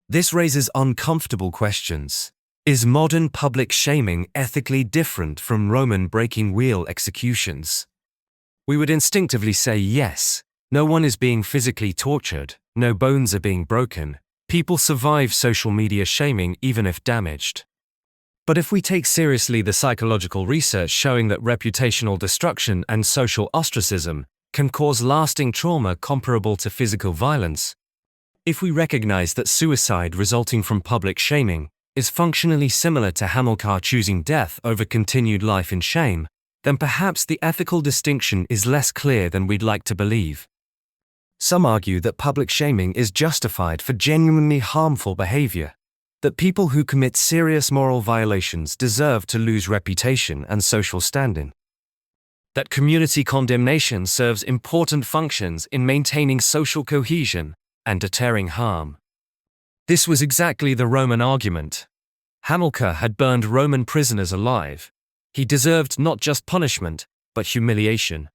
This raises uncomfortable questions. Is modern public shaming ethically different from Roman breaking wheel executions? We would instinctively say yes. No one is being physically tortured, no bones are being broken. People survive social media shaming even if damaged. But if we take seriously the psychological research showing that reputational destruction and social ostracism can cause lasting trauma comparable to physical violence, if we recognize that suicide resulting from public shaming is functionally similar to Hamilcar choosing death over continued life in shame, then perhaps the ethical distinction is less clear than we'd like to believe. Some argue that public shaming is justified for genuinely harmful behavior, that people who commit serious moral violations deserve to lose reputation and social standing, that community condemnation serves important functions in maintaining social cohesion and deterring harm. This was exactly the Roman argument. Hamilcar had burned Roman prisoners alive. He deserved not just punishment, but humiliation,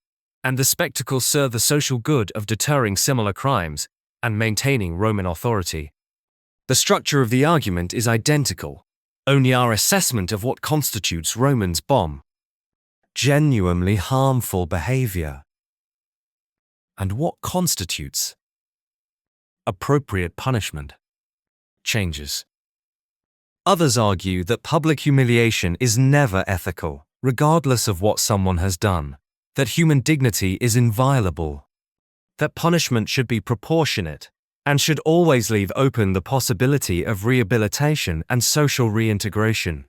and the spectacle served the social good of deterring similar crimes and maintaining Roman authority. The structure of the argument is identical, only our assessment of what constitutes Romans' bomb. Genuinely harmful behavior. And what constitutes appropriate punishment changes. Others argue that public humiliation is never ethical, regardless of what someone has done, that human dignity is inviolable, that punishment should be proportionate, and should always leave open the possibility of rehabilitation and social reintegration.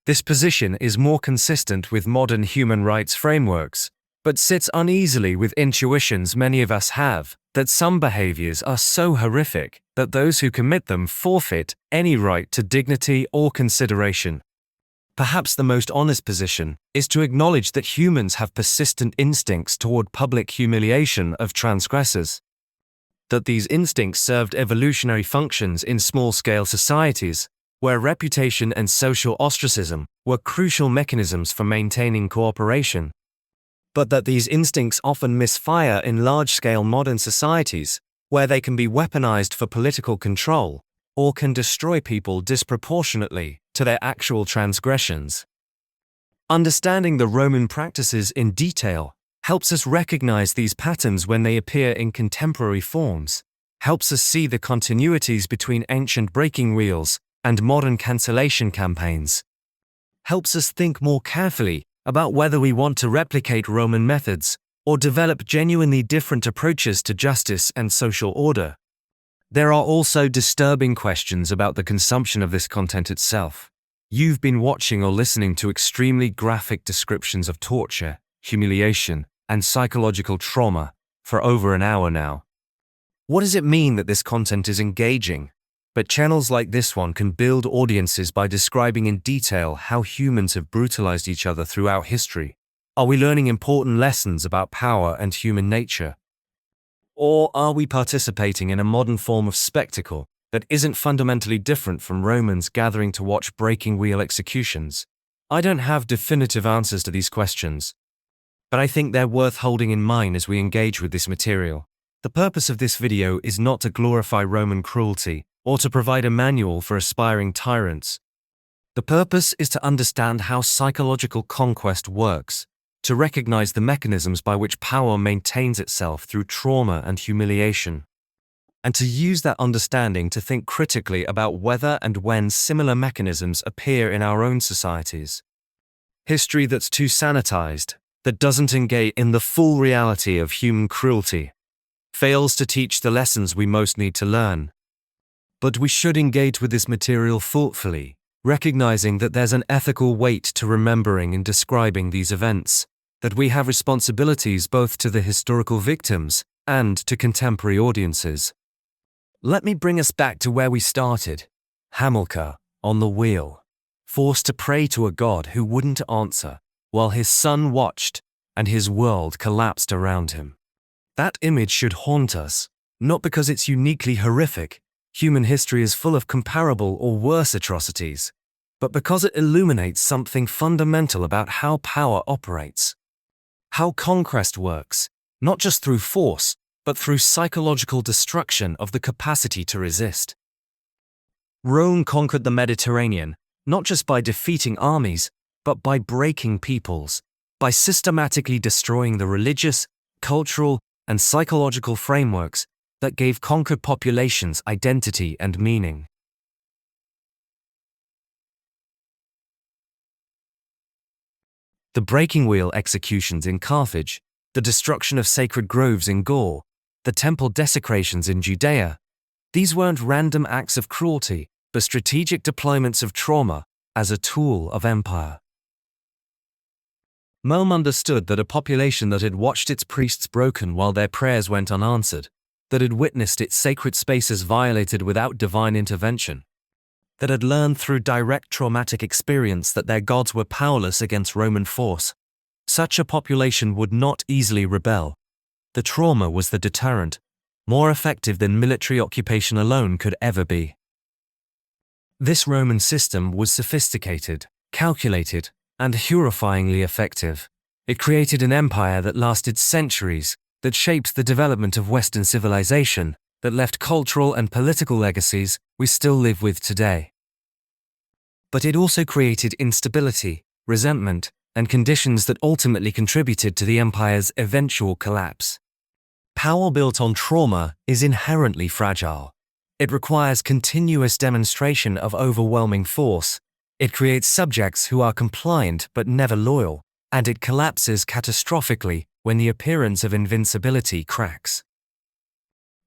This position is more consistent with modern human rights frameworks, but sits uneasily with intuitions many of us have that some behaviors are so horrific that those who commit them forfeit any right to dignity or consideration. Perhaps the most honest position is to acknowledge that humans have persistent instincts toward public humiliation of transgressors. that these instincts served evolutionary functions in small-scale societies, where reputation and social ostracism were crucial mechanisms for maintaining cooperation, but that these instincts often misfire in large-scale modern societies, where they can be weaponized for political control, or can destroy people disproportionately to their actual transgressions. Understanding the Roman practices in detail helps us recognize these patterns when they appear in contemporary forms, helps us see the continuities between ancient breaking wheels and modern cancellation campaigns, helps us think more carefully about whether we want to replicate Roman methods or develop genuinely different approaches to justice and social order. There are also disturbing questions about the consumption of this content itself. You've been watching or listening to extremely graphic descriptions of torture, humiliation, and psychological trauma for over an hour now. What does it mean that this content is engaging? But channels like this one can build audiences by describing in detail how humans have brutalized each other throughout history. Are we learning important lessons about power and human nature? Or are we participating in a modern form of spectacle that isn't fundamentally different from Romans gathering to watch breaking wheel executions? I don't have definitive answers to these questions, but I think they're worth holding in mind as we engage with this material. The purpose of this video is not to glorify Roman cruelty or to provide a manual for aspiring tyrants. The purpose is to understand how psychological conquest works, to recognize the mechanisms by which power maintains itself through trauma and humiliation, and to use that understanding to think critically about whether and when similar mechanisms appear in our own societies. History that's too sanitized, that doesn't engage in the full reality of human cruelty, fails to teach the lessons we most need to learn. But we should engage with this material thoughtfully, recognizing that there's an ethical weight to remembering and describing these events, that we have responsibilities both to the historical victims and to contemporary audiences. Let me bring us back to where we started. Hamilcar, on the wheel, forced to pray to a god who wouldn't answer, while his son watched and his world collapsed around him. That image should haunt us, not because it's uniquely horrific. Human history is full of comparable or worse atrocities, but because it illuminates something fundamental about how power operates, how conquest works, not just through force, but through psychological destruction of the capacity to resist. Rome conquered the Mediterranean, not just by defeating armies, but by breaking peoples, by systematically destroying the religious, cultural, and psychological frameworks that gave conquered populations identity and meaning. The breaking wheel executions in Carthage, the destruction of sacred groves in Gaul, the temple desecrations in Judea, these weren't random acts of cruelty, but strategic deployments of trauma as a tool of empire. Rome understood that a population that had watched its priests broken while their prayers went unanswered, that had witnessed its sacred spaces violated without divine intervention, that had learned through direct traumatic experience that their gods were powerless against Roman force, such a population would not easily rebel. The trauma was the deterrent, more effective than military occupation alone could ever be. This Roman system was sophisticated, calculated, and horrifyingly effective. It created an empire that lasted centuries, that shaped the development of Western civilization, that left cultural and political legacies we still live with today. But it also created instability, resentment, and conditions that ultimately contributed to the empire's eventual collapse. Power built on trauma is inherently fragile. It requires continuous demonstration of overwhelming force. It creates subjects who are compliant but never loyal, and it collapses catastrophically when the appearance of invincibility cracks.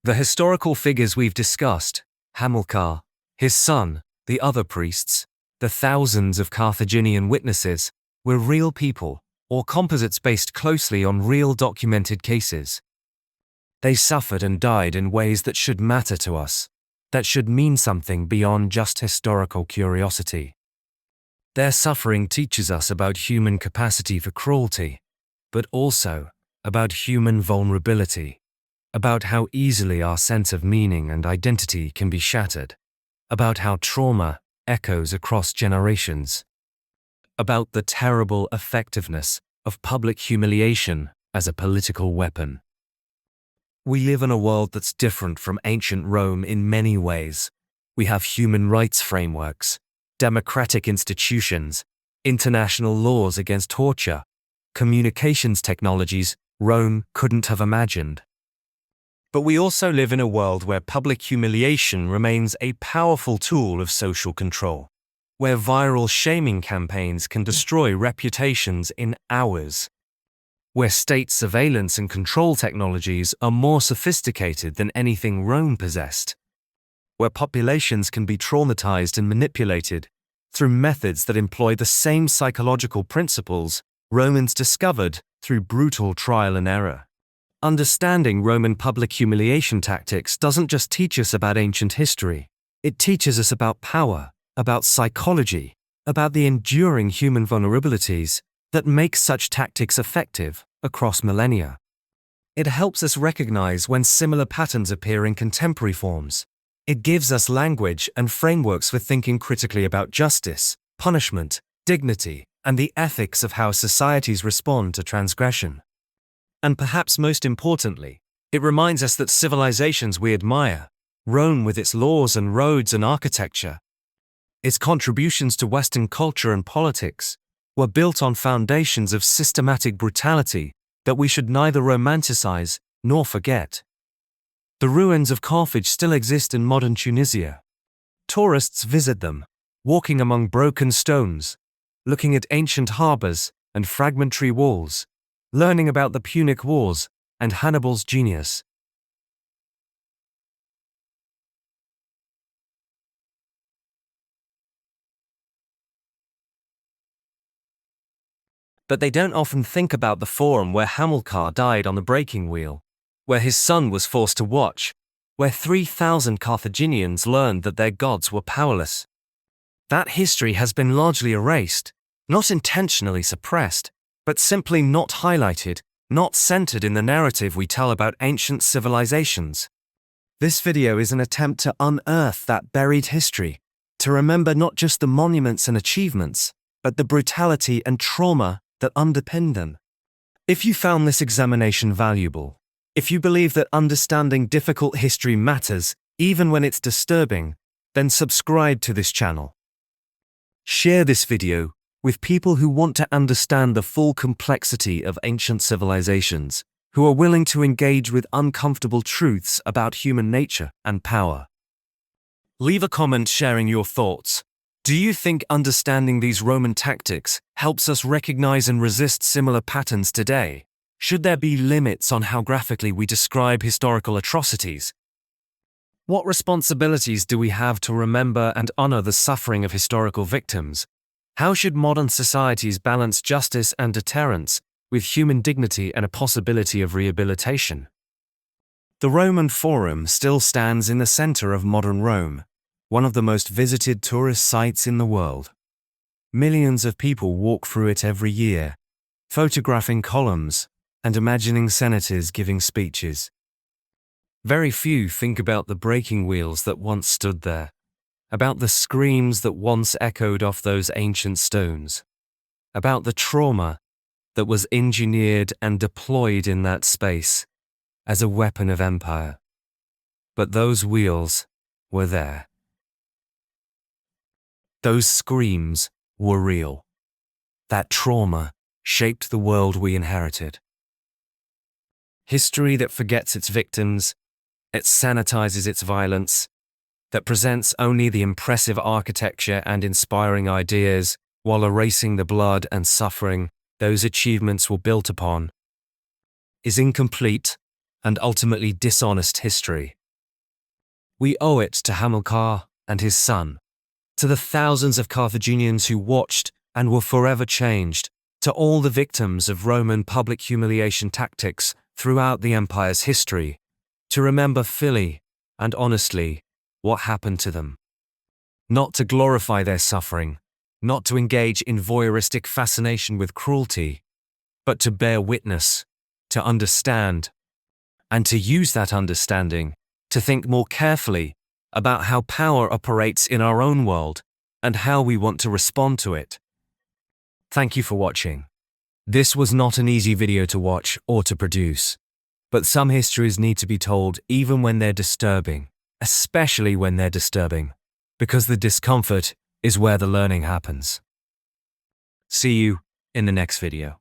The historical figures we've discussed, Hamilcar, his son, the other priests, the thousands of Carthaginian witnesses, were real people, or composites based closely on real documented cases. They suffered and died in ways that should matter to us, that should mean something beyond just historical curiosity. Their suffering teaches us about human capacity for cruelty, but also about human vulnerability. about how easily our sense of meaning and identity can be shattered, about how trauma echoes across generations, about the terrible effectiveness of public humiliation as a political weapon. We live in a world that's different from ancient Rome in many ways. We have human rights frameworks, democratic institutions, international laws against torture, communications technologies Rome couldn't have imagined. But we also live in a world where public humiliation remains a powerful tool of social control, where viral shaming campaigns can destroy reputations in hours, where state surveillance and control technologies are more sophisticated than anything Rome possessed, where populations can be traumatized and manipulated through methods that employ the same psychological principles Romans discovered through brutal trial and error. Understanding Roman public humiliation tactics doesn't just teach us about ancient history, it teaches us about power, about psychology, about the enduring human vulnerabilities that make such tactics effective across millennia. It helps us recognize when similar patterns appear in contemporary forms. It gives us language and frameworks for thinking critically about justice, punishment, dignity, and the ethics of how societies respond to transgression. And perhaps most importantly, it reminds us that civilizations we admire, Rome with its laws and roads and architecture, its contributions to Western culture and politics, were built on foundations of systematic brutality that we should neither romanticize nor forget. The ruins of Carthage still exist in modern Tunisia. Tourists visit them, walking among broken stones, looking at ancient harbors and fragmentary walls, learning about the Punic Wars and Hannibal's genius. But they don't often think about the forum where Hamilcar died on the breaking wheel, where his son was forced to watch, where 3,000 Carthaginians learned that their gods were powerless. That history has been largely erased, not intentionally suppressed, but simply not highlighted, not centered in the narrative we tell about ancient civilizations. This video is an attempt to unearth that buried history, to remember not just the monuments and achievements, but the brutality and trauma that underpin them. If you found this examination valuable, if you believe that understanding difficult history matters, even when it's disturbing, then subscribe to this channel. Share this video with people who want to understand the full complexity of ancient civilizations, who are willing to engage with uncomfortable truths about human nature and power. Leave a comment sharing your thoughts. Do you think understanding these Roman tactics helps us recognize and resist similar patterns today? Should there be limits on how graphically we describe historical atrocities? What responsibilities do we have to remember and honor the suffering of historical victims? How should modern societies balance justice and deterrence with human dignity and a possibility of rehabilitation? The Roman Forum still stands in the center of modern Rome, one of the most visited tourist sites in the world. Millions of people walk through it every year, photographing columns and imagining senators giving speeches. Very few think about the breaking wheels that once stood there, about the screams that once echoed off those ancient stones, about the trauma that was engineered and deployed in that space as a weapon of empire. But those wheels were there. Those screams were real. That trauma shaped the world we inherited. History that forgets its victims, it sanitizes its violence, that presents only the impressive architecture and inspiring ideas while erasing the blood and suffering those achievements were built upon, is incomplete and ultimately dishonest history. We owe it to Hamilcar and his son, to the thousands of Carthaginians who watched and were forever changed, to all the victims of Roman public humiliation tactics throughout the empire's history, to remember fully and honestly what happened to them. Not to glorify their suffering, not to engage in voyeuristic fascination with cruelty, but to bear witness, to understand, and to use that understanding to think more carefully about how power operates in our own world and how we want to respond to it. Thank you for watching. This was not an easy video to watch or to produce, but some histories need to be told even when they're disturbing, especially when they're disturbing, because the discomfort is where the learning happens. See you in the next video.